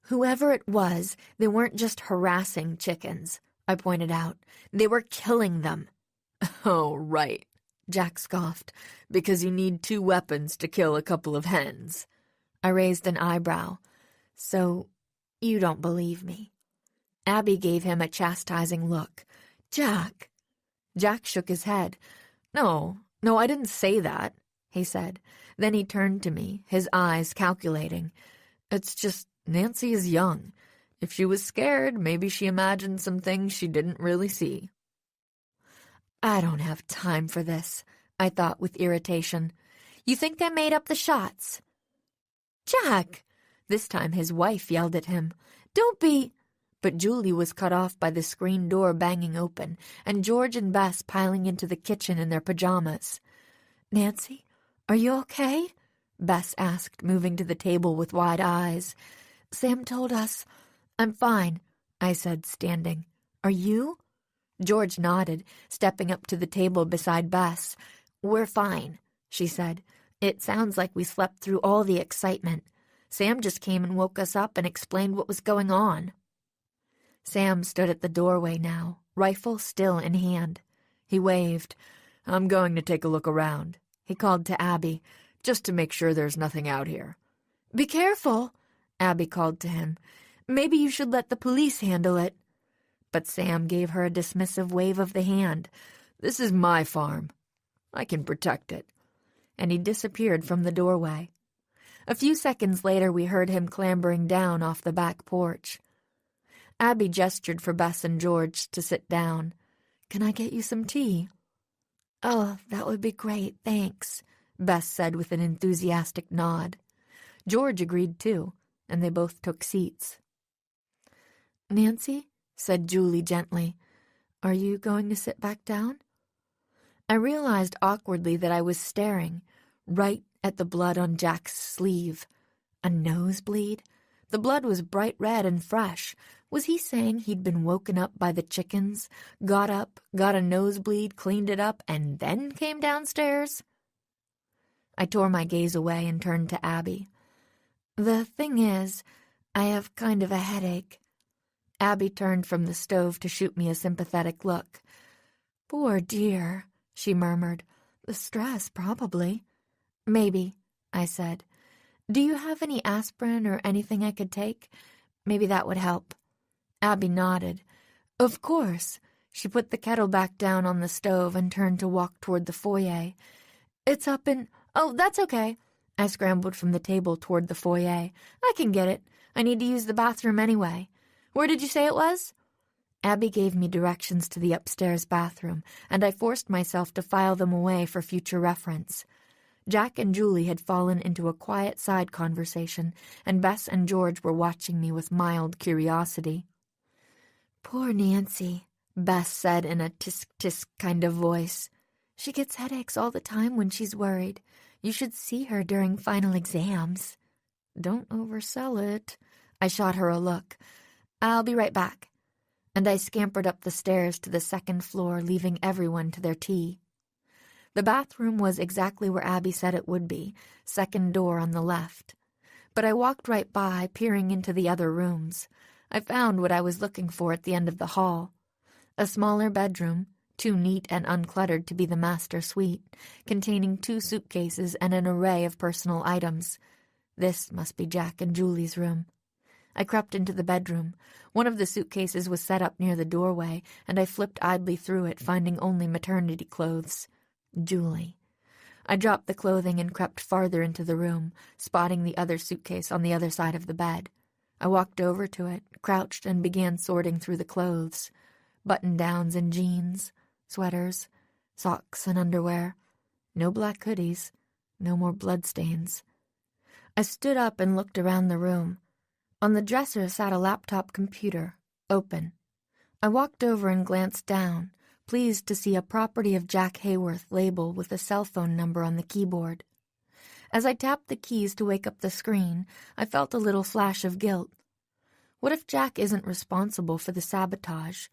"Whoever it was, they weren't just harassing chickens," I pointed out. "They were killing them." "Oh, right," Jack scoffed, "because you need 2 weapons to kill a couple of hens." I raised an eyebrow. "So, you don't believe me?" Abby gave him a chastising look. "Jack!" Jack shook his head. No, I didn't say that," he said. Then he turned to me, his eyes calculating. "It's just Nancy is young. If she was scared, maybe she imagined some things she didn't really see." "I don't have time for this," I thought with irritation. "You think I made up the shots?" "Jack!" This time his wife yelled at him. "Don't be—" But Julie was cut off by the screen door banging open, and George and Bess piling into the kitchen in their pajamas. "Nancy, are you okay?" Bess asked, moving to the table with wide eyes. "Sam told us—" "I'm fine," I said, standing. "Are you?" George nodded, stepping up to the table beside Bess. "We're fine," she said. "It sounds like we slept through all the excitement. Sam just came and woke us up and explained what was going on." Sam stood at the doorway now, rifle still in hand. He waved. "I'm going to take a look around," he called to Abby, "just to make sure there's nothing out here." "Be careful," Abby called to him. "Maybe you should let the police handle it." But Sam gave her a dismissive wave of the hand. "This is my farm. I can protect it." And he disappeared from the doorway. A few seconds later we heard him clambering down off the back porch. Abby gestured for Bess and George to sit down. "Can I get you some tea?" "Oh, that would be great, thanks," Bess said with an enthusiastic nod. George agreed too, and they both took seats. "Nancy," said Julie gently, "are you going to sit back down?" I realized awkwardly that I was staring right at the blood on Jack's sleeve. A nosebleed? The blood was bright red and fresh. Was he saying he'd been woken up by the chickens, got up, got a nosebleed, cleaned it up, and then came downstairs? I tore my gaze away and turned to Abby. "The thing is, I have kind of a headache." Abby turned from the stove to shoot me a sympathetic look. "Poor dear," she murmured. "The stress, probably." "Maybe," I said. "Do you have any aspirin or anything I could take? Maybe that would help." Abby nodded. "Of course." She put the kettle back down on the stove and turned to walk toward the foyer. "It's up in—" "Oh, that's okay." I scrambled from the table toward the foyer. "I can get it. I need to use the bathroom anyway. Where did you say it was?" Abby gave me directions to the upstairs bathroom, and I forced myself to file them away for future reference. Jack and Julie had fallen into a quiet side conversation, and Bess and George were watching me with mild curiosity. "Poor Nancy," Bess said in a tisk-tisk kind of voice. "She gets headaches all the time when she's worried. You should see her during final exams." "Don't oversell it." I shot her a look. "I'll be right back." And I scampered up the stairs to the second floor, leaving everyone to their tea. The bathroom was exactly where Abby said it would be, second door on the left. But I walked right by, peering into the other rooms. I found what I was looking for at the end of the hall. A smaller bedroom, too neat and uncluttered to be the master suite, containing 2 suitcases and an array of personal items. This must be Jack and Julie's room. I crept into the bedroom. One of the suitcases was set up near the doorway, and I flipped idly through it, finding only maternity clothes. Julie. I dropped the clothing and crept farther into the room, spotting the other suitcase on the other side of the bed. I walked over to it, crouched, and began sorting through the clothes. Button-downs and jeans, sweaters, socks and underwear. No black hoodies, no more bloodstains. I stood up and looked around the room. On the dresser sat a laptop computer, open. I walked over and glanced down, pleased to see a Property of Jack Heyworth label with a cell phone number on the keyboard. As I tapped the keys to wake up the screen, I felt a little flash of guilt. What if Jack isn't responsible for the sabotage?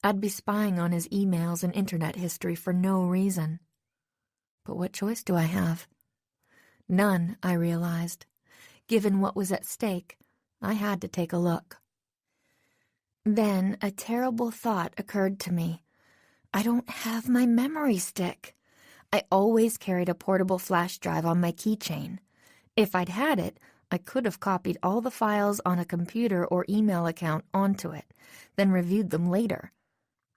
I'd be spying on his emails and internet history for no reason. But what choice do I have? None, I realized. Given what was at stake, I had to take a look. Then a terrible thought occurred to me. I don't have my memory stick. I always carried a portable flash drive on my keychain. If I'd had it, I could have copied all the files on a computer or email account onto it, then reviewed them later.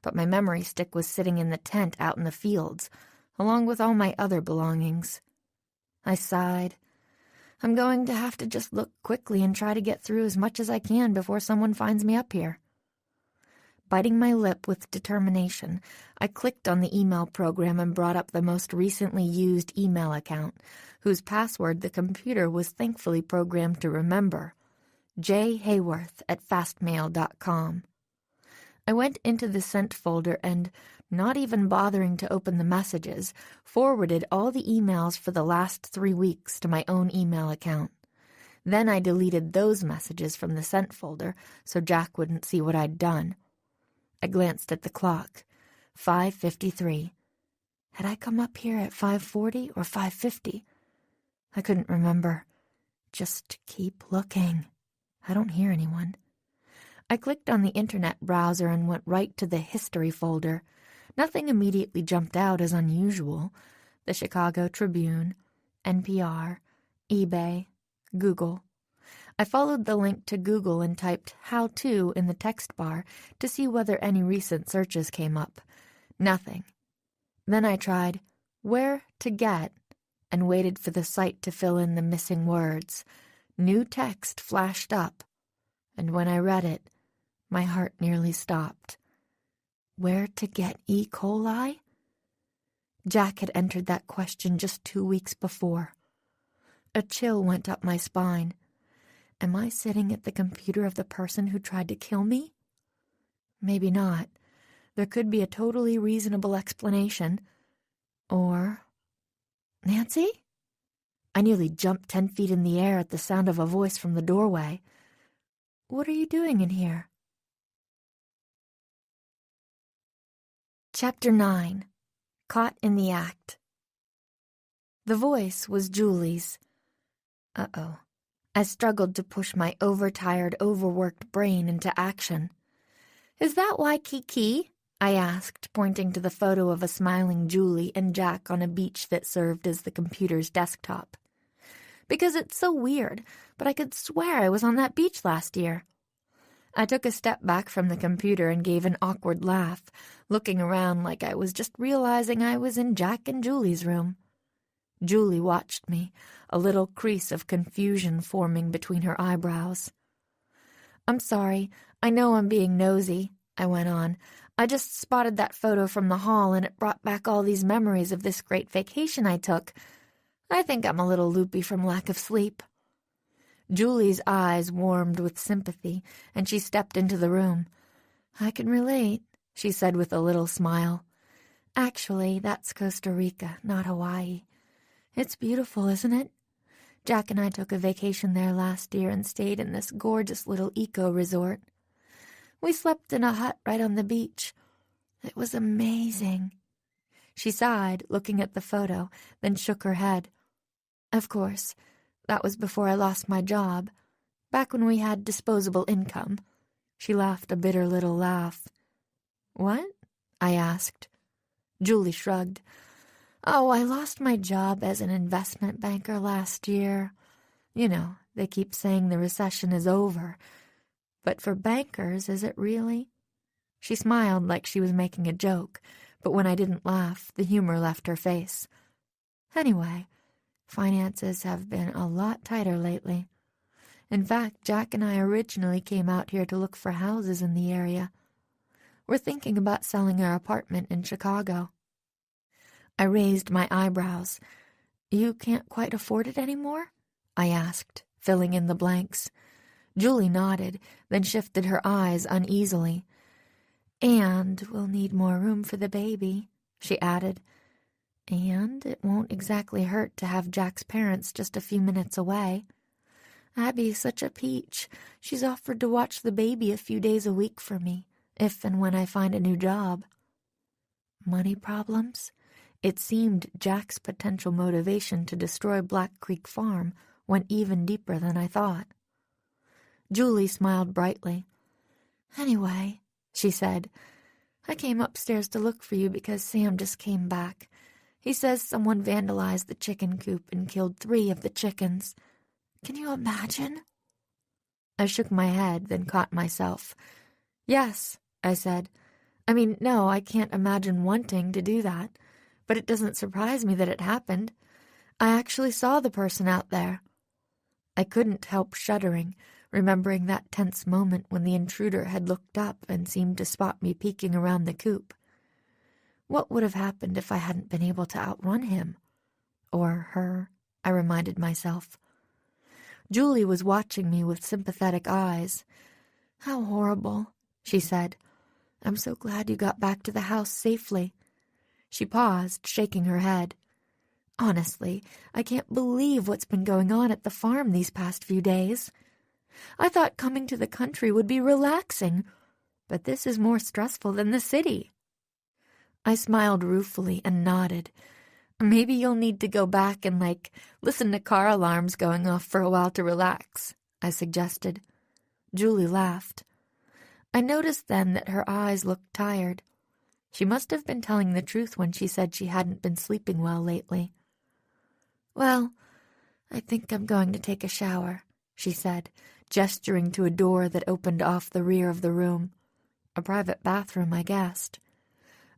But my memory stick was sitting in the tent out in the fields, along with all my other belongings. I sighed. I'm going to have to just look quickly and try to get through as much as I can before someone finds me up here. Biting my lip with determination, I clicked on the email program and brought up the most recently used email account, whose password the computer was thankfully programmed to remember, jheyworth@fastmail.com. I went into the sent folder and, not even bothering to open the messages, forwarded all the emails for the last 3 weeks to my own email account. Then I deleted those messages from the sent folder so Jack wouldn't see what I'd done. I glanced at the clock. 5:53. Had I come up here at 5:40 or 5:50? I couldn't remember. Just keep looking. I don't hear anyone. I clicked on the internet browser and went right to the history folder. Nothing immediately jumped out as unusual. The Chicago Tribune, NPR, eBay, Google. I followed the link to Google and typed "how to" in the text bar to see whether any recent searches came up. Nothing. Then I tried "where to get" and waited for the site to fill in the missing words. New text flashed up, and when I read it, my heart nearly stopped. Where to get E. coli? Jack had entered that question just 2 weeks before. A chill went up my spine. Am I sitting at the computer of the person who tried to kill me? Maybe not. There could be a totally reasonable explanation. Or... Nancy? I nearly jumped 10 feet in the air at the sound of a voice from the doorway. What are you doing in here? Chapter 9. Caught in the Act. The voice was Julie's. Uh-oh. I struggled to push my overtired, overworked brain into action. Is that Waikiki? I asked, pointing to the photo of a smiling Julie and Jack on a beach that served as the computer's desktop. Because it's so weird, but I could swear I was on that beach last year. I took a step back from the computer and gave an awkward laugh, looking around like I was just realizing I was in Jack and Julie's room. Julie watched me, a little crease of confusion forming between her eyebrows. I'm sorry, I know I'm being nosy, I went on. I just spotted that photo from the hall and it brought back all these memories of this great vacation I took. I think I'm a little loopy from lack of sleep. Julie's eyes warmed with sympathy, and she stepped into the room. I can relate, she said with a little smile. Actually, that's Costa Rica, not Hawaii. It's beautiful, isn't it? Jack and I took a vacation there last year and stayed in this gorgeous little eco-resort. We slept in a hut right on the beach. It was amazing. She sighed, looking at the photo, then shook her head. Of course, that was before I lost my job, back when we had disposable income. She laughed a bitter little laugh. What? I asked. Julie shrugged. Oh, I lost my job as an investment banker last year. You know, They keep saying the recession is over. But for bankers, is it really? She smiled like she was making a joke, but when I didn't laugh, the humor left her face. Anyway, finances have been a lot tighter lately. In fact, Jack and I originally came out here to look for houses in the area. We're thinking about selling our apartment in Chicago. I raised my eyebrows. You can't quite afford it anymore? I asked, filling in the blanks. Julie nodded, then shifted her eyes uneasily. And we'll need more room for the baby, she added. And it won't exactly hurt to have Jack's parents just a few minutes away. Abby's such a peach. She's offered to watch the baby a few days a week for me, if and when I find a new job. Money problems? It seemed Jack's potential motivation to destroy Black Creek Farm went even deeper than I thought. Julie smiled brightly. Anyway, she said, I came upstairs to look for you because Sam just came back. He says someone vandalized the chicken coop and killed 3 of the chickens. Can you imagine? I shook my head, then caught myself. Yes, I said. I mean, no, I can't imagine wanting to do that, but it doesn't surprise me that it happened. I actually saw the person out there. I couldn't help shuddering, remembering that tense moment when the intruder had looked up and seemed to spot me peeking around the coop. What would have happened if I hadn't been able to outrun him? Or her, I reminded myself. Julie was watching me with sympathetic eyes. How horrible, she said. I'm so glad you got back to the house safely. She paused, shaking her head. Honestly, I can't believe what's been going on at the farm these past few days. I thought coming to the country would be relaxing, but this is more stressful than the city. I smiled ruefully and nodded. Maybe you'll need to go back and, listen to car alarms going off for a while to relax, I suggested. Julie laughed. I noticed then that her eyes looked tired. She must have been telling the truth when she said she hadn't been sleeping well lately. Well, I think I'm going to take a shower, she said, gesturing to a door that opened off the rear of the room. A private bathroom, I guessed.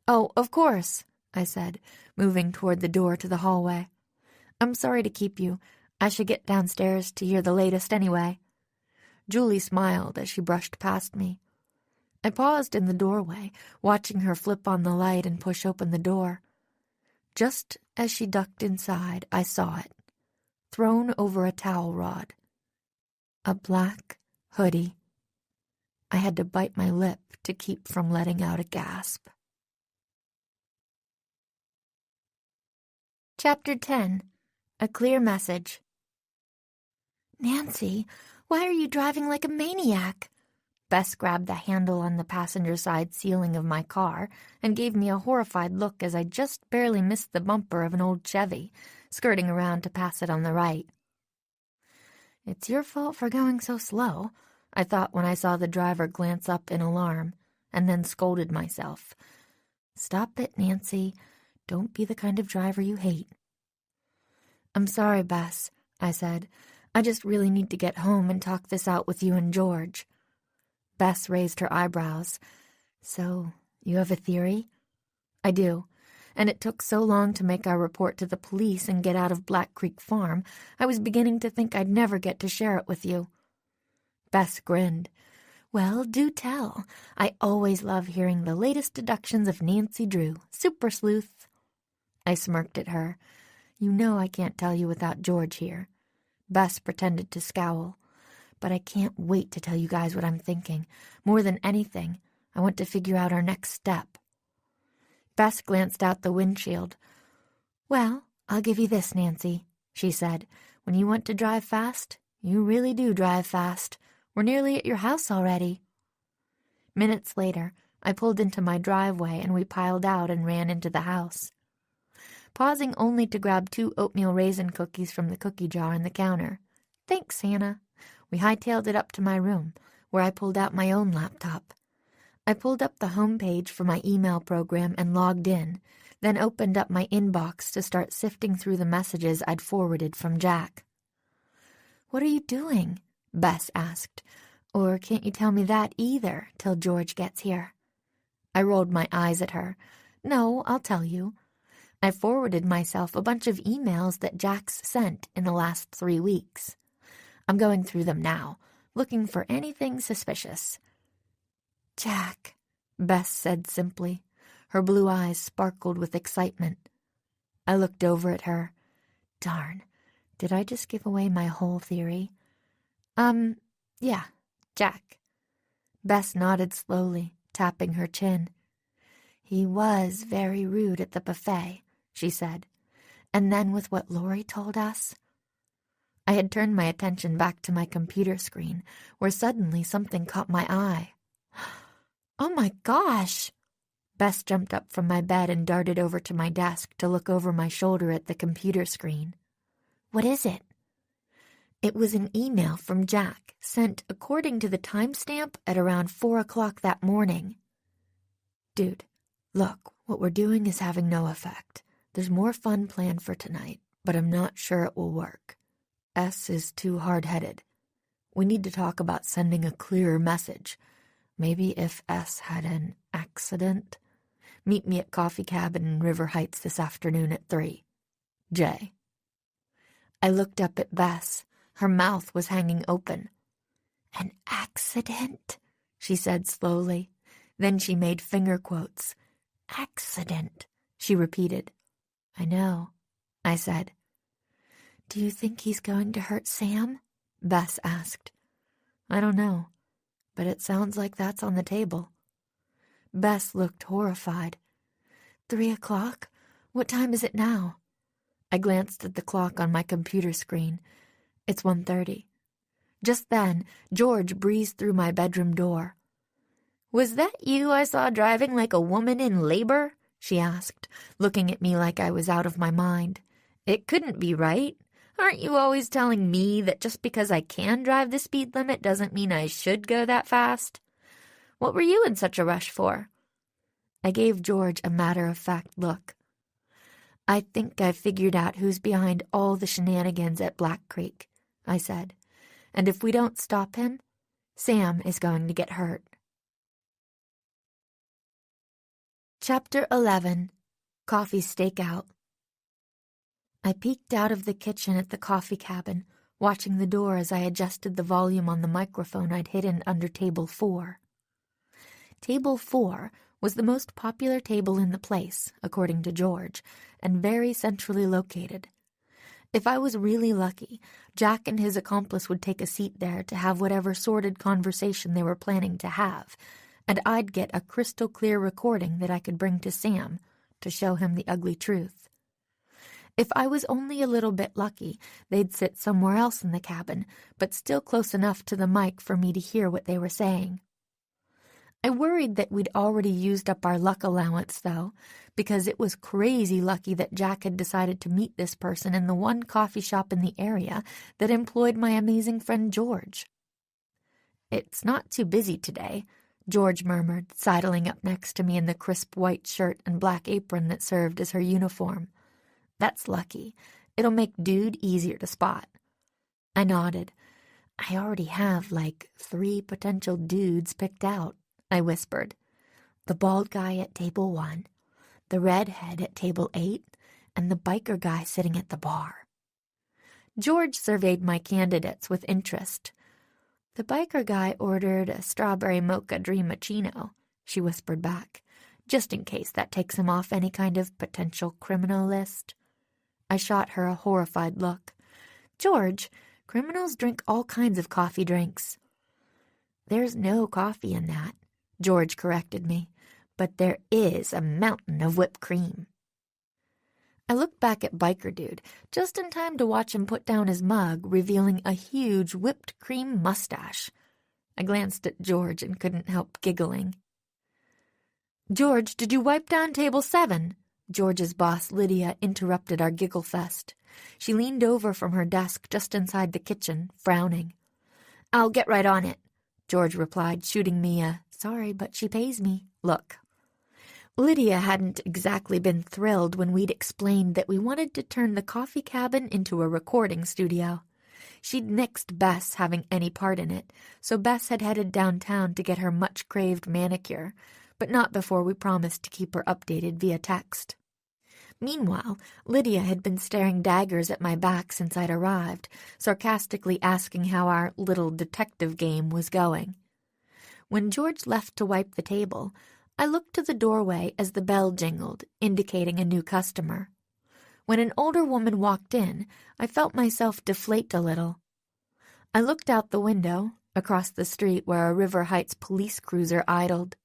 Oh, of course, I said, moving toward the door to the hallway. I'm sorry to keep you. I should get downstairs to hear the latest anyway. Julie smiled as she brushed past me. I paused in the doorway, watching her flip on the light and push open the door. Just as she ducked inside, I saw it, thrown over a towel rod. A black hoodie. I had to bite my lip to keep from letting out a gasp. Chapter 10. A Clear Message. Nancy, why are you driving like a maniac? Bess grabbed the handle on the passenger side ceiling of my car and gave me a horrified look as I just barely missed the bumper of an old Chevy, skirting around to pass it on the right. It's your fault for going so slow, I thought when I saw the driver glance up in alarm, and then scolded myself. Stop it, Nancy. Don't be the kind of driver you hate. I'm sorry, Bess, I said. I just really need to get home and talk this out with you and George. Bess raised her eyebrows. So, you have a theory? I do. And it took so long to make our report to the police and get out of Black Creek Farm, I was beginning to think I'd never get to share it with you. Bess grinned. Well, do tell. I always love hearing the latest deductions of Nancy Drew, super sleuth. I smirked at her. You know I can't tell you without George here. Bess pretended to scowl. But I can't wait to tell you guys what I'm thinking. More than anything, I want to figure out our next step. Bess glanced out the windshield. Well, I'll give you this, Nancy, she said. When you want to drive fast, you really do drive fast. We're nearly at your house already. Minutes later, I pulled into my driveway and we piled out and ran into the house. Pausing only to grab 2 oatmeal raisin cookies from the cookie jar on the counter. Thanks, Hannah. We hightailed it up to my room, where I pulled out my own laptop. I pulled up the home page for my email program and logged in, then opened up my inbox to start sifting through the messages I'd forwarded from Jack. "What are you doing?" Bess asked. "Or can't you tell me that either till George gets here?" I rolled my eyes at her. "No, I'll tell you. I forwarded myself a bunch of emails that Jack's sent in the last 3 weeks. I'm going through them now, looking for anything suspicious." "Jack," Bess said simply. Her blue eyes sparkled with excitement. I looked over at her. Darn, did I just give away my whole theory? Yeah, Jack." Bess nodded slowly, tapping her chin. "He was very rude at the buffet," she said. "And then with what Lori told us." I had turned my attention back to my computer screen, where suddenly something caught my eye. "Oh my gosh!" Bess jumped up from my bed and darted over to my desk to look over my shoulder at the computer screen. "What is it?" It was an email from Jack, sent according to the timestamp at around 4 o'clock that morning. "Dude, look, what we're doing is having no effect. There's more fun planned for tonight, but I'm not sure it will work. S is too hard-headed. We need to talk about sending a clearer message. Maybe if S had an accident. Meet me at Coffee Cabin in River Heights this afternoon at 3. J." I looked up at Bess. Her mouth was hanging open. "An accident?" she said slowly. Then she made finger quotes. "Accident," she repeated. "I know," I said. "Do you think he's going to hurt Sam?" Bess asked. "I don't know, but it sounds like that's on the table." Bess looked horrified. 3 o'clock? What time is it now?" I glanced at the clock on my computer screen. It's 1:30. Just then, George breezed through my bedroom door. "Was that you I saw driving like a woman in labor?" she asked, looking at me like I was out of my mind. "It couldn't be right. Aren't you always telling me that just because I can drive the speed limit doesn't mean I should go that fast? What were you in such a rush for?" I gave George a matter-of-fact look. "I think I've figured out who's behind all the shenanigans at Black Creek," I said. "And if we don't stop him, Sam is going to get hurt." Chapter 11. Coffee Stakeout. I peeked out of the kitchen at the coffee cabin, watching the door as I adjusted the volume on the microphone I'd hidden under Table 4. Table 4 was the most popular table in the place, according to George, and very centrally located. If I was really lucky, Jack and his accomplice would take a seat there to have whatever sordid conversation they were planning to have, and I'd get a crystal-clear recording that I could bring to Sam to show him the ugly truth. If I was only a little bit lucky, they'd sit somewhere else in the cabin, but still close enough to the mic for me to hear what they were saying. I worried that we'd already used up our luck allowance, though, because it was crazy lucky that Jack had decided to meet this person in the one coffee shop in the area that employed my amazing friend George. "It's not too busy today," George murmured, sidling up next to me in the crisp white shirt and black apron that served as her uniform. "That's lucky. It'll make Dude easier to spot." I nodded. "I already have, 3 potential dudes picked out," I whispered. "The bald guy at Table 1, the redhead at Table 8, and the biker guy sitting at the bar." George surveyed my candidates with interest. "The biker guy ordered a strawberry mocha dreamachino," she whispered back, "just in case that takes him off any kind of potential criminal list." I shot her a horrified look. "George, criminals drink all kinds of coffee drinks." "There's no coffee in that," George corrected me, "but there is a mountain of whipped cream." I looked back at Biker Dude, just in time to watch him put down his mug, revealing a huge whipped cream mustache. I glanced at George and couldn't help giggling. "George, did you wipe down Table 7? George's boss, Lydia, interrupted our giggle fest. She leaned over from her desk just inside the kitchen, frowning. "I'll get right on it," George replied, shooting me a "sorry, but she pays me" look. Lydia hadn't exactly been thrilled when we'd explained that we wanted to turn the coffee cabin into a recording studio. She'd nixed Bess having any part in it, so Bess had headed downtown to get her much-craved manicure, but not before we promised to keep her updated via text. Meanwhile, Lydia had been staring daggers at my back since I'd arrived, sarcastically asking how our little detective game was going. When George left to wipe the table, I looked to the doorway as the bell jingled, indicating a new customer. When an older woman walked in, I felt myself deflate a little. I looked out the window, across the street where a River Heights police cruiser idled.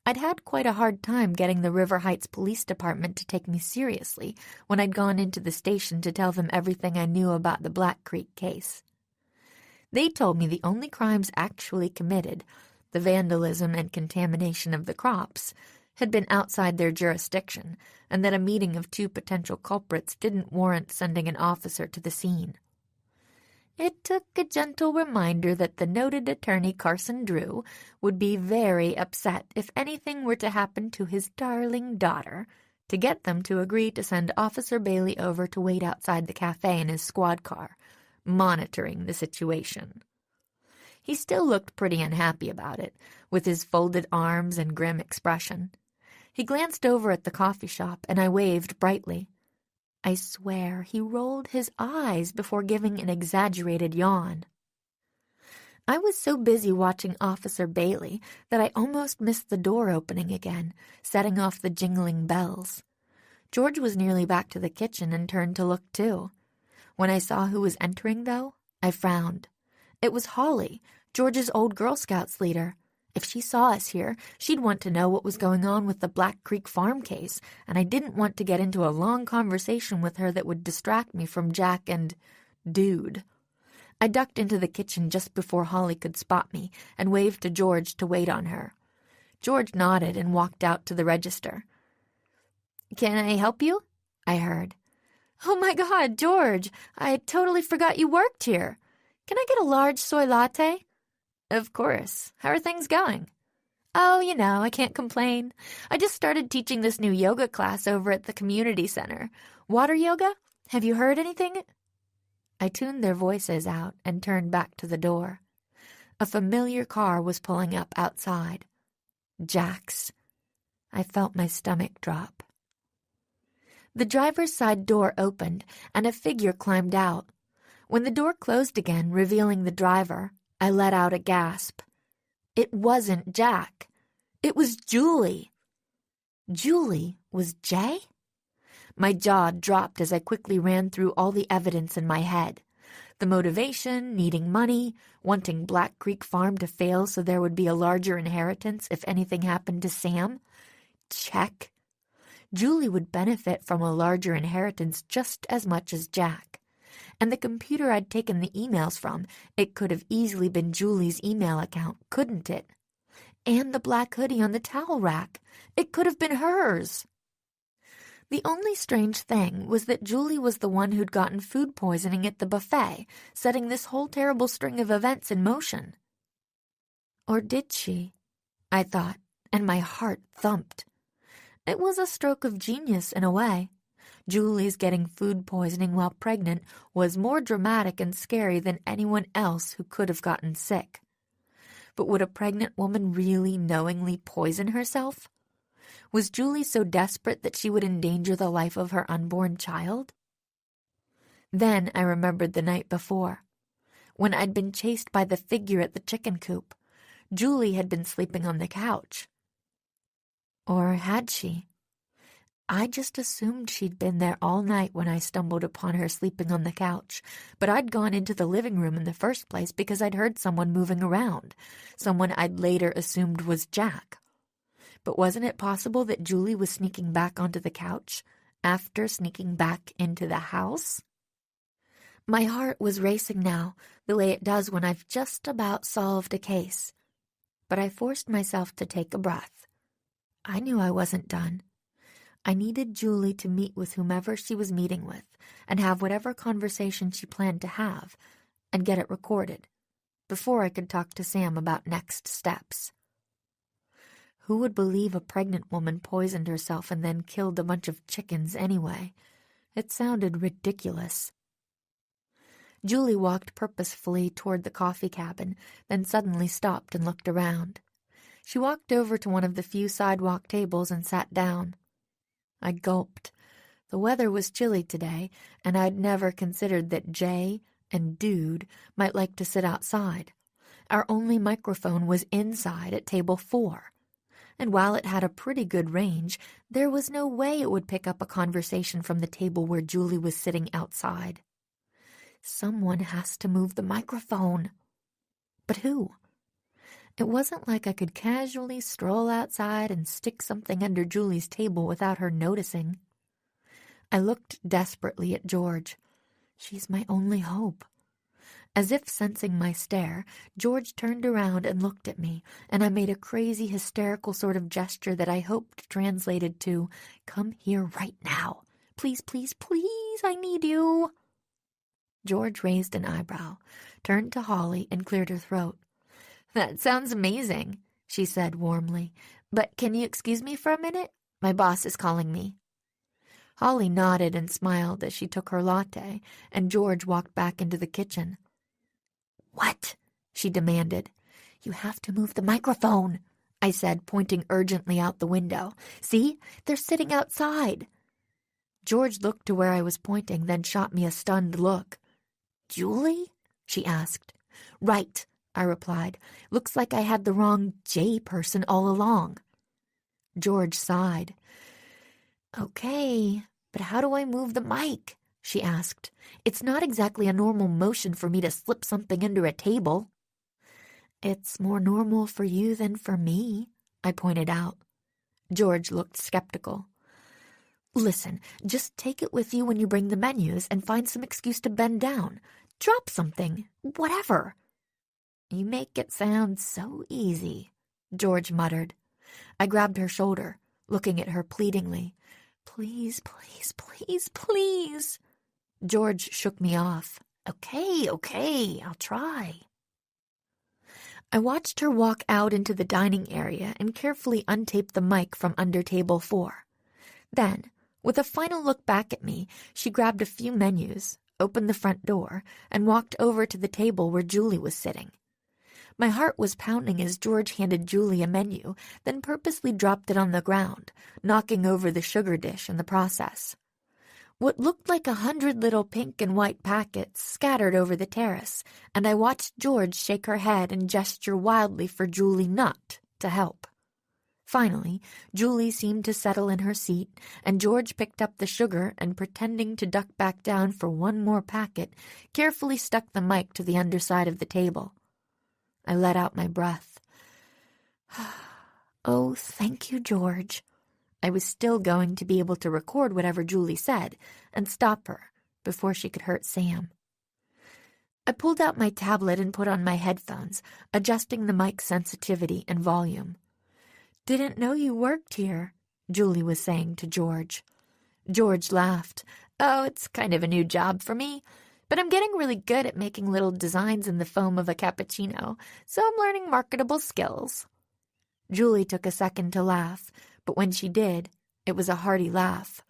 I'd had quite a hard time getting the River Heights Police Department to take me seriously when I'd gone into the station to tell them everything I knew about the Black Creek case. They told me the only crimes actually committed, the vandalism and contamination of the crops, had been outside their jurisdiction, and that a meeting of 2 potential culprits didn't warrant sending an officer to the scene. It took a gentle reminder that the noted attorney Carson Drew would be very upset if anything were to happen to his darling daughter, to get them to agree to send Officer Bailey over to wait outside the cafe in his squad car, monitoring the situation. He still looked pretty unhappy about it, with his folded arms and grim expression. He glanced over at the coffee shop, and I waved brightly. I swear he rolled his eyes before giving an exaggerated yawn. I was so busy watching Officer Bailey that I almost missed the door opening again, setting off the jingling bells. George was nearly back to the kitchen and turned to look too. When I saw who was entering, though, I frowned. It was Holly, George's old Girl Scouts leader. If she saw us here, she'd want to know what was going on with the Black Creek Farm case, and I didn't want to get into a long conversation with her that would distract me from Jack and Dude. I ducked into the kitchen just before Holly could spot me and waved to George to wait on her. George nodded and walked out to the register. "Can I help you?" I heard. "Oh my God, George! I totally forgot you worked here. Can I get a large soy latte?" "Of course. How are things going?" "Oh, I can't complain. I just started teaching this new yoga class over at the community center. Water yoga? Have you heard anything?" I tuned their voices out and turned back to the door. A familiar car was pulling up outside. Jack's. I felt my stomach drop. The driver's side door opened, and a figure climbed out. When the door closed again, revealing the driver, I let out a gasp. It wasn't Jack. It was Julie. Julie was Jay? My jaw dropped as I quickly ran through all the evidence in my head. The motivation, needing money, wanting Black Creek Farm to fail so there would be a larger inheritance if anything happened to Sam. Check. Julie would benefit from a larger inheritance just as much as Jack. And the computer I'd taken the emails from, it could have easily been Julie's email account, couldn't it? And the black hoodie on the towel rack, it could have been hers. The only strange thing was that Julie was the one who'd gotten food poisoning at the buffet, setting this whole terrible string of events in motion. Or did she? I thought, and my heart thumped. It was a stroke of genius in a way. Julie's getting food poisoning while pregnant was more dramatic and scary than anyone else who could have gotten sick. But would a pregnant woman really knowingly poison herself? Was Julie so desperate that she would endanger the life of her unborn child? Then I remembered the night before, when I'd been chased by the figure at the chicken coop. Julie had been sleeping on the couch. Or had she? I just assumed she'd been there all night when I stumbled upon her sleeping on the couch, but I'd gone into the living room in the first place because I'd heard someone moving around, someone I'd later assumed was Jack. But wasn't it possible that Julie was sneaking back onto the couch after sneaking back into the house? My heart was racing now, the way it does when I've just about solved a case. But I forced myself to take a breath. I knew I wasn't done. I needed Julie to meet with whomever she was meeting with and have whatever conversation she planned to have and get it recorded before I could talk to Sam about next steps. Who would believe a pregnant woman poisoned herself and then killed a bunch of chickens anyway? It sounded ridiculous. Julie walked purposefully toward the coffee cabin, then suddenly stopped and looked around. She walked over to one of the few sidewalk tables and sat down. I gulped. The weather was chilly today, and I'd never considered that Jay and Dude might like to sit outside. Our only microphone was inside at table 4. And while it had a pretty good range, there was no way it would pick up a conversation from the table where Julie was sitting outside. Someone has to move the microphone. But who? It wasn't like I could casually stroll outside and stick something under Julie's table without her noticing. I looked desperately at George. She's my only hope. As if sensing my stare, George turned around and looked at me, and I made a crazy, hysterical sort of gesture that I hoped translated to, "Come here right now. Please, please, please, I need you." George raised an eyebrow, turned to Holly, and cleared her throat. "That sounds amazing," she said warmly. "But can you excuse me for a minute? My boss is calling me." Holly nodded and smiled as she took her latte, and George walked back into the kitchen. "What?" she demanded. "You have to move the microphone," I said, pointing urgently out the window. "See? They're sitting outside." George looked to where I was pointing, then shot me a stunned look. "Julie?" she asked. "Right," I replied. "Looks like I had the wrong J person all along." George sighed. "Okay, but how do I move the mic?" she asked. "It's not exactly a normal motion for me to slip something under a table." "It's more normal for you than for me," I pointed out. George looked skeptical. "Listen, just take it with you when you bring the menus and find some excuse to bend down. Drop something, whatever." "You make it sound so easy," George muttered. I grabbed her shoulder, looking at her pleadingly. "Please, please, please, please." George shook me off. Okay, I'll try." I watched her walk out into the dining area and carefully untape the mic from under table 4. Then, with a final look back at me, she grabbed a few menus, opened the front door, and walked over to the table where Julie was sitting. My heart was pounding as George handed Julie a menu, then purposely dropped it on the ground, knocking over the sugar dish in the process. What looked like 100 little pink and white packets scattered over the terrace, and I watched George shake her head and gesture wildly for Julie not to help. Finally, Julie seemed to settle in her seat, and George picked up the sugar and, pretending to duck back down for one more packet, carefully stuck the mic to the underside of the table. I let out my breath. "Oh, thank you, George." I was still going to be able to record whatever Julie said and stop her before she could hurt Sam. I pulled out my tablet and put on my headphones, adjusting the mic sensitivity and volume. "Didn't know you worked here," Julie was saying to George. George laughed. "Oh, it's kind of a new job for me, but I'm getting really good at making little designs in the foam of a cappuccino, so I'm learning marketable skills." Julie took a second to laugh, but when she did, it was a hearty laugh.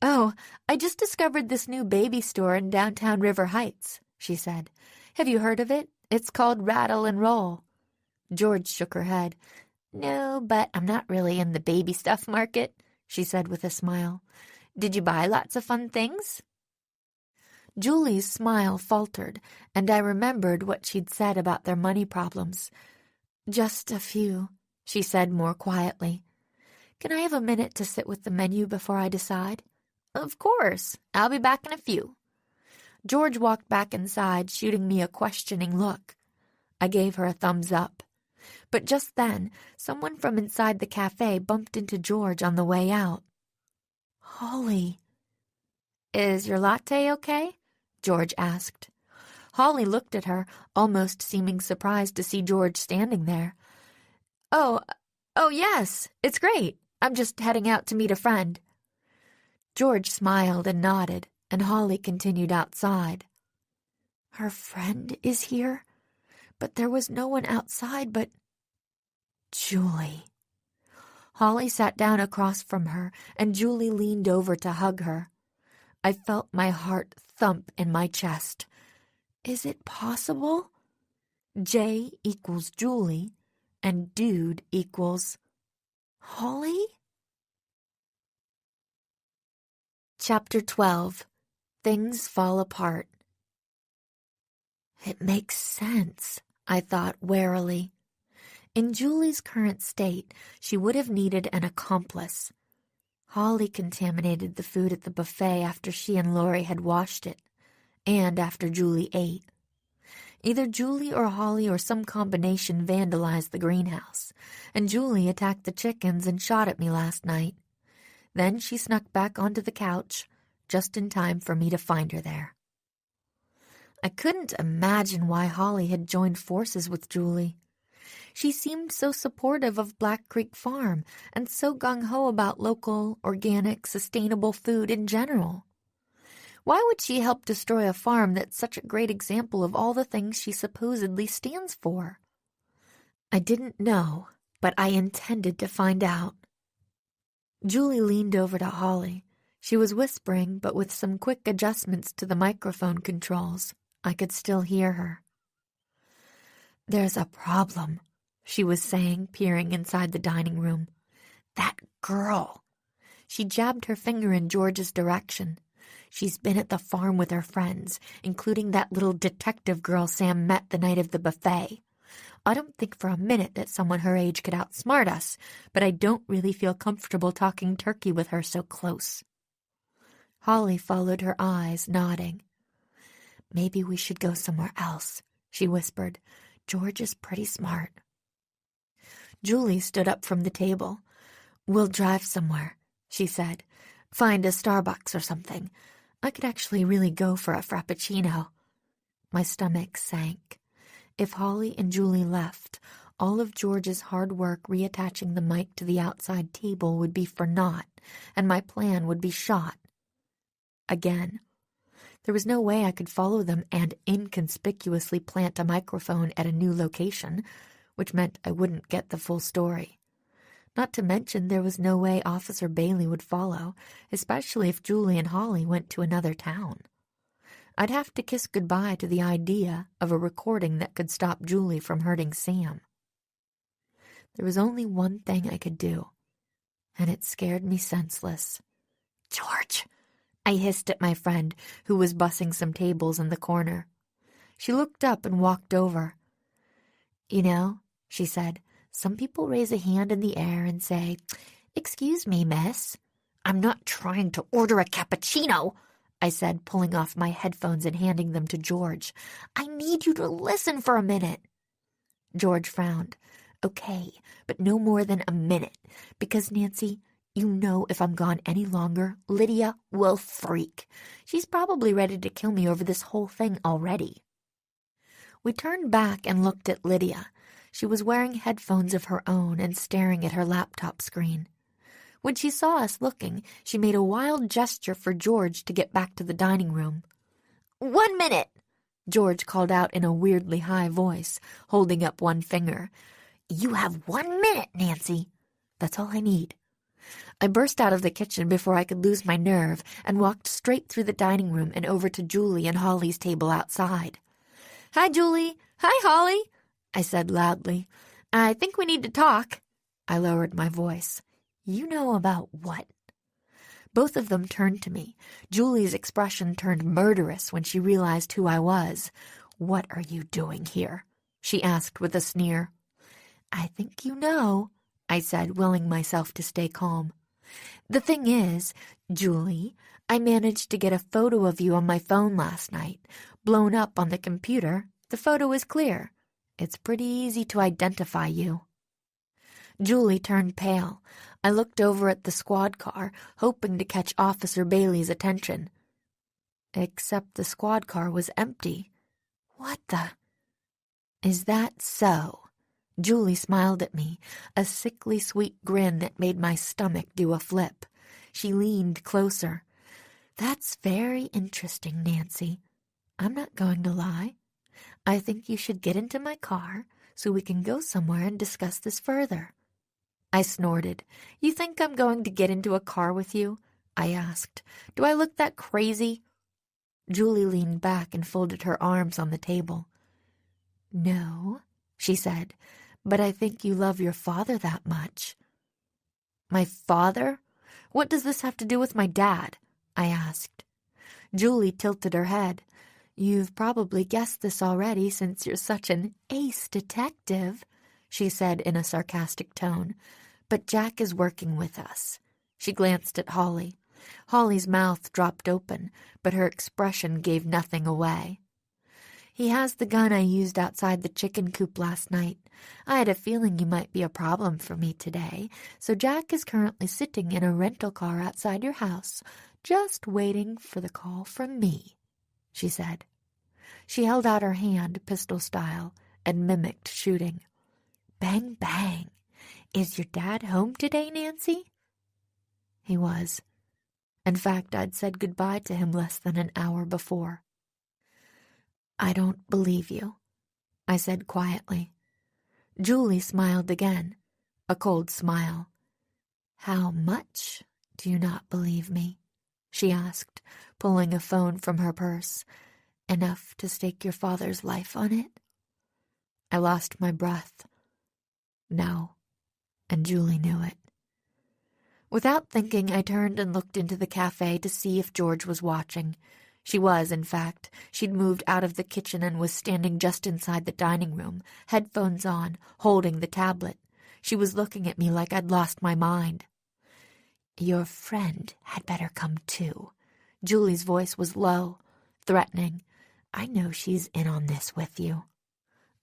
"Oh, I just discovered this new baby store in downtown River Heights," she said. "Have you heard of it? It's called Rattle and Roll." George shook her head. "No, but I'm not really in the baby stuff market," she said with a smile. "Did you buy lots of fun things?" Julie's smile faltered, and I remembered what she'd said about their money problems. "Just a few," she said more quietly. "Can I have a minute to sit with the menu before I decide?" "Of course. I'll be back in a few." George walked back inside, shooting me a questioning look. I gave her a thumbs up. But just then, someone from inside the cafe bumped into George on the way out. "Holly." "Is your latte okay?" George asked. Holly looked at her, almost seeming surprised to see George standing there. Oh, yes, it's great. I'm just heading out to meet a friend." George smiled and nodded, and Holly continued outside. Her friend is here? But there was no one outside but Julie. Holly sat down across from her, and Julie leaned over to hug her. I felt my heart thump in my chest. Is it possible? J equals Julie, and dude equals Holly? Chapter 12. Things Fall Apart. It makes sense, I thought warily. In Julie's current state, she would have needed an accomplice. Holly contaminated the food at the buffet after she and Lori had washed it, and after Julie ate. Either Julie or Holly or some combination vandalized the greenhouse, and Julie attacked the chickens and shot at me last night. Then she snuck back onto the couch, just in time for me to find her there. I couldn't imagine why Holly had joined forces with Julie. She seemed so supportive of Black Creek Farm and so gung-ho about local, organic, sustainable food in general. Why would she help destroy a farm that's such a great example of all the things she supposedly stands for? I didn't know, but I intended to find out. Julie leaned over to Holly. She was whispering, but with some quick adjustments to the microphone controls, I could still hear her. "There's a problem," she was saying, peering inside the dining room. "That girl." She jabbed her finger in George's direction. "She's been at the farm with her friends, including that little detective girl Sam met the night of the buffet. I don't think for a minute that someone her age could outsmart us, but I don't really feel comfortable talking turkey with her so close." Holly followed her eyes, nodding. "Maybe we should go somewhere else," she whispered. "George is pretty smart." Julie stood up from the table. "We'll drive somewhere," she said. "Find a Starbucks or something. I could actually really go for a Frappuccino." My stomach sank. If Holly and Julie left, all of George's hard work reattaching the mic to the outside table would be for naught, and my plan would be shot. Again. There was no way I could follow them and inconspicuously plant a microphone at a new location, which meant I wouldn't get the full story. Not to mention there was no way Officer Bailey would follow, especially if Julie and Holly went to another town. I'd have to kiss goodbye to the idea of a recording that could stop Julie from hurting Sam. There was only one thing I could do, and it scared me senseless. "George!" I hissed at my friend, who was bussing some tables in the corner. She looked up and walked over. "You know," she said, "some people raise a hand in the air and say, 'Excuse me, miss.'" "I'm not trying to order a cappuccino," I said, pulling off my headphones and handing them to George. "I need you to listen for a minute." George frowned. "Okay, but no more than a minute, because, Nancy, you know if I'm gone any longer, Lydia will freak. She's probably ready to kill me over this whole thing already." We turned back and looked at Lydia. She was wearing headphones of her own and staring at her laptop screen. When she saw us looking, she made a wild gesture for George to get back to the dining room. "1 minute!" George called out in a weirdly high voice, holding up one finger. "You have 1 minute, Nancy. That's all I need." I burst out of the kitchen before I could lose my nerve and walked straight through the dining room and over to Julie and Holly's table outside. "Hi, Julie. Hi, Holly," I said loudly. "I think we need to talk." I lowered my voice. "You know about what?" Both of them turned to me. Julie's expression turned murderous when she realized who I was. "What are you doing here?" she asked with a sneer. "I think you know," I said, willing myself to stay calm. "The thing is, Julie, I managed to get a photo of you on my phone last night. Blown up on the computer, the photo is clear. It's pretty easy to identify you." Julie turned pale. I looked over at the squad car, hoping to catch Officer Bailey's attention. Except the squad car was empty. "What the—" "Is that so?" Julie smiled at me, a sickly sweet grin that made my stomach do a flip. She leaned closer. "That's very interesting, Nancy. I'm not going to lie. I think you should get into my car so we can go somewhere and discuss this further." I snorted. "You think I'm going to get into a car with you?" I asked. "Do I look that crazy?" Julie leaned back and folded her arms on the table. "No," she said, "but I think you love your father that much." "My father? What does this have to do with my dad?" I asked. Julie tilted her head. "You've probably guessed this already since you're such an ace detective," she said in a sarcastic tone. "But Jack is working with us." She glanced at Holly. Holly's mouth dropped open, but her expression gave nothing away. "He has the gun I used outside the chicken coop last night. I had a feeling you might be a problem for me today, so Jack is currently sitting in a rental car outside your house, just waiting for the call from me," she said. She held out her hand, pistol style, and mimicked shooting. "Bang, bang. Is your dad home today, Nancy?" He was. In fact, I'd said goodbye to him less than an hour before. "I don't believe you," I said quietly. Julie smiled again, a cold smile. "How much do you not believe me?" she asked, pulling a phone from her purse. "Enough to stake your father's life on it?" I lost my breath. No, and Julie knew it. Without thinking, I turned and looked into the cafe to see if George was watching. She was, in fact. She'd moved out of the kitchen and was standing just inside the dining room, headphones on, holding the tablet. She was looking at me like I'd lost my mind. "Your friend had better come too." Julie's voice was low, threatening. "I know she's in on this with you."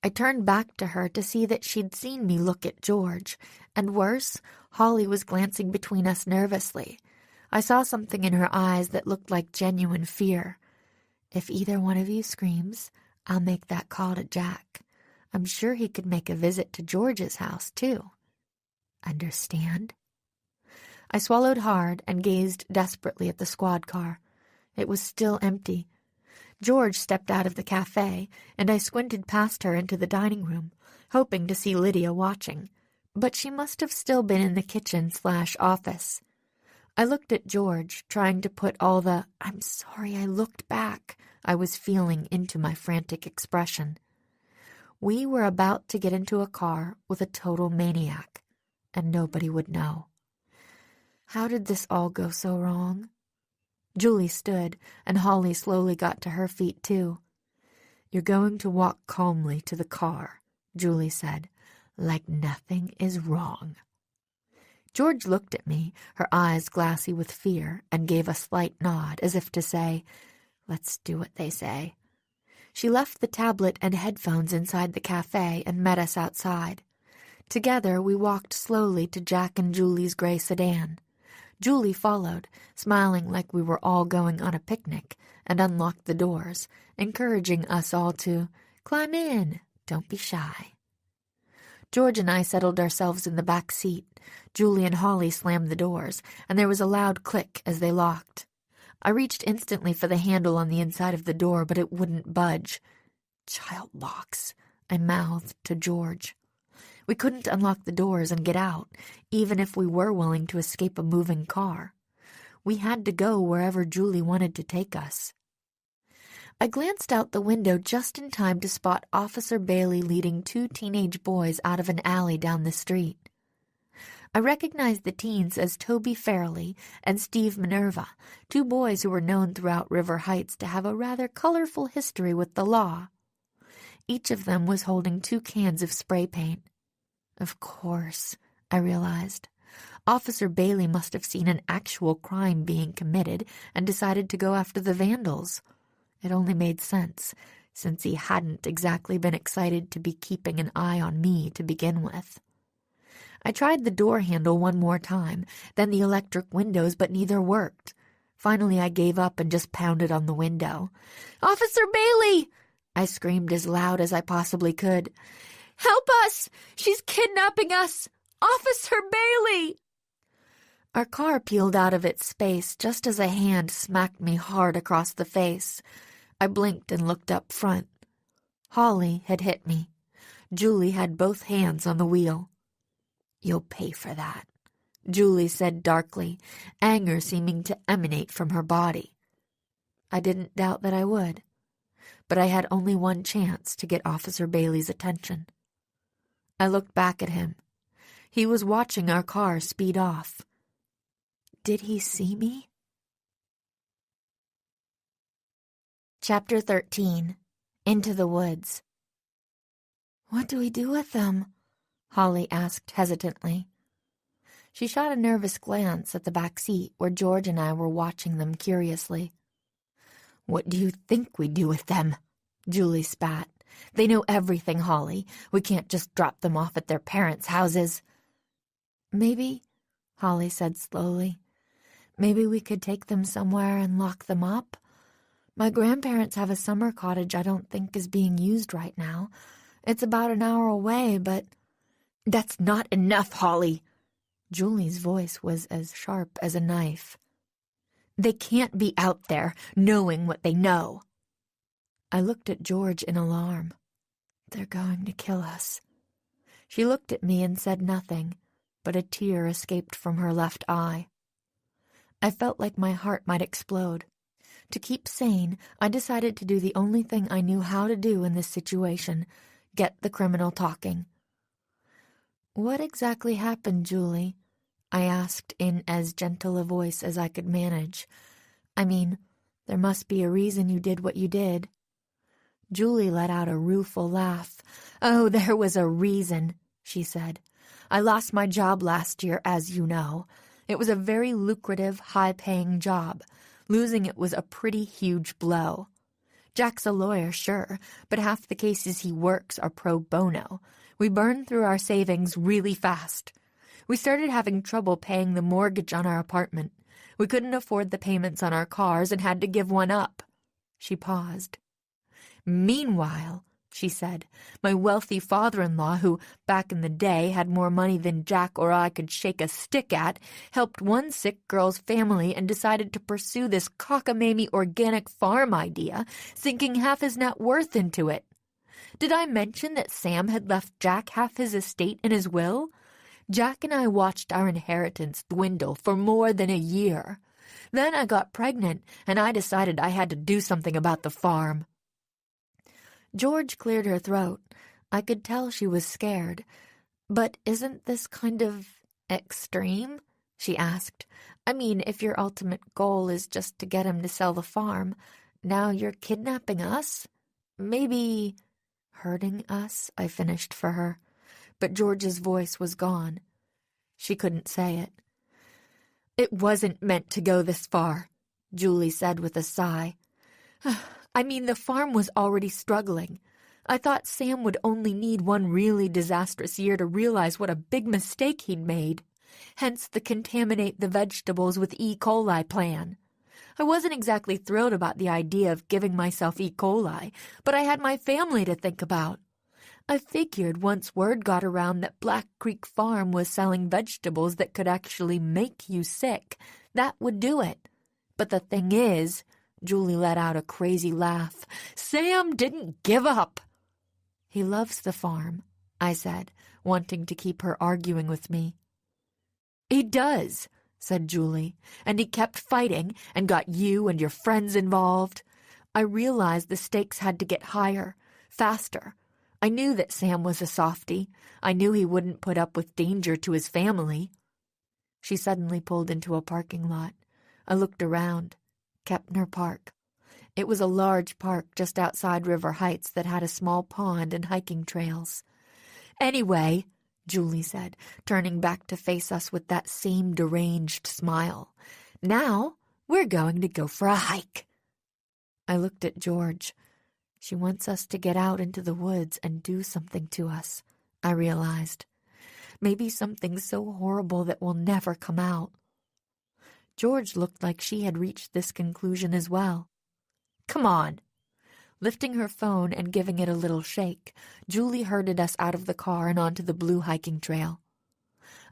I turned back to her to see that she'd seen me look at George, and worse, Holly was glancing between us nervously. I saw something in her eyes that looked like genuine fear. "If either one of you screams, I'll make that call to Jack. I'm sure he could make a visit to George's house, too. Understand?" I swallowed hard and gazed desperately at the squad car. It was still empty. George stepped out of the cafe, and I squinted past her into the dining room, hoping to see Lydia watching. But she must have still been in the kitchen/office. I looked at George, trying to put all the "I'm sorry I looked back" I was feeling into my frantic expression. We were about to get into a car with a total maniac, and nobody would know. How did this all go so wrong? Julie stood, and Holly slowly got to her feet, too. "You're going to walk calmly to the car," Julie said, "like nothing is wrong." George looked at me, her eyes glassy with fear, and gave a slight nod, as if to say, "Let's do what they say." She left the tablet and headphones inside the cafe and met us outside. Together, we walked slowly to Jack and Julie's gray sedan. Julie followed, smiling like we were all going on a picnic, and unlocked the doors, encouraging us all to "Climb in, don't be shy." George and I settled ourselves in the back seat. Julie and Holly slammed the doors, and there was a loud click as they locked. I reached instantly for the handle on the inside of the door, but it wouldn't budge. "Child locks," I mouthed to George. We couldn't unlock the doors and get out, even if we were willing to escape a moving car. We had to go wherever Julie wanted to take us. I glanced out the window just in time to spot Officer Bailey leading 2 teenage boys out of an alley down the street. I recognized the teens as Toby Fairley and Steve Minerva, 2 boys who were known throughout River Heights to have a rather colorful history with the law. Each of them was holding 2 cans of spray paint. Of course, I realized. Officer Bailey must have seen an actual crime being committed and decided to go after the vandals. It only made sense, since he hadn't exactly been excited to be keeping an eye on me to begin with. I tried the door handle one more time, then the electric windows, but neither worked. Finally, I gave up and just pounded on the window. "Officer Bailey!" I screamed as loud as I possibly could. "Help us! She's kidnapping us! Officer Bailey!" Our car peeled out of its space just as a hand smacked me hard across the face. I blinked and looked up front. Holly had hit me. Julie had both hands on the wheel. "You'll pay for that," Julie said darkly, anger seeming to emanate from her body. I didn't doubt that I would. But I had only one chance to get Officer Bailey's attention. I looked back at him. He was watching our car speed off. Did he see me? Chapter 13. Into the Woods. What do we do with them? Holly asked hesitantly. She shot a nervous glance at the back seat where George and I were watching them curiously. What do you think we do with them? Julie spat. They know everything, Holly. We can't just drop them off at their parents' houses. Maybe, Holly said slowly, maybe we could take them somewhere and lock them up. My grandparents have a summer cottage I don't think is being used right now. It's about an hour away, but... That's not enough, Holly. Julie's voice was as sharp as a knife. They can't be out there, knowing what they know. I looked at George in alarm. They're going to kill us. She looked at me and said nothing, but a tear escaped from her left eye. I felt like my heart might explode. To keep sane, I decided to do the only thing I knew how to do in this situation, get the criminal talking. What exactly happened, Julie? I asked in as gentle a voice as I could manage. I mean, there must be a reason you did what you did. Julie let out a rueful laugh. Oh, there was a reason, she said. I lost my job last year, as you know. It was a very lucrative, high-paying job. Losing it was a pretty huge blow. Jack's a lawyer, sure, but half the cases he works are pro bono. We burned through our savings really fast. We started having trouble paying the mortgage on our apartment. We couldn't afford the payments on our cars and had to give one up. She paused. Meanwhile, she said, my wealthy father-in-law, who back in the day had more money than Jack or I could shake a stick at, helped one sick girl's family and decided to pursue this cockamamie organic farm idea, sinking half his net worth into it. Did I mention that Sam had left Jack half his estate in his will? Jack and I watched our inheritance dwindle for more than a year. Then I got pregnant, and I decided I had to do something about the farm. George cleared her throat. I could tell she was scared. But isn't this kind of extreme? She asked. I mean, if your ultimate goal is just to get him to sell the farm, now you're kidnapping us? Maybe hurting us, I finished for her. But George's voice was gone. She couldn't say it. It wasn't meant to go this far, Julie said with a sigh. I mean, the farm was already struggling. I thought Sam would only need one really disastrous year to realize what a big mistake he'd made. Hence the contaminate the vegetables with E. coli plan. I wasn't exactly thrilled about the idea of giving myself E. coli, but I had my family to think about. I figured once word got around that Black Creek Farm was selling vegetables that could actually make you sick, that would do it. But the thing is, Julie let out a crazy laugh, Sam didn't give up. He loves the farm, I said, wanting to keep her arguing with me. He does, said Julie, and he kept fighting and got you and your friends involved. I realized the stakes had to get higher, faster. I knew that Sam was a softie. I knew he wouldn't put up with danger to his family. She suddenly pulled into a parking lot. I looked around. Kepner Park. It was a large park just outside River Heights that had a small pond and hiking trails. Anyway, Julie said, turning back to face us with that same deranged smile. Now we're going to go for a hike. I looked at George. She wants us to get out into the woods and do something to us, I realized. Maybe something so horrible that will never come out. George looked like she had reached this conclusion as well. Come on. Lifting her phone and giving it a little shake, Julie herded us out of the car and onto the blue hiking trail.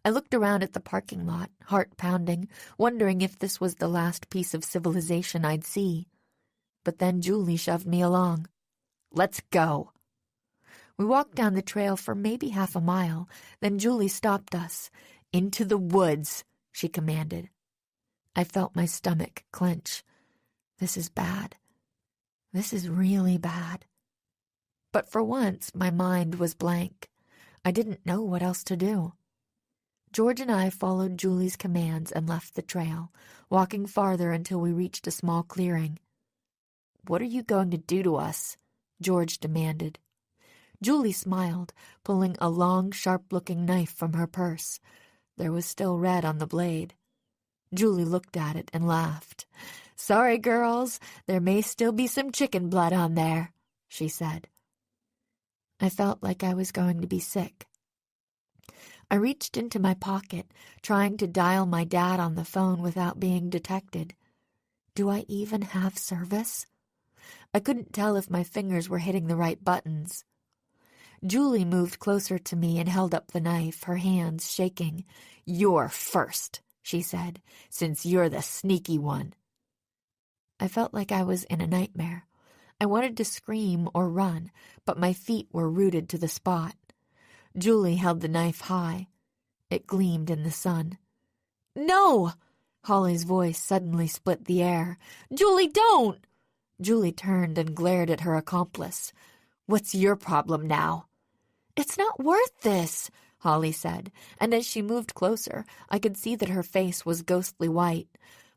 I looked around at the parking lot, heart pounding, wondering if this was the last piece of civilization I'd see. But then Julie shoved me along. Let's go. We walked down the trail for maybe half a mile, then Julie stopped us. Into the woods, she commanded. I felt my stomach clench. This is bad. This is really bad. But for once, my mind was blank. I didn't know what else to do. George and I followed Julie's commands and left the trail, walking farther until we reached a small clearing. "What are you going to do to us?" George demanded. Julie smiled, pulling a long, sharp-looking knife from her purse. There was still red on the blade. Julie looked at it and laughed. "Sorry, girls, there may still be some chicken blood on there," she said. I felt like I was going to be sick. I reached into my pocket, trying to dial my dad on the phone without being detected. Do I even have service? I couldn't tell if my fingers were hitting the right buttons. Julie moved closer to me and held up the knife, her hands shaking. "You're first," she said, "since you're the sneaky one." I felt like I was in a nightmare. I wanted to scream or run, but my feet were rooted to the spot. Julie held the knife high. It gleamed in the sun. "No!" Holly's voice suddenly split the air. "Julie, don't!" Julie turned and glared at her accomplice. "What's your problem now?" "It's not worth this," Holly said, and as she moved closer, I could see that her face was ghostly white.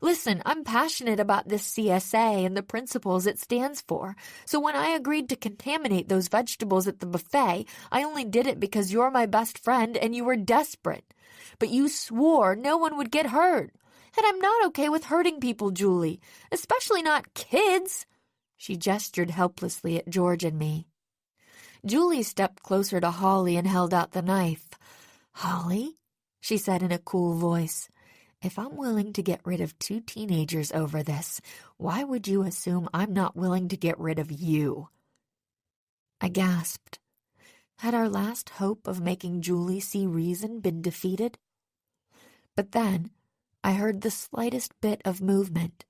"Listen, I'm passionate about this CSA and the principles it stands for, so when I agreed to contaminate those vegetables at the buffet, I only did it because you're my best friend and you were desperate. But you swore no one would get hurt. And I'm not okay with hurting people, Julie, especially not kids." She gestured helplessly at George and me. Julie stepped closer to Holly and held out the knife. "Holly," she said in a cool voice, "if I'm willing to get rid of 2 teenagers over this, why would you assume I'm not willing to get rid of you?" I gasped. Had our last hope of making Julie see reason been defeated? But then I heard the slightest bit of movement.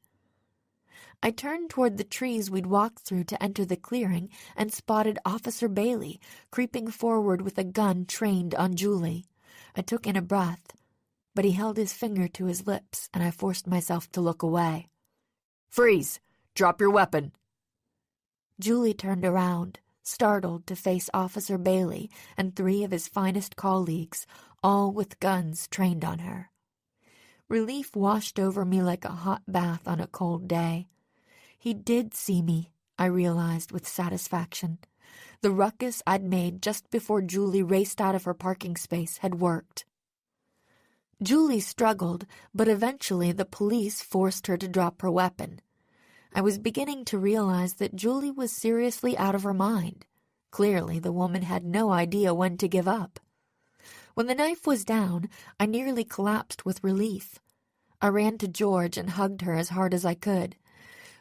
I turned toward the trees we'd walked through to enter the clearing and spotted Officer Bailey creeping forward with a gun trained on Julie. I took in a breath, but he held his finger to his lips and I forced myself to look away. "Freeze! Drop your weapon!" Julie turned around, startled to face Officer Bailey and 3 of his finest colleagues, all with guns trained on her. Relief washed over me like a hot bath on a cold day. He did see me, I realized with satisfaction. The ruckus I'd made just before Julie raced out of her parking space had worked. Julie struggled, but eventually the police forced her to drop her weapon. I was beginning to realize that Julie was seriously out of her mind. Clearly, the woman had no idea when to give up. When the knife was down, I nearly collapsed with relief. I ran to George and hugged her as hard as I could.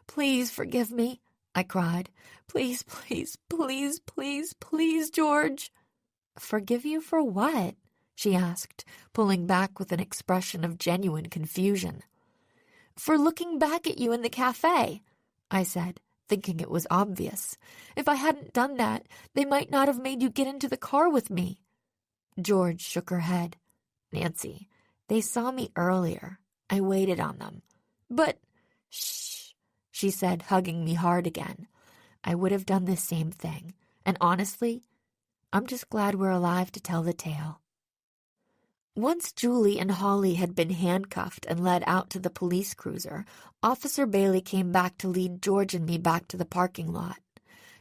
"Please forgive me," I cried. "Please, please, please, please, please, George." "Forgive you for what?" she asked, pulling back with an expression of genuine confusion. "For looking back at you in the cafe," I said, thinking it was obvious. "If I hadn't done that, they might not have made you get into the car with me." George shook her head. "Nancy, they saw me earlier. I waited on them." "But—" "Shh," she said, hugging me hard again. "I would have done the same thing, and honestly, I'm just glad we're alive to tell the tale." Once Julie and Holly had been handcuffed and led out to the police cruiser, Officer Bailey came back to lead George and me back to the parking lot.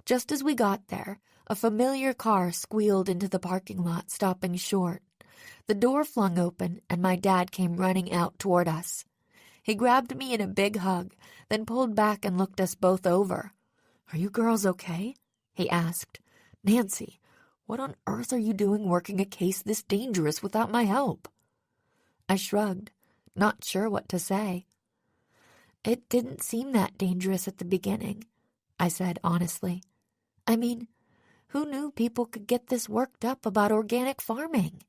Just as we got there, a familiar car squealed into the parking lot, stopping short. The door flung open, and my dad came running out toward us. He grabbed me in a big hug, then pulled back and looked us both over. "Are you girls okay?" he asked. "Nancy, what on earth are you doing working a case this dangerous without my help?" I shrugged, not sure what to say. "It didn't seem that dangerous at the beginning," I said honestly. "I mean, who knew people could get this worked up about organic farming?"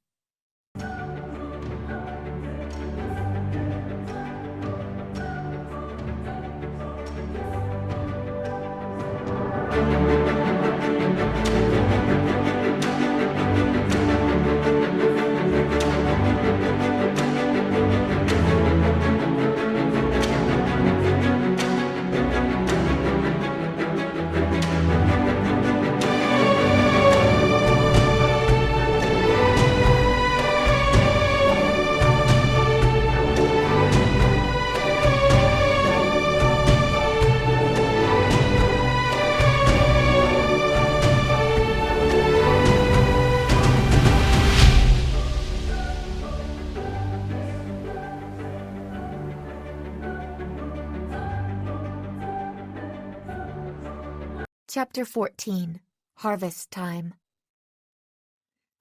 Chapter 14. Harvest Time.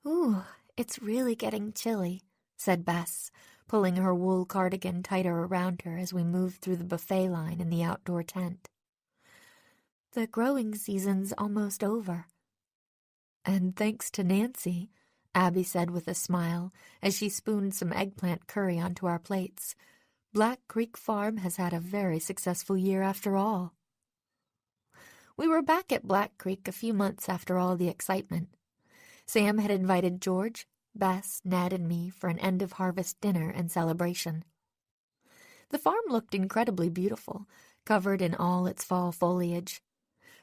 "Ooh, it's really getting chilly," said Bess, pulling her wool cardigan tighter around her as we moved through the buffet line in the outdoor tent. "The growing season's almost over." "And thanks to Nancy," Abby said with a smile as she spooned some eggplant curry onto our plates. "Black Creek Farm has had a very successful year after all." We were back at Black Creek a few months after all the excitement. Sam had invited George, Bess, Ned, and me for an end-of-harvest dinner and celebration. The farm looked incredibly beautiful, covered in all its fall foliage.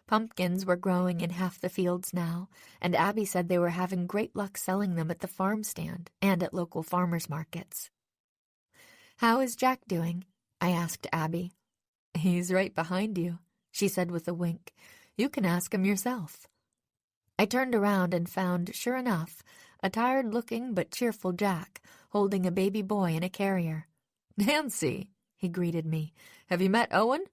Pumpkins were growing in half the fields now, and Abby said they were having great luck selling them at the farm stand and at local farmers markets. "How is Jack doing?" I asked Abby. "He's right behind you," she said with a wink. "You can ask him yourself." I turned around and found, sure enough, a tired-looking but cheerful Jack holding a baby boy in a carrier. "Nancy," he greeted me. "Have you met Owen?"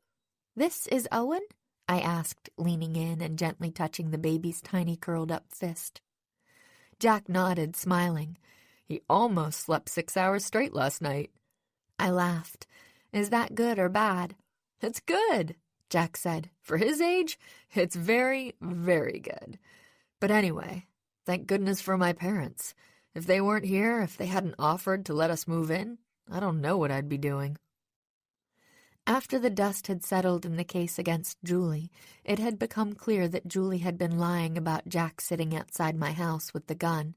"This is Owen?" I asked, leaning in and gently touching the baby's tiny curled-up fist. Jack nodded, smiling. "He almost slept 6 hours straight last night." I laughed. "Is that good or bad?" "It's good," Jack said. "For his age, it's very, very good. But anyway, thank goodness for my parents. If they weren't here, if they hadn't offered to let us move in, I don't know what I'd be doing." After the dust had settled in the case against Julie, it had become clear that Julie had been lying about Jack sitting outside my house with the gun.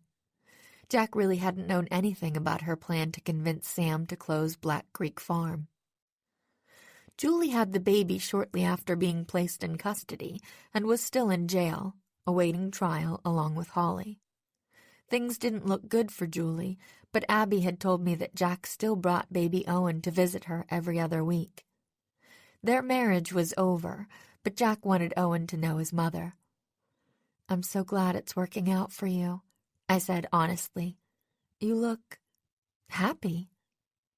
Jack really hadn't known anything about her plan to convince Sam to close Black Creek Farm. Julie had the baby shortly after being placed in custody and was still in jail, awaiting trial along with Holly. Things didn't look good for Julie, but Abby had told me that Jack still brought baby Owen to visit her every other week. Their marriage was over, but Jack wanted Owen to know his mother. "I'm so glad it's working out for you," I said honestly. "You look happy."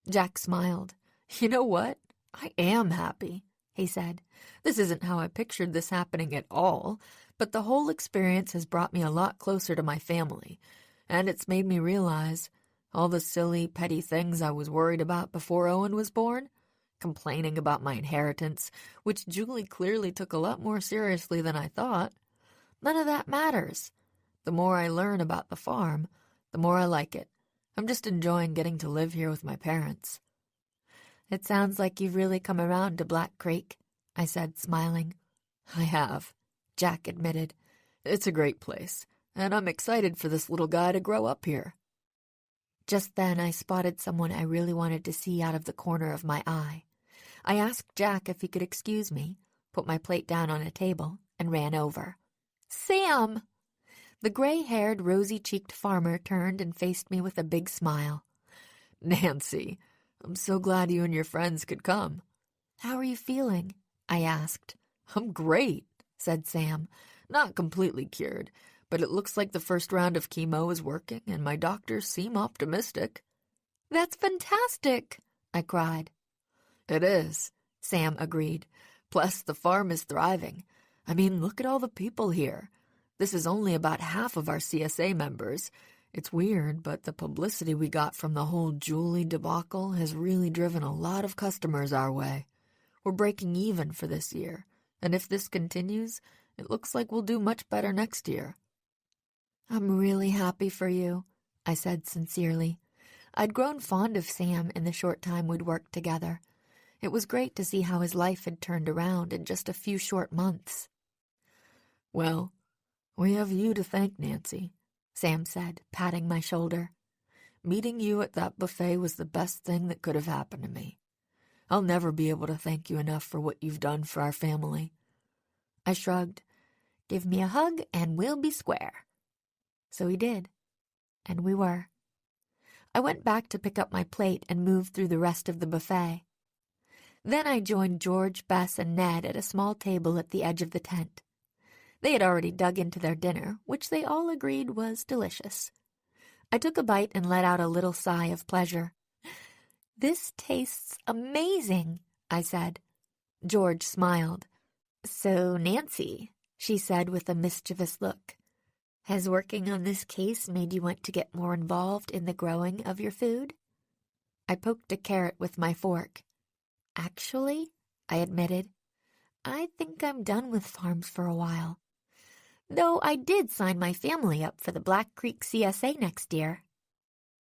Jack smiled. "You know what? I am happy," he said. "This isn't how I pictured this happening at all, but the whole experience has brought me a lot closer to my family, and it's made me realize all the silly, petty things I was worried about before Owen was born, complaining about my inheritance, which Julie clearly took a lot more seriously than I thought. None of that matters. The more I learn about the farm, the more I like it. I'm just enjoying getting to live here with my parents." "It sounds like you've really come around to Black Creek," I said, smiling. "I have," Jack admitted. "It's a great place, and I'm excited for this little guy to grow up here." Just then I spotted someone I really wanted to see out of the corner of my eye. I asked Jack if he could excuse me, put my plate down on a table, and ran over. "Sam!" The gray-haired, rosy-cheeked farmer turned and faced me with a big smile. "Nancy, I'm so glad you and your friends could come." "How are you feeling?" I asked. "I'm great," said Sam. "Not completely cured, but it looks like the first round of chemo is working, and my doctors seem optimistic." "That's fantastic!" I cried. "It is," Sam agreed. "Plus, the farm is thriving. I mean, look at all the people here. This is only about half of our CSA members. It's weird, but the publicity we got from the whole Julie debacle has really driven a lot of customers our way. We're breaking even for this year, and if this continues, it looks like we'll do much better next year." "I'm really happy for you," I said sincerely. I'd grown fond of Sam in the short time we'd worked together. It was great to see how his life had turned around in just a few short months. "Well, we have you to thank, Nancy," Sam said, patting my shoulder. "Meeting you at that buffet was the best thing that could have happened to me. I'll never be able to thank you enough for what you've done for our family." I shrugged. "Give me a hug and we'll be square." So he did. And we were. I went back to pick up my plate and move through the rest of the buffet. Then I joined George, Bess, and Ned at a small table at the edge of the tent. They had already dug into their dinner, which they all agreed was delicious. I took a bite and let out a little sigh of pleasure. "This tastes amazing," I said. George smiled. "So, Nancy, she said with a mischievous look. Has working on this case made you want to get more involved in the growing of your food? I poked a carrot with my fork. Actually, I admitted, I think I'm done with farms for a while. Though I did sign my family up for the Black Creek CSA next year.